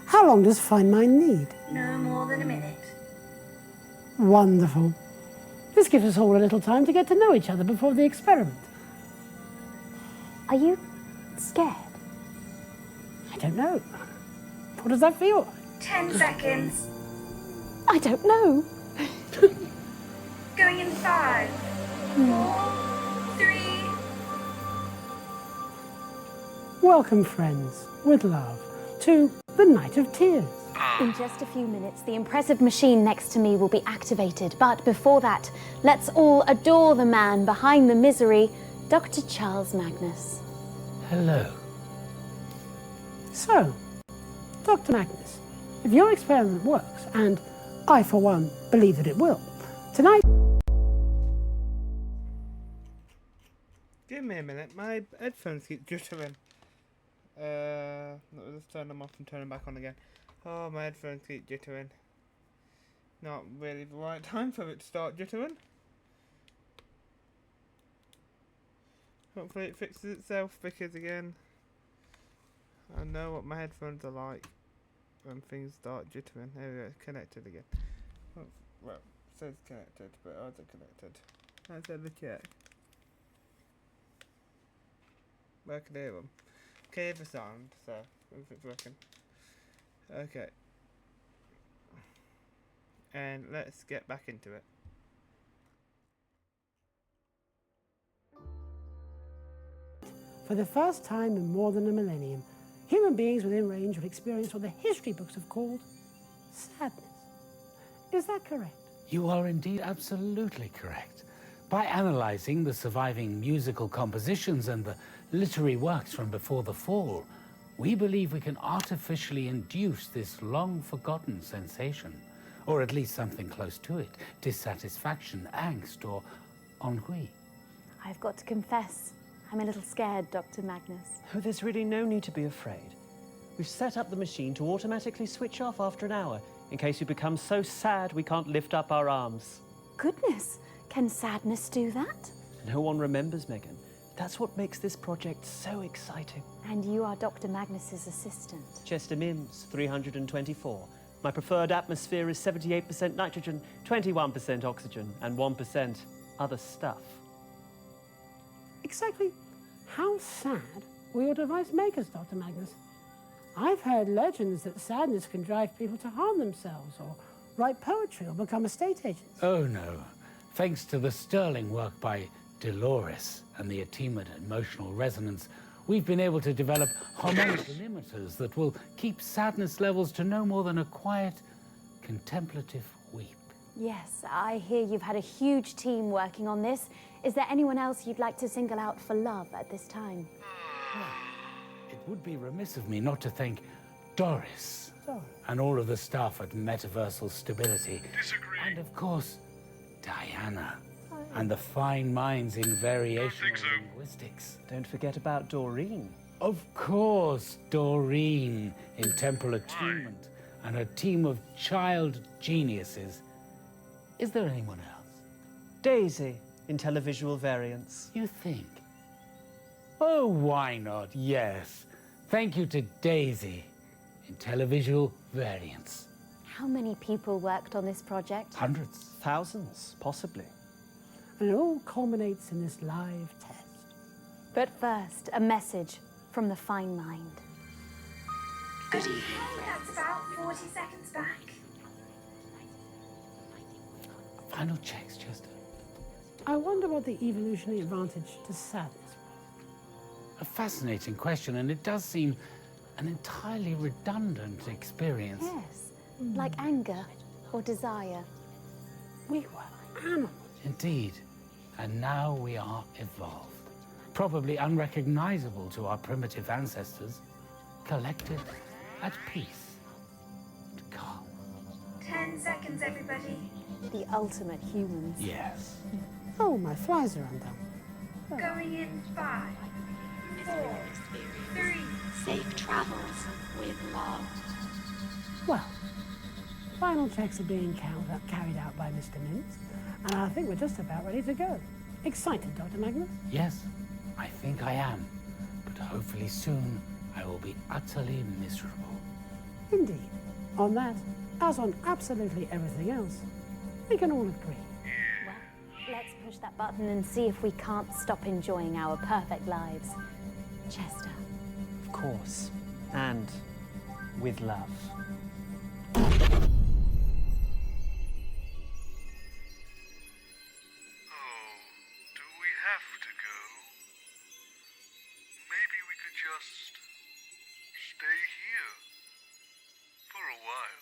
How long does Find Mine need? No more than a minute. Wonderful. This gives us all a little time to get to know each other before the experiment. Are you scared? I don't know. What does that feel like? 10 seconds. I don't know. Going in 5, 4, 3. Welcome, friends, with love, to The Night of Tears. In just a few minutes, the impressive machine next to me will be activated. But before that, let's all adore the man behind the misery, Dr. Charles Magnus. Hello. So, Dr. Magnus, if your experiment works, and I, for one, believe that it will, tonight... Give me a minute, my headphones keep jittering. Let's turn them off and turn them back on again. Oh, my headphones keep jittering. Not really the right time for it to start jittering. Hopefully it fixes itself, because again, I know what my headphones are like when things start jittering. There we go, it's connected again. Oh, well, it says connected, but ours are connected. Let's have a check. I can hear them. Can hear the sound, so if it's working. Okay. And let's get back into it. For the first time in more than a millennium, human beings within range will experience what the history books have called sadness. Is that correct? You are indeed absolutely correct. By analysing the surviving musical compositions and the literary works from before the fall, we believe we can artificially induce this long-forgotten sensation, or at least something close to it, dissatisfaction, angst, or ennui. I've got to confess, I'm a little scared, Dr. Magnus. Oh, there's really no need to be afraid. We've set up the machine to automatically switch off after an hour, in case we become so sad we can't lift up our arms. Goodness, can sadness do that? No one remembers, Megan. That's what makes this project so exciting. And you are Dr. Magnus's assistant. Chester Mims, 324. My preferred atmosphere is 78% nitrogen, 21% oxygen, and 1% other stuff. Exactly how sad will your device make us, Dr. Magnus? I've heard legends that sadness can drive people to harm themselves, or write poetry, or become estate agents. Oh no. Thanks to the sterling work by Dolores and the team at Emotional Resonance, we've been able to develop harmonic limiters that will keep sadness levels to no more than a quiet, contemplative weep. Yes, I hear you've had a huge team working on this. Is there anyone else you'd like to single out for love at this time? It would be remiss of me not to thank Doris and all of the staff at Metaversal Stability. Disagree. And of course, Diana and the fine minds in variational linguistics. Don't forget about Doreen. Of course, Doreen in temporal attunement and a team of child geniuses. Is there anyone else? Daisy in televisual variants. You think? Oh, why not? Yes. Thank you to Daisy in televisual variants. How many people worked on this project? Hundreds. Thousands, possibly. And it all culminates in this live test. But first, a message from the fine mind. Good evening, that's about 40 seconds back. Final checks, Chester. I wonder what the evolutionary advantage to sadness was. A fascinating question, and it does seem an entirely redundant experience. Yes, like anger or desire. We were animals. Indeed. And now we are evolved. Probably unrecognizable to our primitive ancestors. Collected, at peace, and calm. 10 seconds, everybody. The ultimate humans. Yes. Oh, my flies are undone. Going in 5, 4, 3. Safe travels with love. Well, final checks are being carried out by Mr. Mintz, and I think we're just about ready to go. Excited, Dr. Magnus? Yes, I think I am. But hopefully soon I will be utterly miserable. Indeed. On that, as on absolutely everything else, we can all agree. Well, let's push that button and see if we can't stop enjoying our perfect lives. Chester. Of course. And with love. Maybe we could just stay here for a while.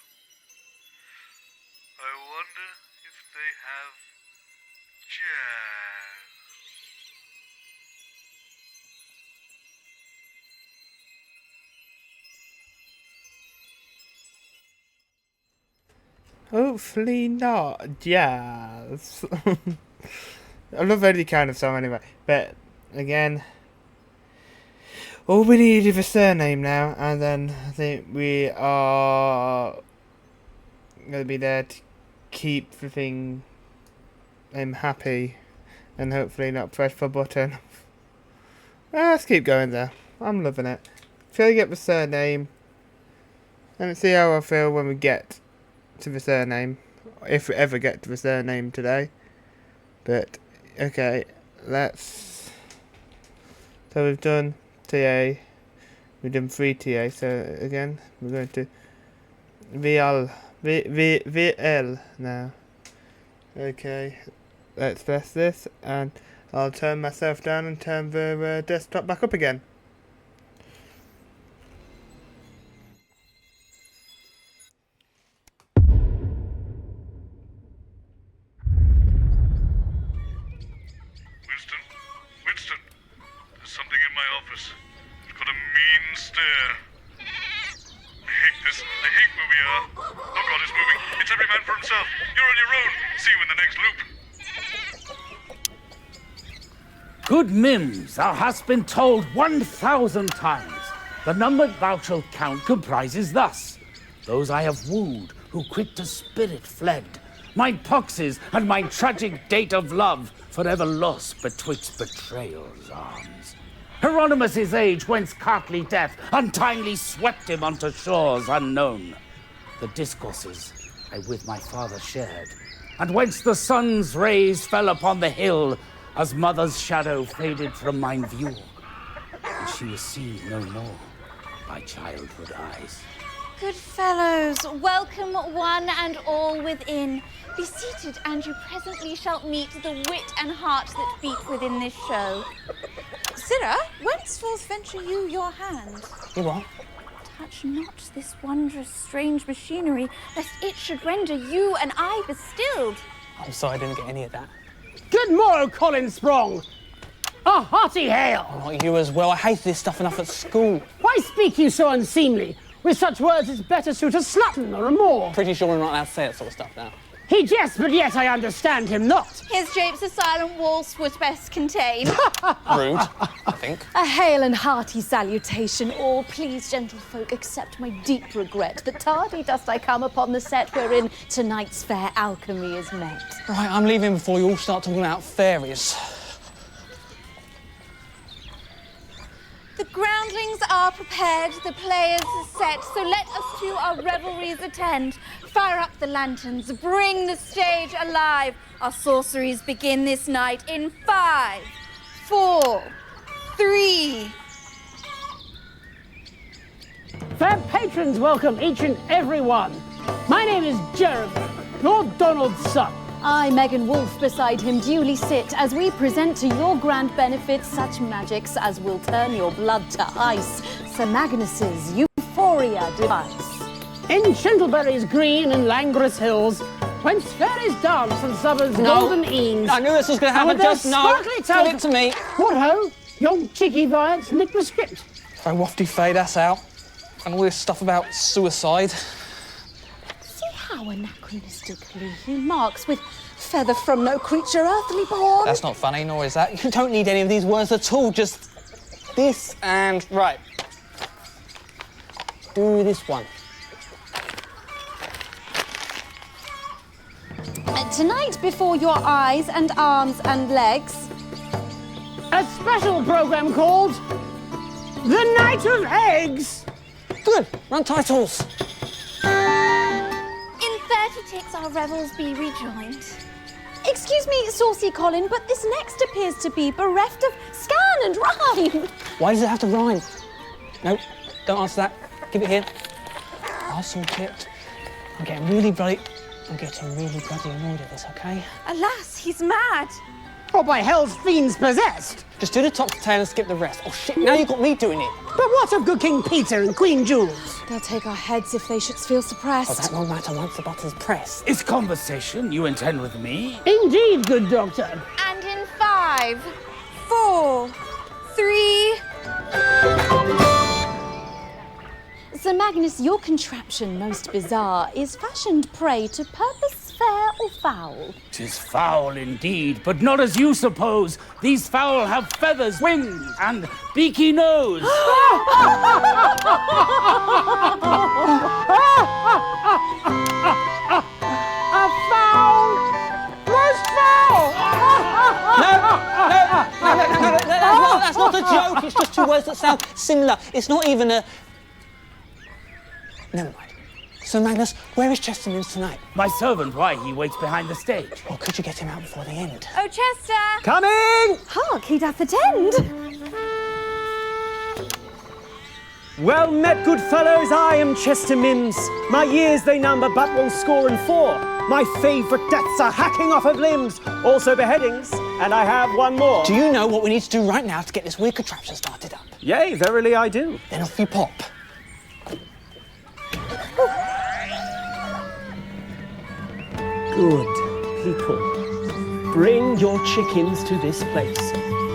I wonder if they have jazz. Hopefully not jazz. I love any kind of song anyway. But again, all we need is a surname now, and then I think we are gonna be there to keep the thing happy, and hopefully not press the button. Let's keep going there. I'm loving it. Till you get the surname, and let's see how I feel when we get to the surname, if we ever get to the surname today. But okay, let's. So we've done TA, we've done 3 TA. So again, we're going to VL now. Okay, let's press this, and I'll turn myself down and turn the desktop back up again. Winston, there's something in my office. It's got a mean stare. I hate this. I hate where we are. Oh God, it's moving. It's every man for himself. You're on your own. See you in the next loop. Good Mims, thou hast been told 1,000 times. The number thou shalt count comprises thus: those I have wooed, who quick to spirit fled, my poxes and my tragic date of love, forever lost betwixt betrayal's arms. Hieronymus' age, whence cartly death untimely swept him onto shores unknown. The discourses I with my father shared, and whence the sun's rays fell upon the hill, as mother's shadow faded from mine view, and she was seen no more by childhood eyes. Good fellows, welcome one and all within. Be seated, and you presently shall meet the wit and heart that beat within this show. Sirrah, whenceforth venture you your hand? You what? Touch not this wondrous, strange machinery, lest it should render you and I bestilled. I'm sorry I didn't get any of that. Good morrow, Colin Sprong. A hearty hail. Oh, not you as well. I hated this stuff enough at school. Why speak you so unseemly? With such words, it's better suit a slutton or a moor. Pretty sure we're not allowed to say that sort of stuff now. He jests, but yet I understand him not. His japes a silent waltz would best contain. Rude, I think. A hail and hearty salutation, all. Please, gentlefolk, accept my deep regret that tardy dost I come upon the set wherein tonight's fair alchemy is met. Right, I'm leaving before you all start talking about fairies. The groundlings are prepared, the players are set, so let us to our revelries attend. Fire up the lanterns, bring the stage alive. Our sorceries begin this night in 5, 4, 3. Fair patrons welcome each and every one. My name is Jeremy, Lord Donald's son. I, Megan Wolfe, beside him duly sit, as we present to your grand benefit such magics as will turn your blood to ice. Sir Magnus's Euphoria device. In Shintleberry's green and languorous hills, whence fairies dance and suburbs golden eanes. I knew this was going to happen. Just no. Give it to me. What ho? Young cheeky violets nick the script. Throw wafty fade us out. And all this stuff about suicide. See how anachronistically he marks with feather from no creature earthly born. That's not funny, nor is that. You don't need any of these words at all. Just this and right. Do this one. Tonight, before your eyes and arms and legs, a special program called The Night of Eggs. Good. Run titles. In 30 ticks our revels be rejoined. Excuse me, Saucy Colin, but this next appears to be bereft of scan and rhyme. Why does it have to rhyme? No, don't answer that. Give it here. I'll sort it. I'm getting really bloody annoyed at this, okay? Alas, he's mad. Or by hell's fiends possessed. Just do the top to tail and skip the rest. Oh shit, now you've got me doing it. But what of good King Peter and Queen Jules? They'll take our heads if they should feel suppressed. Oh, that won't matter once the button's pressed. It's conversation you intend with me? Indeed, good doctor. And in 5, 4, 3... Sir Magnus, your contraption, most bizarre, is fashioned prey to purpose fair or foul. 'Tis foul indeed, but not as you suppose. These fowl have feathers, wings, and beaky nose. A foul! Most foul! No, that's not a joke. It's just two words that sound similar. It's not even a... Never mind. Sir Magnus, where is Chester Mims tonight? My servant, why? He waits behind the stage. Or could you get him out before the end? Oh, Chester! Coming! Hark, he doth attend. Well met, good fellows, I am Chester Mims. My years they number but 104. My favourite deaths are hacking off of limbs, also beheadings, and I have one more. Do you know what we need to do right now to get this weird contraption started up? Yea, verily I do. Then off you pop. Good people, bring your chickens to this place.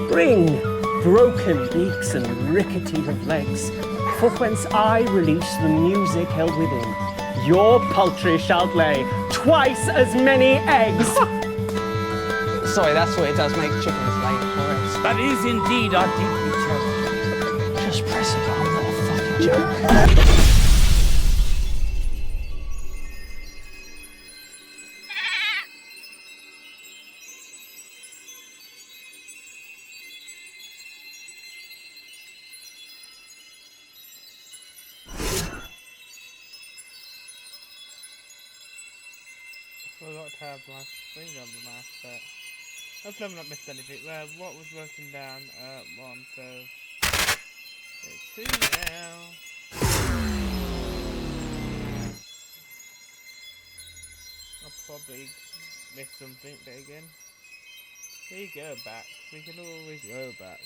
Bring broken beaks and rickety of legs, for whence I release the music held within. Your poultry shall lay twice as many eggs. Sorry, that's what it does, make chickens lay eggs. That is indeed our deeply chosen. Just press it, I'm not a fucking joke. I forgot to have my finger on the mouse, but hopefully I've not missed anything. What was working down at 1, so it's 2 now. I'll probably miss something, but again, we go back. We can always go back.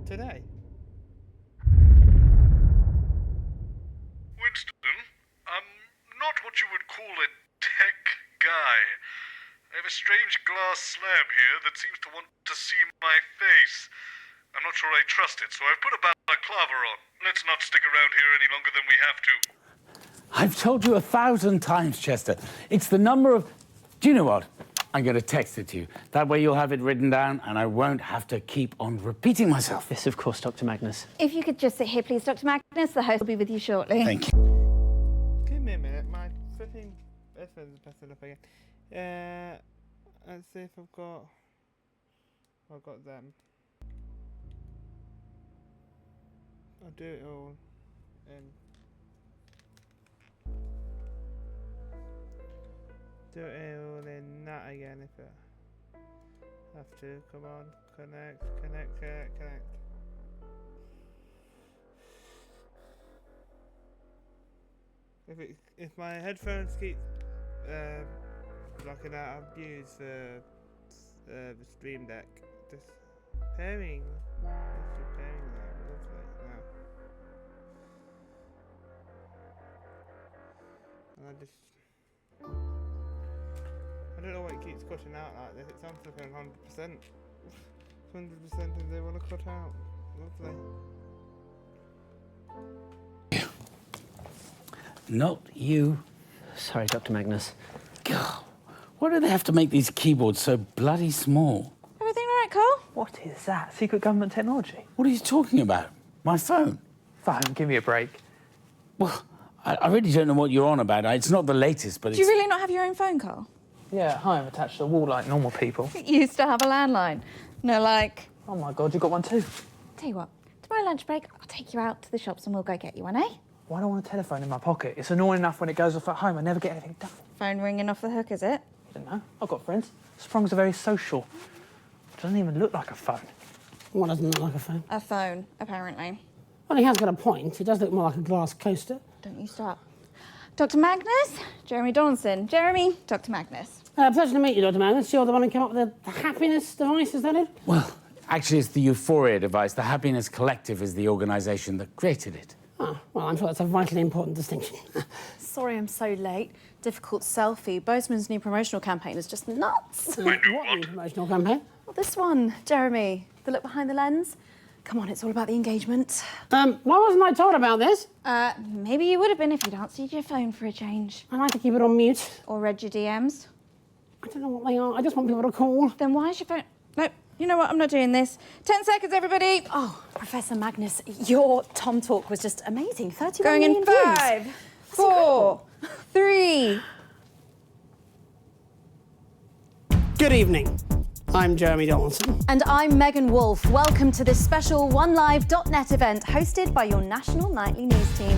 Today. Winston, I'm not what you would call a tech guy. I have a strange glass slab here that seems to want to see my face. I'm not sure I trust it, so I've put a balaclava on. Let's not stick around here any longer than we have to. I've told you 1,000 times, Chester. It's the number of... Do you know what? I'm going to text it to you. That way you'll have it written down and I won't have to keep on repeating myself. Yes, of course, Dr. Magnus. If you could just sit here, please, Dr. Magnus. The host will be with you shortly. Thank you. Give me a minute, my flipping headphones are messing up again. Let's see if I've got them. I'll do it all in. Do it all in that again if I have to. Come on, connect. If my headphones keep blocking out, I've used the Stream Deck. Just pairing. Just pairing that. Lovely. Now. And I don't know why it keeps cutting out like this. It sounds like 100%. 100% if they want to cut out. Lovely. Not you. Sorry, Dr. Magnus. God, why do they have to make these keyboards so bloody small? Everything all right, Carl? What is that? Secret government technology? What are you talking about? My phone? Phone, give me a break. Well, I really don't know what you're on about. It's not the latest, but Do you really not have your own phone, Carl? Yeah, at home, attached to the wall like normal people. You used to have a landline. No, like... Oh my God, you got one too? Tell you what, tomorrow lunch break, I'll take you out to the shops and we'll go get you one, eh? Why do I want a telephone in my pocket? It's annoying enough when it goes off at home. I never get anything done. Phone ringing off the hook, is it? I don't know. I've got friends. Sprung's are very social. It doesn't even look like a phone. What doesn't look like a phone? A phone, apparently. Well, he has got a point. It does look more like a glass coaster. Don't you start. Dr. Magnus, Jeremy Donaldson. Jeremy, Dr. Magnus. Pleasure to meet you, Dr. Magnus. You're the one who came up with the happiness device, is that it? Well, actually, it's the Euphoria device. The Happiness Collective is the organisation that created it. Oh, well, I'm sure that's a vitally important distinction. Sorry I'm so late. Difficult selfie. Bozeman's new promotional campaign is just nuts. What new promotional campaign? Well, this one, Jeremy. The look behind the lens. Come on, it's all about the engagement. Why wasn't I told about this? Maybe you would have been if you'd answered your phone for a change. I like to keep it on mute. Or read your DMs. I don't know what they are. I just want people to call. Then why is your phone... No, you know what? I'm not doing this. 10 seconds, everybody. Oh, Professor Magnus, your Tom talk was just amazing. 31 Going in million 5, views. 4, 3... Good evening. I'm Jeremy Donaldson. And I'm Megan Wolfe. Welcome to this special OneLive.net event hosted by your national nightly news team.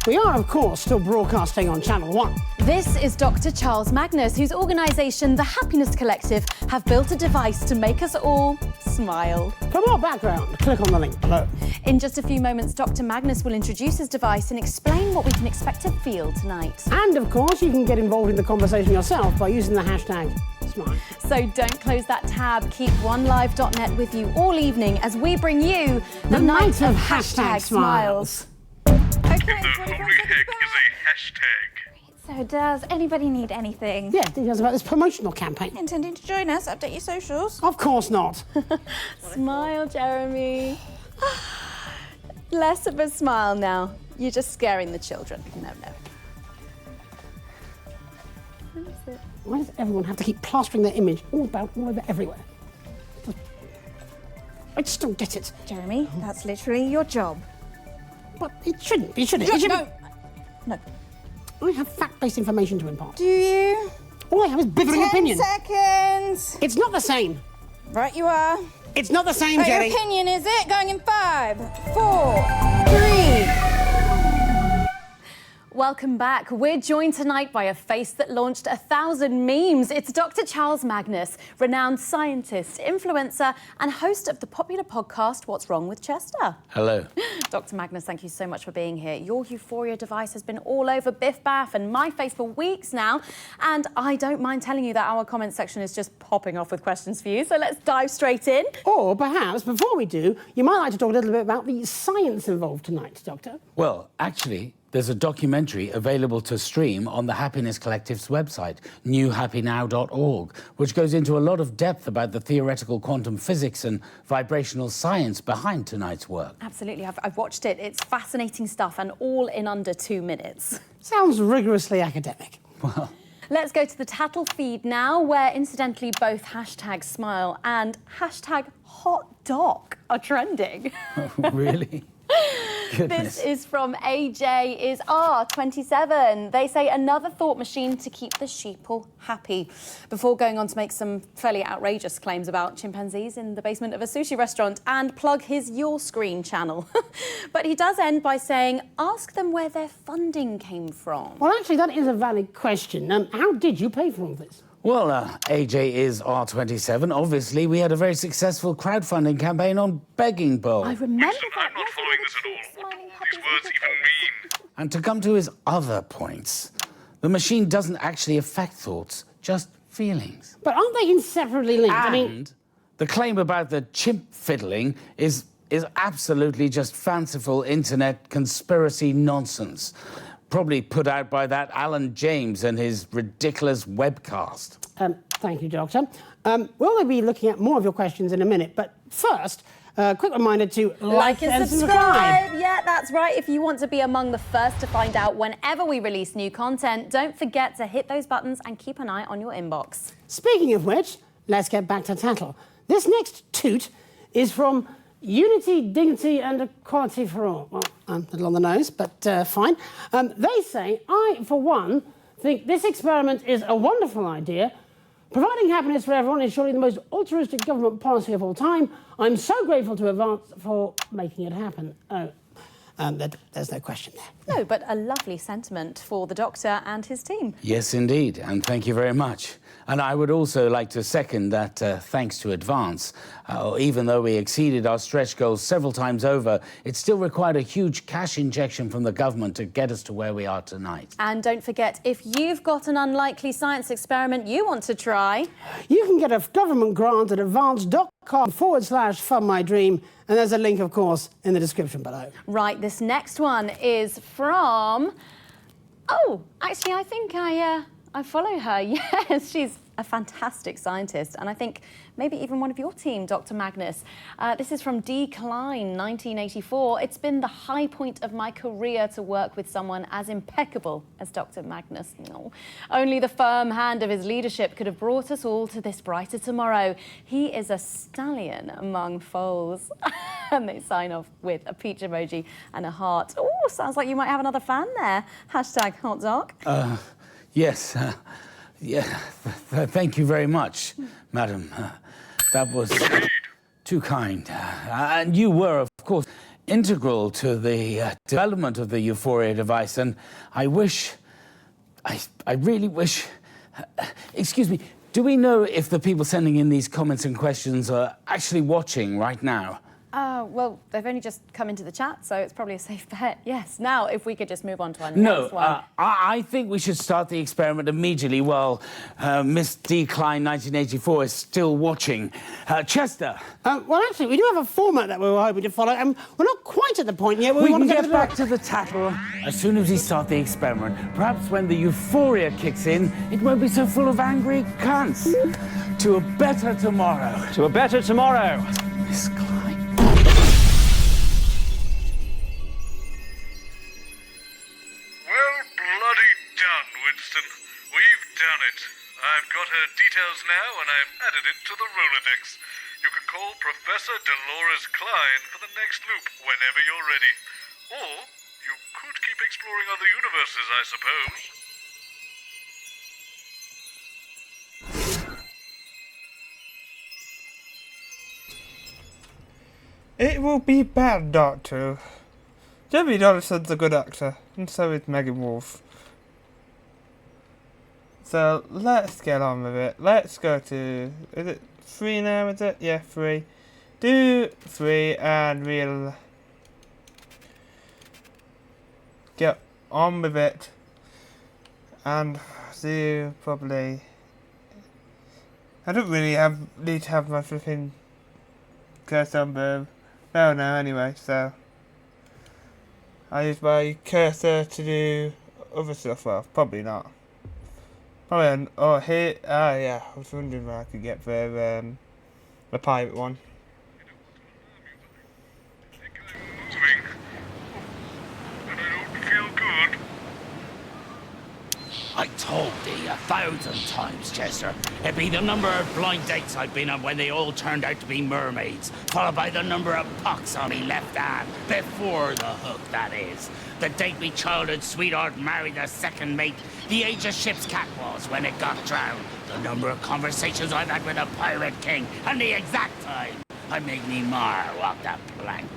We are, of course, still broadcasting on Channel 1. This is Dr. Charles Magnus, whose organisation, the Happiness Collective, have built a device to make us all smile. For more background, click on the link below. In just a few moments, Dr. Magnus will introduce his device and explain what we can expect to feel tonight. And, of course, you can get involved in the conversation yourself by using the hashtag Smile. So don't close that tab. Keep OneLive.net with you all evening as we bring you the night of hashtag smiles. Okay, The holy heck is a hashtag. So does anybody need anything? Yeah, details about this promotional campaign. Intending to join us? Update your socials? Of course not. Smile, Jeremy. Less of a smile now. You're just scaring the children. No. What is it? Why does everyone have to keep plastering their image all over everywhere? I just don't get it. Jeremy, that's literally your job. But it shouldn't be, should it? It should No. I have fact-based information to impart. Do you? All I have is bickering 10 opinion. seconds. It's not the same. Right you are. It's not the same, Right, Jerry. your opinion, is it? Going in 5, 4, 3... Welcome back. We're joined tonight by a face that launched 1,000 memes. It's Dr. Charles Magnus, renowned scientist, influencer, and host of the popular podcast, What's Wrong with Chester? Hello. Dr. Magnus, thank you so much for being here. Your Euphoria device has been all over Biff Baff and my face for weeks now, and I don't mind telling you that our comment section is just popping off with questions for you, so let's dive straight in. Or perhaps, before we do, you might like to talk a little bit about the science involved tonight, Doctor. Well, actually, there's a documentary available to stream on the Happiness Collective's website, newhappynow.org, which goes into a lot of depth about the theoretical quantum physics and vibrational science behind tonight's work. Absolutely, I've watched it. It's fascinating stuff and all in under 2 minutes. Sounds rigorously academic. Well... Let's go to the Tattle feed now, where incidentally both hashtag smile and hashtag hot doc are trending. Really? Goodness. This is from AJ is R27. They say another thought machine to keep the sheeple happy, before going on to make some fairly outrageous claims about chimpanzees in the basement of a sushi restaurant and plug his Your Screen channel. But he does end by saying, ask them where their funding came from. Well, actually, that is a valid question. How did you pay for all this? Well, AJ is R27. Obviously, we had a very successful crowdfunding campaign on Begging Bowl. I remember Listen, I'm not following this at all. What do all these words even mean? And to come to his other points, the machine doesn't actually affect thoughts, just feelings. But aren't they inseparably linked? And the claim about the chimp fiddling is absolutely just fanciful internet conspiracy nonsense. Probably put out by that Alan James and his ridiculous webcast. Thank you, Doctor. We'll be looking at more of your questions in a minute, but first, quick reminder to like and subscribe. Yeah, that's right. If you want to be among the first to find out whenever we release new content, don't forget to hit those buttons and keep an eye on your inbox. Speaking of which, let's get back to Tattle. This next toot is from Unity, Dignity and Equality for All. Well, a little on the nose, but fine. They say, I, for one, think this experiment is a wonderful idea. Providing happiness for everyone is surely the most altruistic government policy of all time. I'm so grateful to Advance for making it happen. Oh. There's no question there. No, but a lovely sentiment for the Doctor and his team. Yes, indeed, and thank you very much. And I would also like to second that thanks to Advance. Even though we exceeded our stretch goals several times over, it still required a huge cash injection from the government to get us to where we are tonight. And don't forget, if you've got an unlikely science experiment you want to try, you can get a government grant at advance.com/fundmydream, and there's a link, of course, in the description below. Right, this next one is from... Oh, actually, I think I follow her. Yes, she's a fantastic scientist, and I think maybe even one of your team, Dr. Magnus. This is from D. Klein, 1984. It's been the high point of my career to work with someone as impeccable as Dr. Magnus. No. Only the firm hand of his leadership could have brought us all to this brighter tomorrow. He is a stallion among foals. And they sign off with a peach emoji and a heart. Oh, sounds like you might have another fan there. Hashtag Hot Doc. Yes, thank you very much, madam. That was too kind. And you were, of course, integral to the development of the Euphoria device, and I really wish... excuse me, do we know if the people sending in these comments and questions are actually watching right now? Well, they've only just come into the chat, so it's probably a safe bet. Yes. Now, if we could just move on to our next one. I think we should start the experiment immediately while Miss D. Klein, 1984, is still watching. Chester. Well, actually, we do have a format that we were hoping to follow, and we're not quite at the point yet where We want can to get back to the tattle as soon as we start the experiment. Perhaps when the euphoria kicks in, it won't be so full of angry cunts. To a better tomorrow. To a better tomorrow. Miss Klein. Well, bloody done, Winston. We've done it. I've got her details now, and I've added it to the Rolodex. You can call Professor Dolores Klein for the next loop whenever you're ready. Or you could keep exploring other universes, I suppose. It will be bad, Doctor. Jamie Donaldson's a good actor, and so is Megan Wolf. So let's get on with it. Let's go to... Is it 3 now, is it? Yeah, 3. Do 3 and we'll get on with it. And see you probably... I don't really need to have my flipping cursor on both. No, anyway, so I use my cursor to do other stuff. Well, probably not. Probably here. Yeah, I was wondering where I could get the pirate one. I told thee 1,000 times, Chester. It'd be the number of blind dates I've been on when they all turned out to be mermaids, followed by the number of pucks on me left hand, before the hook, that is. The date me childhood sweetheart married their second mate, the age a ship's cat was when it got drowned, the number of conversations I've had with a pirate king, and the exact time I made me mar walk that plank.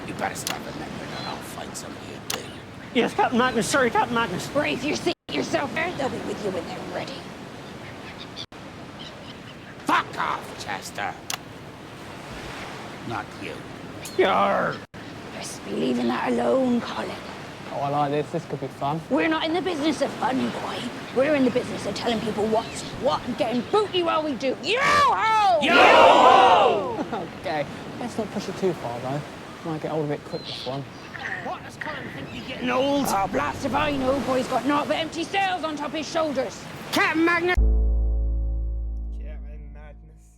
You better start remembering or I'll find some of you do. Yes, Captain Magnus. Sorry, Captain Magnus. Brace yourself there. They'll be with you when they're ready. Fuck off, Chester. Not you. Yarr. Best be leaving that alone, Colin. Oh, I like this. This could be fun. We're not in the business of fun, boy. We're in the business of telling people what's what and getting booty while we do. Yo-ho! Yo-ho! Okay. Let's not push it too far, though. Might get old a bit quick, this one. What does Colin think he's getting old? Oh, blast if I know. Boy's got naught but empty sails on top his shoulders. Captain Magnus! Captain Madness.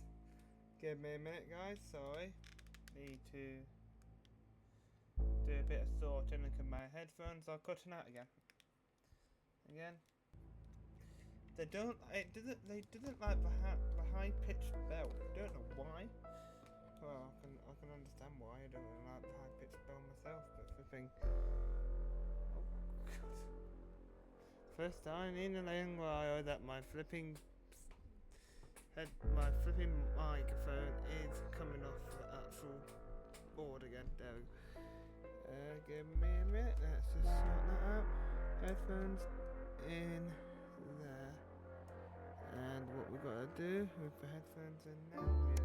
Give me a minute, guys. Sorry. Need to do a bit of sorting because my headphones are cutting out again. They don't like the high pitched bell. I don't know why. Well, I can understand why. I don't really like the high pitched bell myself, but flipping. Oh god. First time in a long while that my flipping microphone is coming off the actual board again. There we go. Give me a minute. Let's just sort that out. Headphones in there. And what we've got to do with the headphones in now is do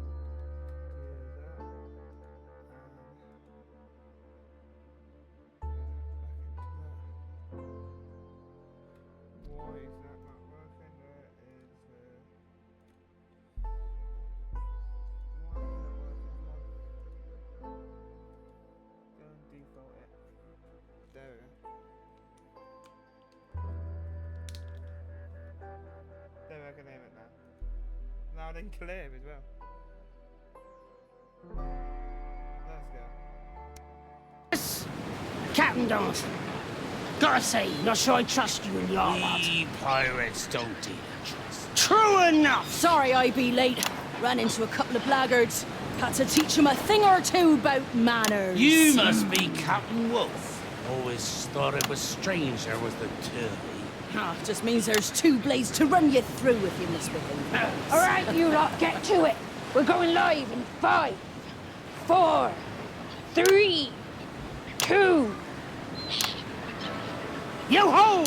that. Why is that not working? There is why is that working? Come on. Go and default it. There we go. There, I can hear it now. Loud and clear as well. Let's go. Captain Dawson. Gotta say, not sure I trust you in your lot. We pirates don't deal in trust. True enough! Sorry I be late. Ran into a couple of blackguards. Had to teach them a thing or two about manners. You must be Captain Wolf. Always thought it was strange there was the two. Just means there's two blades to run you through if you misbehave. All right, you lot, get to it. We're going live in 5, 4, 3, 2. Yo-ho!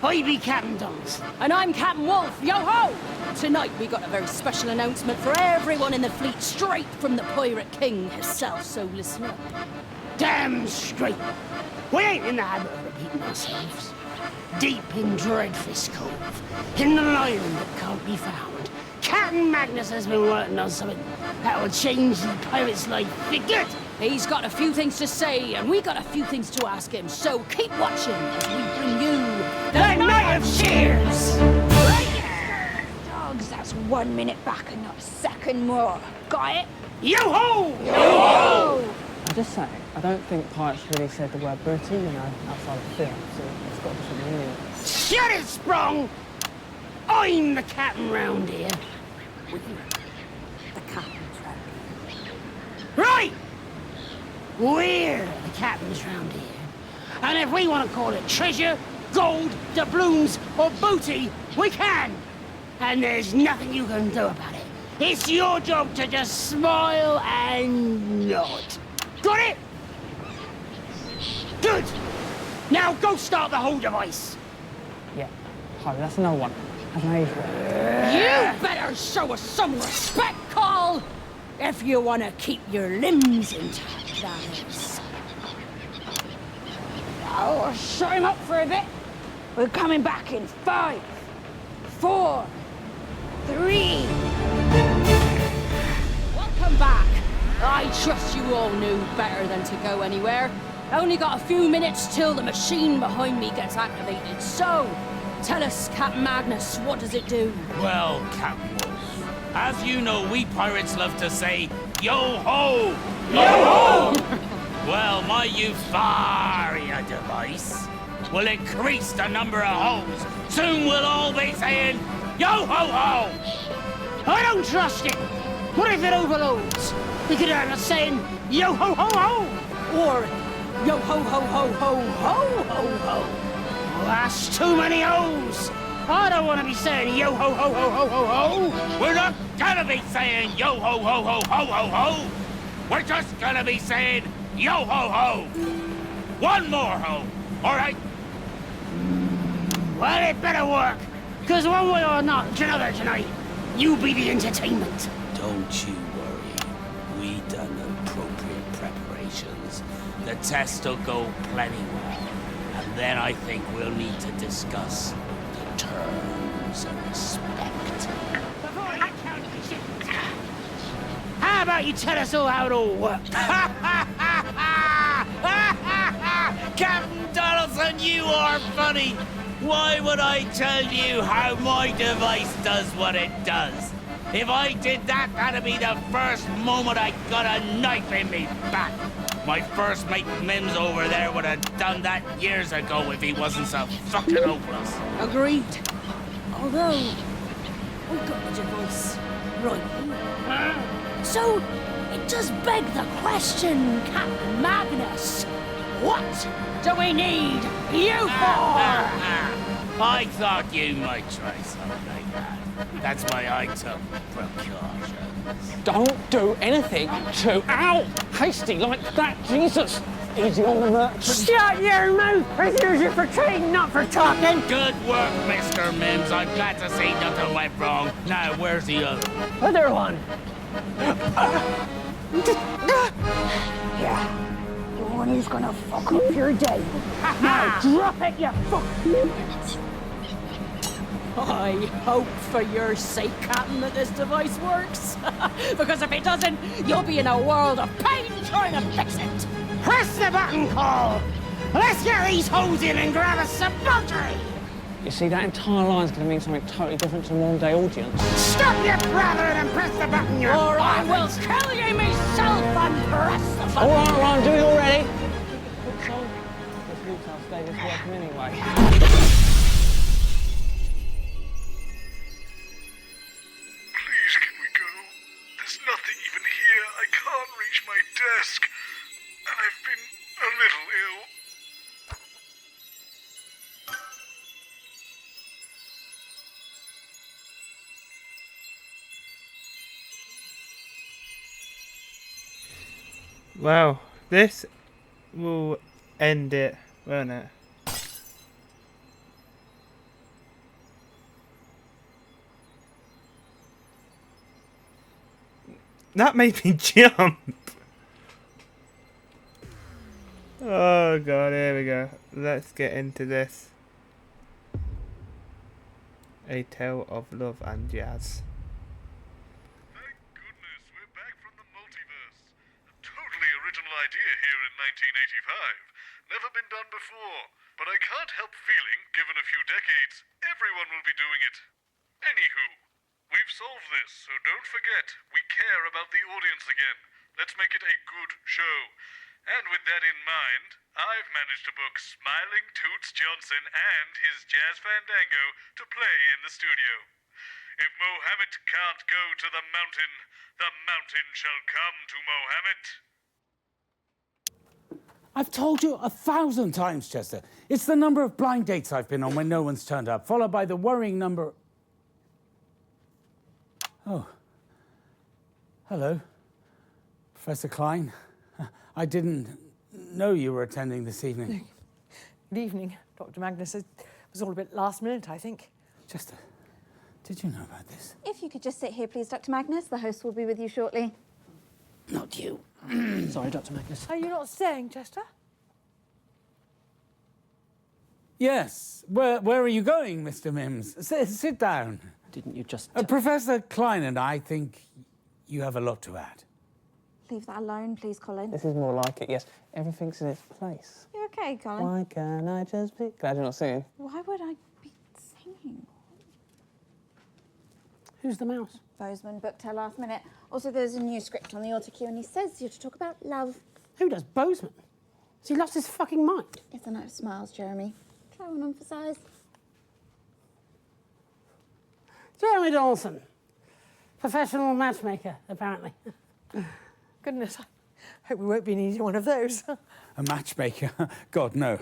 I be Captain Dawson. And I'm Captain Wolf. Yo-ho! Tonight we got a very special announcement for everyone in the fleet, straight from the Pirate King himself, so listen up. Damn straight. We ain't in the habit of repeating ourselves. Deep in Dreadfist Cove, in the island that can't be found, Captain Magnus has been working on something that will change the pirate's life for good. He's got a few things to say, and we got a few things to ask him, so keep watching as we bring you the Night of Cheers! Dogs, that's 1 minute back and not a second more. Got it? Yo-ho! Yo-ho! I'm just saying, I don't think pirates really said the word booty, outside the film, so it's got a different meaning. Shut it, Sprung! I'm the captain round here. the captain's round here. Right! We're the captains round here. And if we want to call it treasure, gold, doubloons, or booty, we can. And there's nothing you can do about it. It's your job to just smile and nod. Got it? Good. Now go start the whole device. Yeah, Harvey, that's another one. Has an age range. You better show us some respect, Carl! If you want to keep your limbs intact, that is. Oh, shut him up for a bit. We're coming back in 5, 4, 3. Welcome back. I trust you all knew better than to go anywhere. Only got a few minutes till the machine behind me gets activated. So, tell us, Captain Magnus, what does it do? Well, Captain Wolf, as you know, we pirates love to say, yo-ho! Yo-ho! Well, my Euphoria device will increase the number of hoes. Soon we'll all be saying, yo-ho-ho! I don't trust it. What if it overloads? We could end up saying, yo-ho-ho-ho! Or, yo-ho-ho-ho-ho-ho-ho-ho! Well, that's too many hoes. I don't want to be saying yo-ho-ho-ho-ho-ho-ho! We're not gonna be saying yo-ho-ho-ho-ho-ho-ho! We're just gonna be saying yo-ho-ho! One more ho, all right? Well, it better work, because one way or not, another tonight, you be the entertainment. Don't you worry. We done appropriate preparations. The test will go plenty well. And then I think we'll need to discuss the terms of respect. How about you tell us all how it all works? Captain Donaldson, you are funny. Why would I tell you how my device does what it does? If I did that, that'd be the first moment I got a knife in me back. My first mate Mims over there would have done that years ago if he wasn't so fucking hopeless. Agreed. Although, we've got the device right here. So, it does beg the question, Captain Magnus. What do we need you for? I thought you might try something like that. That's why I took precautions. Don't do anything too hasty like that, Jesus. Easy on the merchant. Shut your mouth! Prisoners are for trading, not for talking! Good work, Mr. Mims. I'm glad to see nothing went wrong. Now, where's the other? Other one. Yeah. The one who's gonna fuck up your day. Now drop it, you fuck. I hope for your sake, Captain, that this device works. Because if it doesn't, you'll be in a world of pain trying to fix it. Press the button, Cole! Let's get these hoes in and grab us some buttery! You see, that entire line's going to mean something totally different to the modern-day audience. Stop your brother and press the button, you Or I will bastards. kill you myself and press the button. All right, I'm doing it already. This retail state is working anyway. Please, can we go? There's nothing even here. I can't reach my desk. And I've been a little ill. Well, this will end it, won't it? That made me jump. Oh god, here we go. Let's get into this. A Tale of Love and Jazz. Totally original idea here in 1985. Never been done before. But I can't help feeling, given a few decades, everyone will be doing it. Anywho, we've solved this, so don't forget, we care about the audience again. Let's make it a good show. And with that in mind, I've managed to book Smiling Toots Johnson and his Jazz Fandango to play in the studio. If Mohammed can't go to the mountain shall come to Mohammed. I've told you 1,000 times, Chester. It's the number of blind dates I've been on when no one's turned up, followed by the worrying number... Oh. Hello, Professor Klein. I didn't know you were attending this evening. Good evening, Dr. Magnus. It was all a bit last minute, I think. Chester, did you know about this? If you could just sit here, please, Dr. Magnus. The host will be with you shortly. Not you. Sorry, Dr. Magnus. Are you not staying, Chester? Yes. Where are you going, Mr. Mims? Sit down. Didn't you just... Professor Klein and I think you have a lot to add. Leave that alone, please, Colin. This is more like it, yes. Everything's in its place. You okay, Colin? Why can't I just be... Glad you're not singing. Why would I be singing? Who's the mouse? Bozeman booked her last minute. Also, there's a new script on the auto cue, and he says you're to talk about love. Who does Bozeman? Has he lost his fucking mind? It's a night of smiles, Jeremy. Try and emphasise. Jeremy Dawson. Professional matchmaker, apparently. Goodness, I hope we won't be needing one of those. A matchmaker? God, no.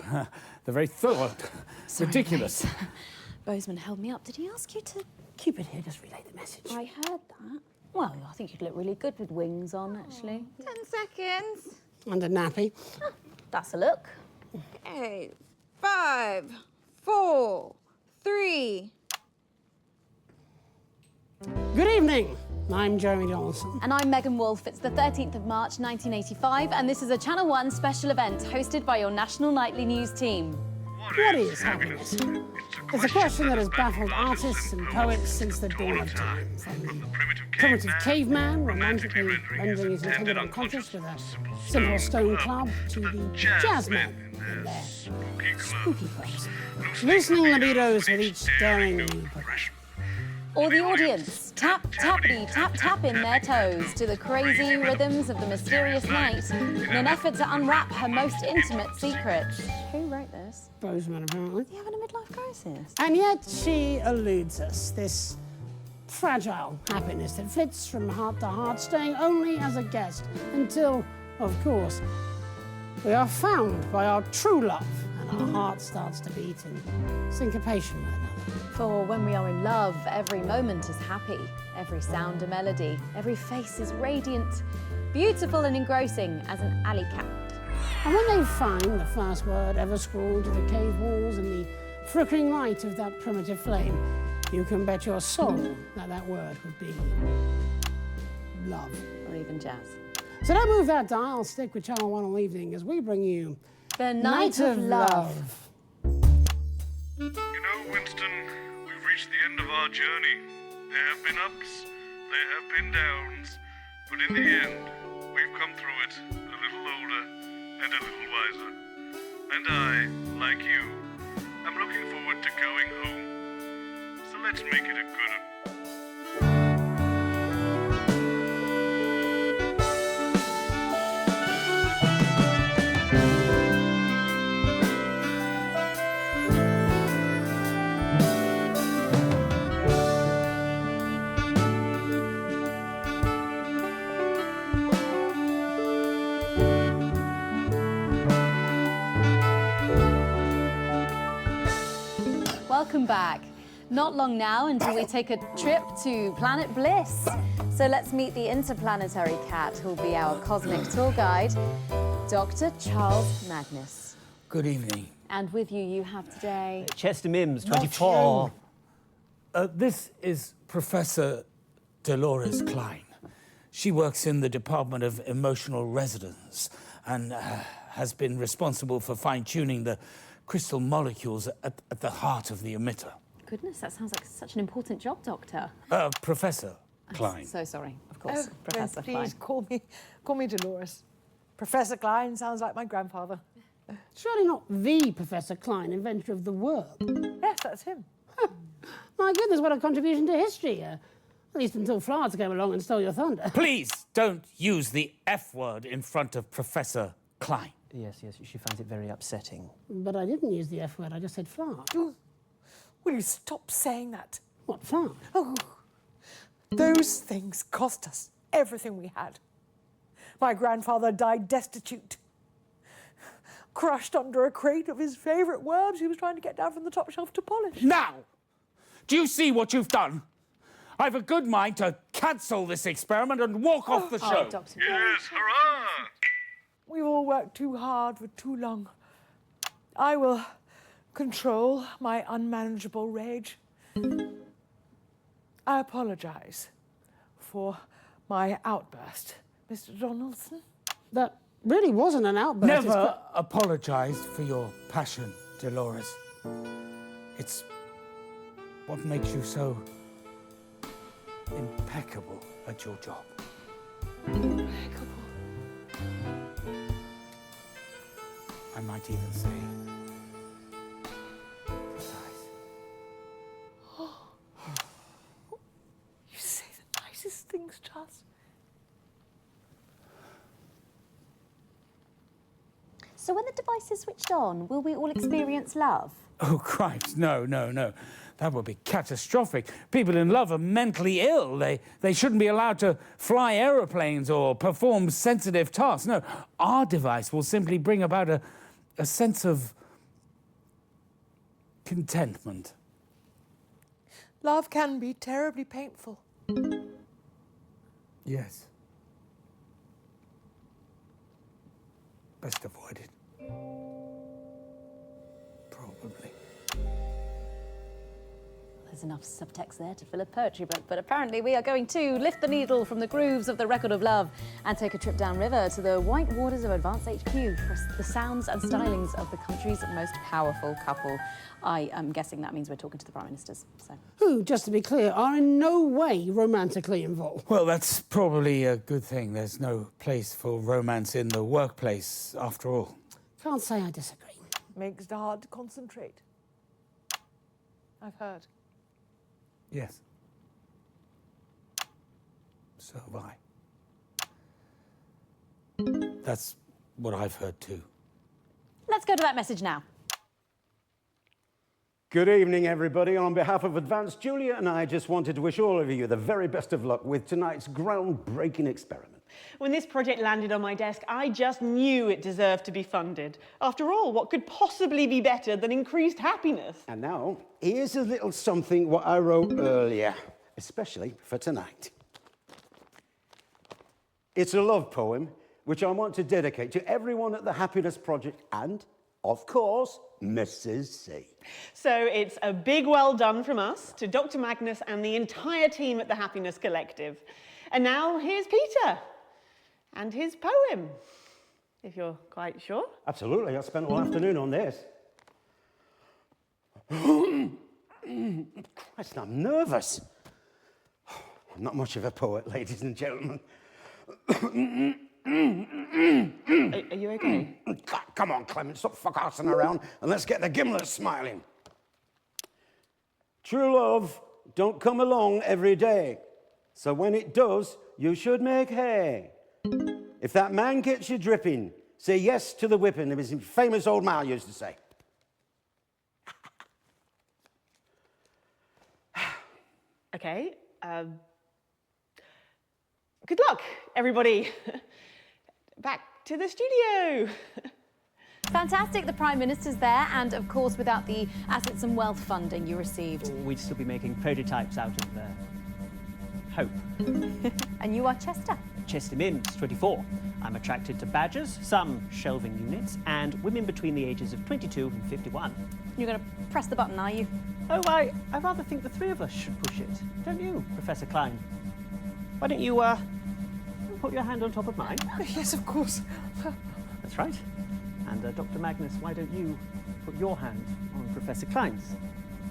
The very thought. Sorry, ridiculous. mate. Bozeman held me up. Did he ask you to... Cupid here, just relay the message. I heard that. Well, I think you'd look really good with wings on, actually. 10 seconds. And a nappy. That's a look. Okay. 5, 4, 3. Good evening. I'm Jeremy Dawson. And I'm Megan Wolfe. It's the 13th of March, 1985, and this is a Channel 1 special event hosted by your national nightly news team. What is happiness? It's a question that has baffled artists and poets since the dawn of time. From the primitive caveman, romantically rendering his intended unconscious with a simple stone club, to the jazzmen and their spooky clubs, loosening libidos with each daring new progression. Or the audience, tap, tappity, tap, tap in their toes to the crazy rhythms of the mysterious night in an effort to unwrap her most intimate secrets. Who wrote this? Bozeman, apparently. Is he having a midlife crisis? And yet she eludes us, this fragile happiness that flits from heart to heart, staying only as a guest until, of course, we are found by our true love and our heart starts to beat in syncopation with another. For when we are in love, every moment is happy, every sound a melody, every face is radiant, beautiful and engrossing as an alley cat. And when they find the first word ever scrawled to the cave walls in the flickering light of that primitive flame, you can bet your soul that that word would be love. Or even jazz. So don't move that dial, stick with Channel 1 all evening as we bring you The Night of Love. You know, Winston, we've reached the end of our journey. There have been ups, there have been downs, but in the end, we've come through it a little older and a little wiser. And I, like you, am looking forward to going home. So let's make it a good one. Welcome back. Not long now until we take a trip to Planet Bliss. So let's meet the interplanetary cat who'll be our cosmic tour guide, Dr. Charles Magnus. Good evening. And with you, you have today... Chester Mims, 24. This is Professor Dolores Klein. She works in the Department of Emotional Resonance and has been responsible for fine-tuning the crystal molecules at the heart of the emitter. Goodness, that sounds like such an important job, Doctor. Professor Klein. I'm so sorry, of course, Oh, Professor please Klein. call me Dolores. Professor Klein sounds like my grandfather. Surely not the Professor Klein, inventor of the word. Yes, that's him. My goodness, what a contribution to history. At least until Florence came along and stole your thunder. Please don't use the F word in front of Professor Klein. Yes, she finds it very upsetting. But I didn't use the F word, I just said Florence. Will you stop saying that? What, Florence? Oh, those things cost us everything we had. My grandfather died destitute, crushed under a crate of his favourite worms he was trying to get down from the top shelf to polish. Now, do you see what you've done? I've a good mind to cancel this experiment and walk off the show. Doctor. Yes, hurrah! We've all worked too hard for too long. I will control my unmanageable rage. I apologise for my outburst, Mr. Donaldson. That really wasn't an outburst. Never apologise for your passion, Dolores. It's what makes you so impeccable at your job. Impeccable. I might even say precise. Oh. You say the nicest things, Charles. So when the device is switched on, will we all experience love? Oh, Christ, no. That would be catastrophic. People in love are mentally ill. They shouldn't be allowed to fly aeroplanes or perform sensitive tasks. No, our device will simply bring about a sense of contentment. Love can be terribly painful. Yes. Best avoided. Probably. There's enough subtext there to fill a poetry book, but apparently we are going to lift the needle from the grooves of the record of love and take a trip downriver to the white waters of Advance HQ for the sounds and stylings of the country's most powerful couple. I am guessing that means we're talking to the Prime Ministers. So. Who, just to be clear, are in no way romantically involved. Well, that's probably a good thing. There's no place for romance in the workplace, after all. Can't say I disagree. Makes it hard to concentrate. I've heard. Yes. So have I. That's what I've heard too. Let's go to that message now. Good evening, everybody. On behalf of Advance, Julia and I just wanted to wish all of you the very best of luck with tonight's groundbreaking experiment. When this project landed on my desk, I just knew it deserved to be funded. After all, what could possibly be better than increased happiness? And now, here's a little something what I wrote earlier, especially for tonight. It's a love poem which I want to dedicate to everyone at the Happiness Project and, of course, Mrs. C. So it's a big well done from us to Dr. Magnus and the entire team at the Happiness Collective. And now here's Peter and his poem, if you're quite sure. Absolutely, I spent all afternoon on this. Christ, I'm nervous. I'm not much of a poet, ladies and gentlemen. Are you okay? Come on, Clement, stop fuck-arsing around and let's get the gimlets smiling. True love don't come along every day, so when it does, you should make hay. If that man gets you dripping, say yes to the whipping, as his famous old man used to say. Okay. Good luck, everybody. Back to the studio. Fantastic, the Prime Minister's there, and of course, without the assets and wealth funding you received. We'd still be making prototypes out of hope. And you are Chester? Chester Mims, 24. I'm attracted to badgers, some shelving units, and women between the ages of 22 and 51. You're going to press the button, are you? Oh, I rather think the three of us should push it. Don't you, Professor Klein? Why don't you, put your hand on top of mine? Yes, of course. That's right. And Dr. Magnus, why don't you put your hand on Professor Klein's?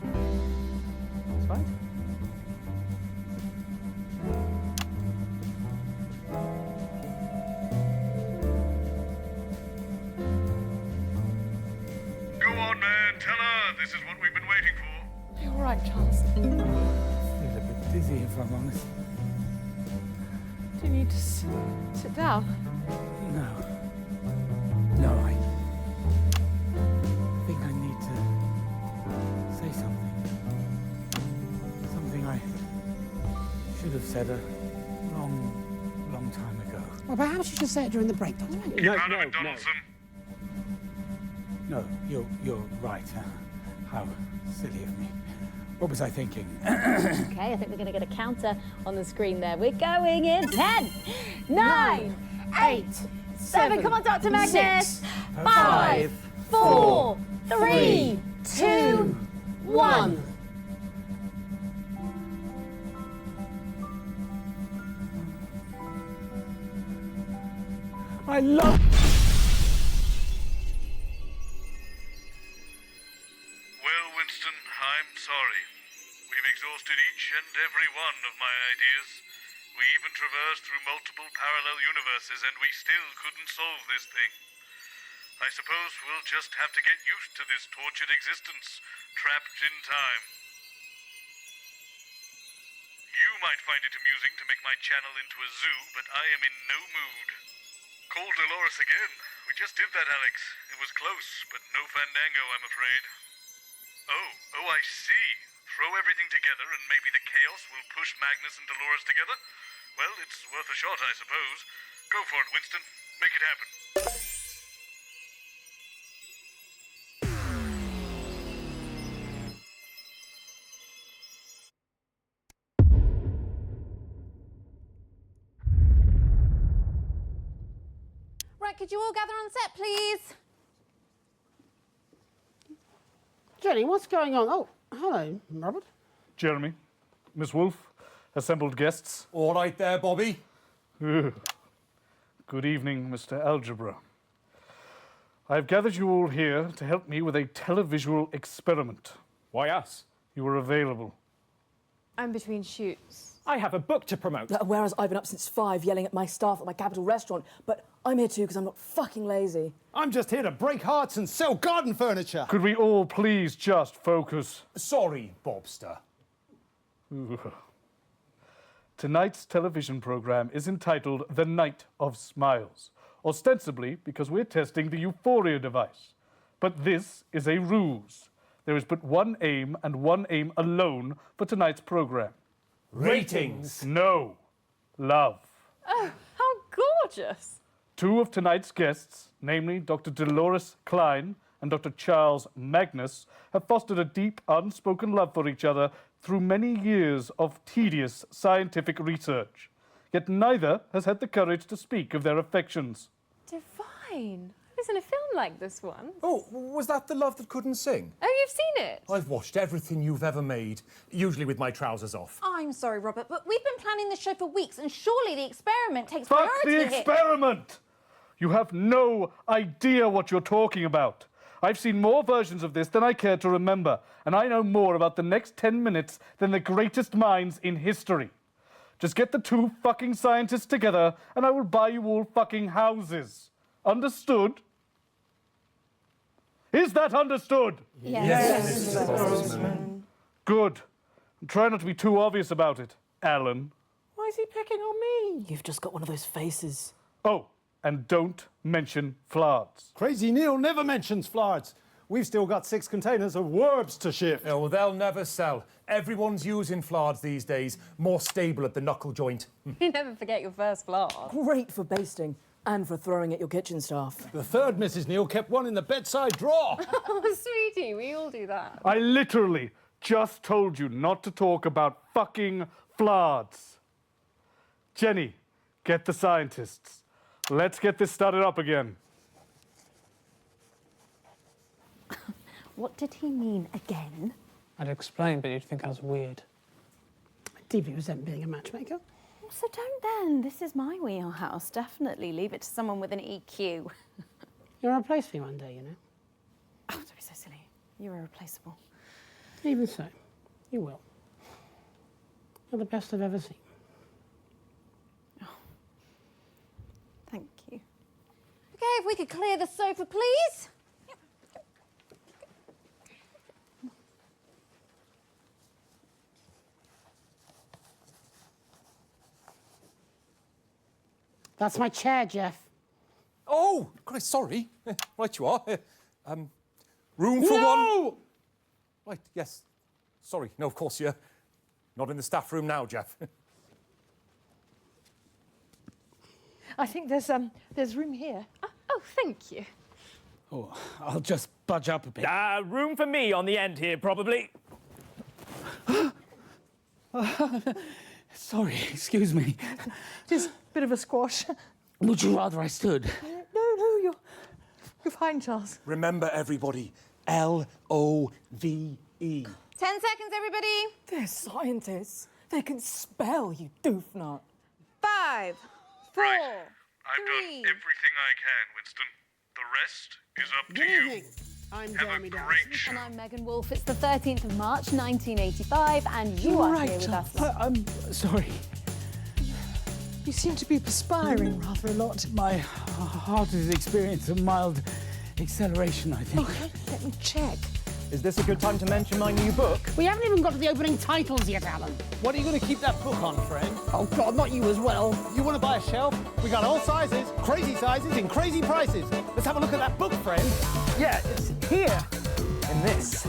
That's right. Go on, man, tell her. This is what we've been waiting for. You're all right, Charles. I feel a bit dizzy, if I'm honest. Do you need to sit down? No. No, I think I need to say something. Something I should have said a long time ago. Well, perhaps you should say it during the break, Dr. Magnus. No, you're right. How silly of me. What was I thinking? Okay, I think we're going to get a counter on the screen there. We're going in 10, 9, 8, 7. Come on, Dr. Magnus. 5, 4, 3, 2, 1. I love... Well, Winston, I'm sorry. We've exhausted each and every one of my ideas. We even traversed through multiple parallel universes, and we still couldn't solve this thing. I suppose we'll just have to get used to this tortured existence, trapped in time. You might find it amusing to make my channel into a zoo, but I am in no mood. Call Dolores again. We just did that, Alex. It was close, but no fandango, I'm afraid. Oh, I see. Throw everything together and maybe the chaos will push Magnus and Dolores together? Well, it's worth a shot, I suppose. Go for it, Winston. Make it happen. Right, could you all gather on set, please? Jenny, what's going on? Oh, hello, Robert. Jeremy, Miss Wolfe, assembled guests. All right there, Bobby. Good evening, Mr. Algebra. I've gathered you all here to help me with a televisual experiment. Why us? You were available. I'm between shoots. I have a book to promote. Whereas I've been up since 5 yelling at my staff at my capital restaurant, but I'm here too because I'm not fucking lazy. I'm just here to break hearts and sell garden furniture. Could we all please just focus? Sorry, Bobster. Tonight's television program is entitled The Night of Smiles, ostensibly because we're testing the Euphoria device. But this is a ruse. There is but one aim and one aim alone for tonight's program. Ratings. No. Love. Oh, how gorgeous. 2 of tonight's guests, namely Dr. Dolores Klein and Dr. Charles Magnus, have fostered a deep, unspoken love for each other through many years of tedious scientific research. yet neither has had the courage to speak of their affections. Divine. I was in a film like this one. Oh, was that The Love That Couldn't Sing? Oh, you've seen it? I've watched everything you've ever made, usually with my trousers off. I'm sorry, Robert, but we've been planning this show for weeks, and surely the experiment takes Fuck priority the here. experiment! You have no idea what you're talking about. I've seen more versions of this than I care to remember, and I know more about the next 10 minutes than the greatest minds in history. Just get the two fucking scientists together, and I will buy you all fucking houses. Understood? Is that understood? Yes, Good. And try not to be too obvious about it, Alan. Why is he picking on me? You've just got one of those faces. Oh, and don't mention Flards. Crazy Neil never mentions Flards. We've still got 6 containers of Werbs to ship. Oh, well, they'll never sell. Everyone's using Flards these days. More stable at the knuckle joint. You never forget your first flard. Great for basting and for throwing at your kitchen staff. The third Mrs. Neil kept one in the bedside drawer. Oh, sweetie, we all do that. I literally just told you not to talk about fucking Flards. Jenny, get the scientists. Let's get this started up again. What did he mean again? I'd explain, but you'd think I was weird. I deeply resent being a matchmaker. So don't then. This is my wheelhouse. Definitely leave it to someone with an EQ. You'll replace me one day, you know. Oh, don't be so silly. You're irreplaceable. Even so, you will. You're the best I've ever seen. Thank you. Okay, if we could clear the sofa, please. That's my chair, Jeff. Oh, Christ, sorry. Right you are. Room for one. Right, yes. Sorry. No, of course, you're not in the staff room now, Jeff. I think there's room here. Oh, thank you. Oh, I'll just budge up a bit. Room for me on the end here, probably. Sorry, excuse me. Just a bit of a squash. Would you rather I stood? No, you're fine, Charles. Remember, everybody, L-O-V-E. 10 seconds, everybody. They're scientists. They can spell, you doofnut. 5, 4, Right. I've done everything I can, Winston. The rest is up to you. I'm Have a great show. And I'm Megan Wolfe. It's the 13th of March, 1985, and you are here with us. I'm sorry. You seem to be perspiring rather a lot. My heart has experienced a mild acceleration, I think. Oh, let me check. Is this a good time to mention my new book? We haven't even got to the opening titles yet, Alan. What are you going to keep that book on, friend? Oh, God, not you as well. You want to buy a shelf? We got all sizes, in crazy prices. Let's have a look at that book, friend. Yeah, it's here. In this.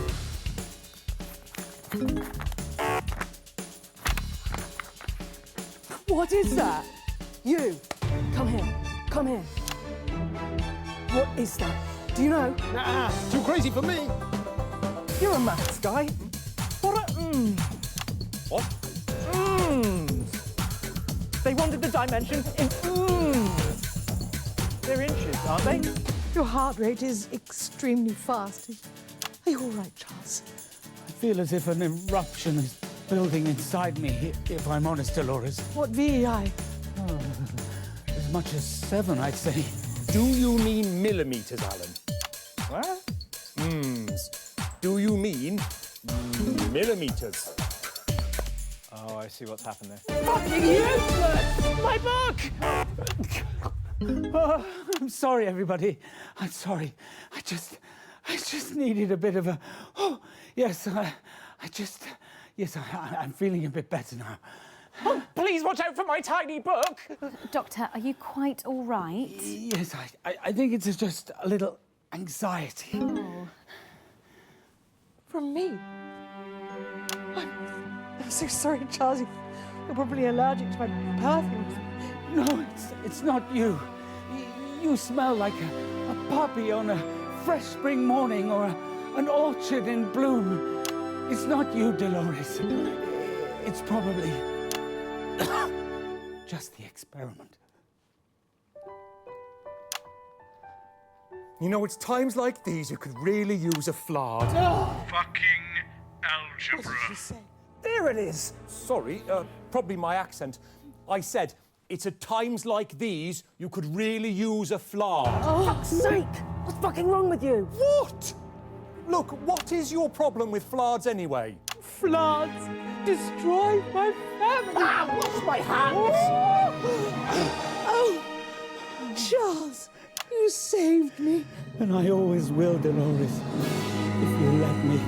What is that? You, come here, come here. What is that? Do you know? Nah, too crazy for me. You're a maths guy. What are What? They wanted the dimension in They're inches, aren't they? Your heart rate is extremely fast. Are you all right, Charles? I feel as if an eruption is building inside me, if I'm honest, Dolores. What VEI? Oh, as much as 7, I'd say. Do you mean millimeters, Alan? What? Do you mean millimeters? Oh, I see what's happened there. Fucking useless! My book! Oh, I'm sorry, everybody. I'm sorry. I just needed a bit of a... Oh, yes, Yes, I'm feeling a bit better now. Oh, please watch out for my tiny book. Doctor, are you quite all right? Yes, I think it's just a little anxiety. Oh. From me? I'm so sorry, Charles. You're probably allergic to my perfume. No, it's not you. You smell like a puppy on a fresh spring morning or an orchard in bloom. It's not you, Dolores. It's probably... just the experiment. You know, it's times like these you could really use a flard. Fucking algebra. There it is. Sorry, probably my accent. I said, it's at times like these you could really use a flard. Oh, fuck's sake! What's fucking wrong with you? What? Look, what is your problem with flards anyway? Floods destroy my family. Ah, wash my hands! Oh, Charles, you saved me. And I always will, Dolores, if you let me.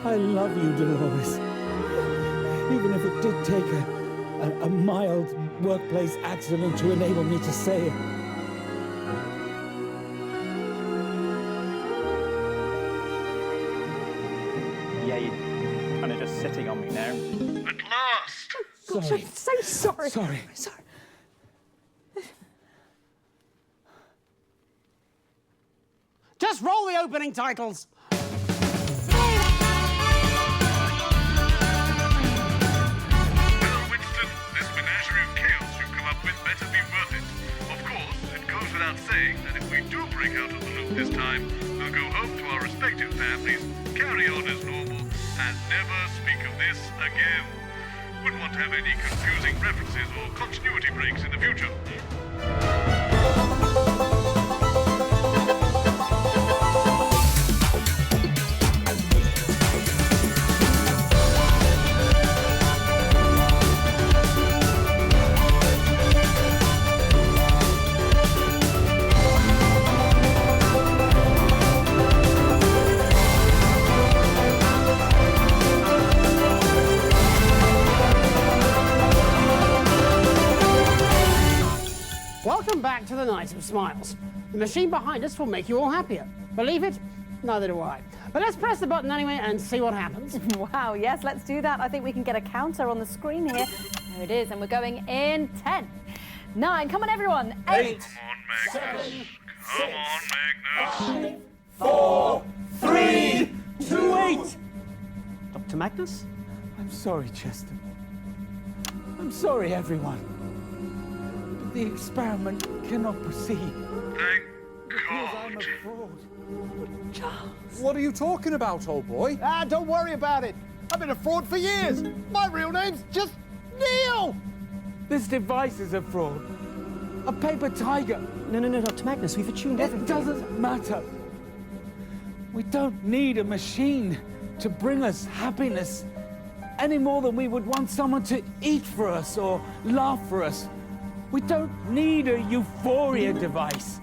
I love you, Dolores. Even if it did take a mild workplace accident to enable me to say it. Yeah, you're kind of just sitting on me now. At last! Gosh, I'm so sorry. Sorry. Sorry. Just roll the opening titles. Well, Winston, this menagerie of chaos you've come up with better be worth it. Of course, it goes without saying that if we do break out of the loop this time, we'll go home to our respective families, carry on as normal, and never speak of this again. Wouldn't want to have any confusing references or continuity breaks in the future. Welcome back to the Night of Smiles. The machine behind us will make you all happier. Believe it? Neither do I. But let's press the button anyway and see what happens. Wow, yes, let's do that. I think we can get a counter on the screen here. There it is, and we're going in 10, 9, come on everyone, 8, 7, come on, Magnus. 4, 3, 2, 8. Dr. Magnus? I'm sorry, Chester. I'm sorry, everyone. But the experiment cannot proceed. Thank Because I'm a fraud. Charles. What are you talking about, old boy? Ah, don't worry about it. I've been a fraud for years. My real name's just Neil. This device is a fraud. A paper tiger. No, Dr. Magnus, we've attuned everything. It doesn't matter. We don't need a machine to bring us happiness any more than we would want someone to eat for us or laugh for us. We don't need a euphoria device.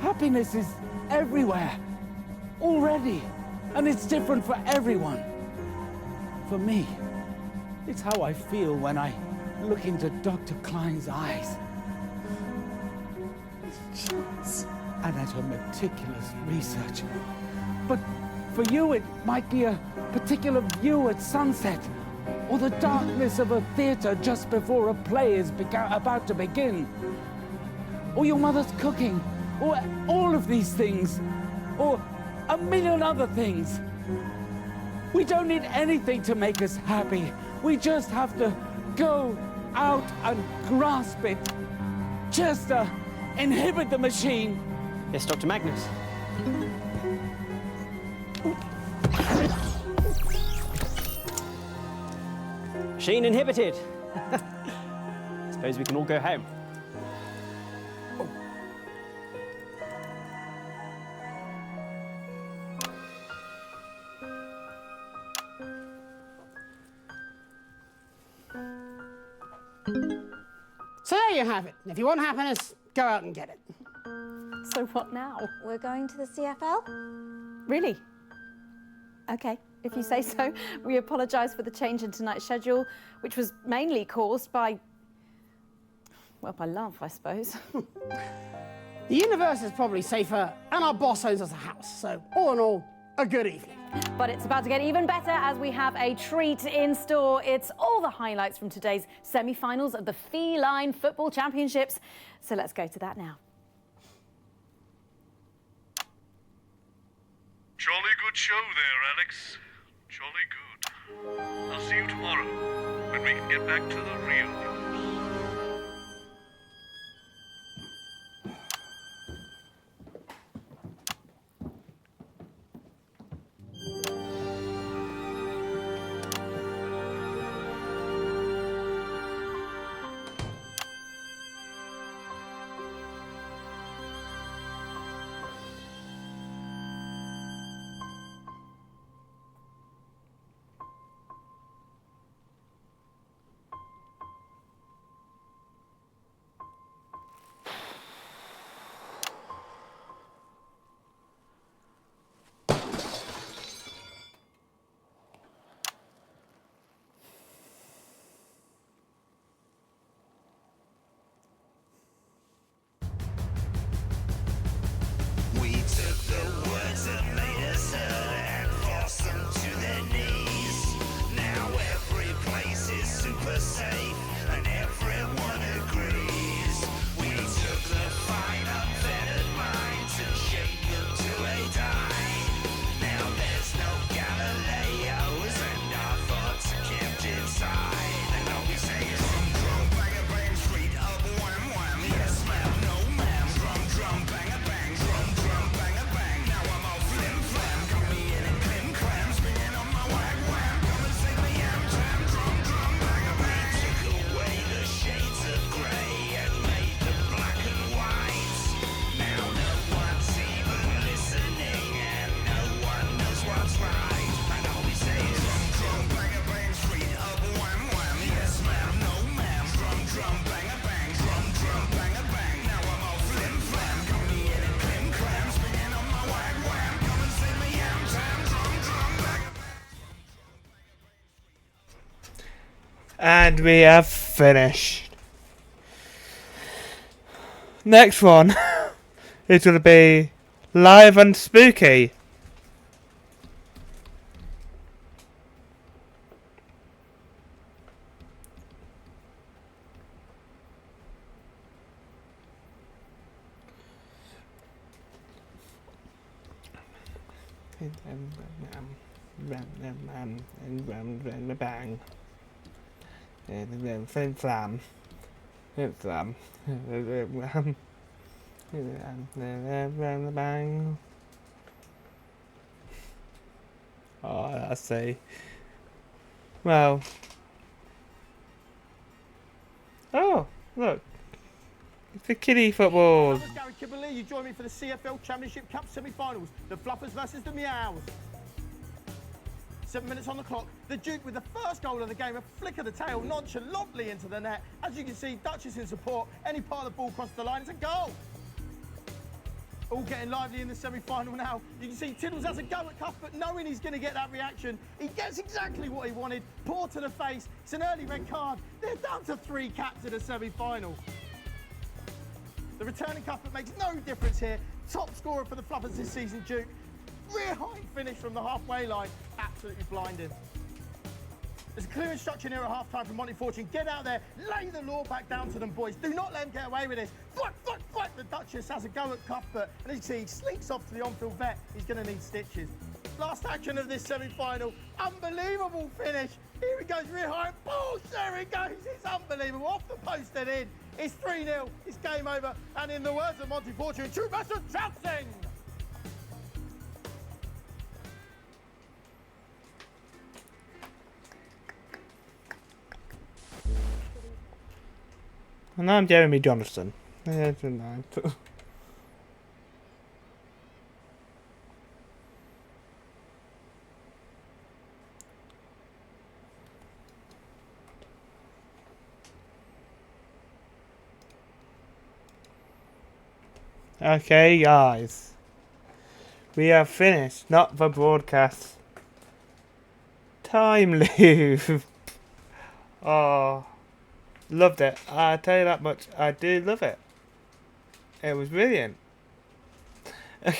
Happiness is everywhere, already, and it's different for everyone. For me, it's how I feel when I look into Dr. Klein's eyes. And at her meticulous research. But for you, it might be a particular view at sunset, or the darkness of a theater just before a play is about to begin, or your mother's cooking, or all of these things, or a million other things. We don't need anything to make us happy. We just have to go out and grasp it. Chester, inhibit the machine. Yes, Dr. Magnus. Machine inhibited. Suppose we can all go home. So there you have it. If you want happiness, go out and get it. So what now? We're going to the CFL? Really? Okay, if you say so. We apologise for the change in tonight's schedule, which was mainly caused by, well, by love, I suppose. The universe is probably safer, and our boss owns us a house. So all in all, a good evening. But it's about to get even better as we have a treat in store. It's all the highlights from today's semi-finals of the Feline Football Championships. So let's go to that now. Jolly good show there, Alex. Jolly good. I'll see you tomorrow, when we can get back to the real news. We took the words that made us hurt and forced them to their knees. Now every place is super safe and everyone agrees. We took the fine unfettered minds and shaped them to a die. Now there's no Galileos and our thoughts are kept inside. And all we say is drum, drum, bang, bang, street up, wham, wham. Yes, ma'am, no, ma'am. Drum, drum, bang, bang, drum, drum, bang, bang. Now I'm all flim, flam. Got me in and clim, clam. Spinning on my wag, wham. Come and sing me am, jam. Drum, drum, bang, bang. Took away the shades of grey and made them black and white. Now no one's even listening and no one knows what's right. And all we say is drum, drum, bang, bang, street up, wham, wham. Yes, ma'am, no, ma'am. Drum, drum, bang, bang, drum, drum, bang, bang. Now I'm all flim, flam. Got me in and clim, clam. Spinning on my wag, wham. Come and sing me am, jam. Drum, drum, bang, And we have finished. Next one is going to be live and spooky. Bang. Flim flam. Flim flam. Bang. Oh, I see. Well. Oh, look. It's the kiddie football. Gary Kibberley, you join me for the CFL Championship Cup semi-finals. The Fluffers versus the Meows. 7 minutes on the clock. The Duke with the first goal of the game, a flick of the tail nonchalantly into the net. As you can see, Dutch is in support. Any part of the ball crosses the line, it's a goal. All getting lively in the semi-final now. You can see Tiddles has a go at Cuff, but knowing he's going to get that reaction, he gets exactly what he wanted. Paw to the face. It's an early red card. They're down to 3 caps in the semi-final. The returning Cuthbert makes no difference here. Top scorer for the Fluffers this season, Duke. Rear high finish from the halfway line. Absolutely blinding. There's a clear instruction here at half-time from Monty Fortune. Get out there, lay the law back down to them, boys. Do not let them get away with this. Fight, fight, fight. The Duchess has a go at Cuthbert. And as you see, he slinks off to the on-field vet. He's going to need stitches. Last action of this semi-final. Unbelievable finish. Here he goes, rear high. Balls, there he goes. It's unbelievable. Off the post and in. It's 3-0. It's game over. And in the words of Monty Fortune, true master trouncing. And I'm Jeremy Jonathan. Okay, guys. We have finished. Not the broadcast. Timeloop. Oh. Loved it. I tell you that much. I do love it. It was brilliant. I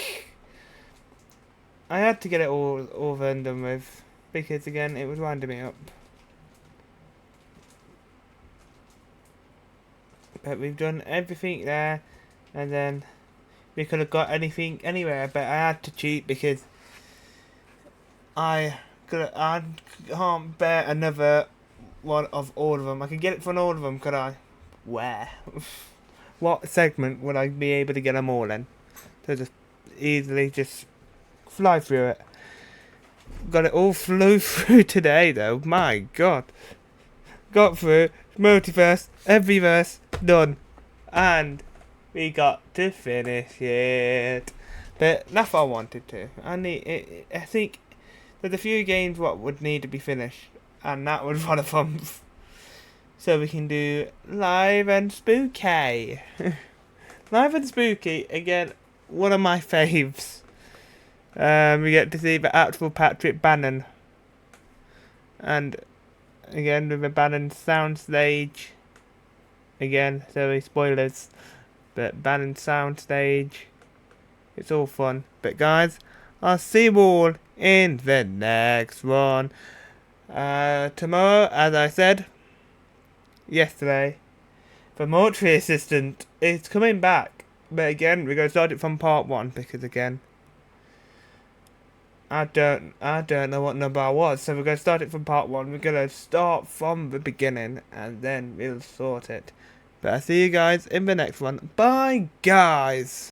had to get it all over and done with because again it was winding me up. But we've done everything there, and then we could have got anything anywhere. But I had to cheat because I I can't bear another one of all of them. I can get it from all of them, could I? Where? What segment would I be able to get them all in? So just easily just fly through it. Got it all flew through today though. My God. Got through multiverse, every verse, done. And we got to finish it. But that's what I wanted to. I think there's a few games what would need to be finished. And that was one of them. So we can do Live and Spooky. Live and Spooky, again, one of my faves. We get to see the actual Patrick Bannon. And again, with the Bannon soundstage. Again, sorry, spoilers. But Bannon soundstage. It's all fun. But guys, I'll see you all in the next one. Tomorrow, as I said yesterday, the mortuary assistant is coming back. But again, we're going to start it from part 1 because again, I don't know what number I was. So we're going to start it from part 1. We're going to start from the beginning and then we'll sort it. But I'll see you guys in the next one. Bye, guys.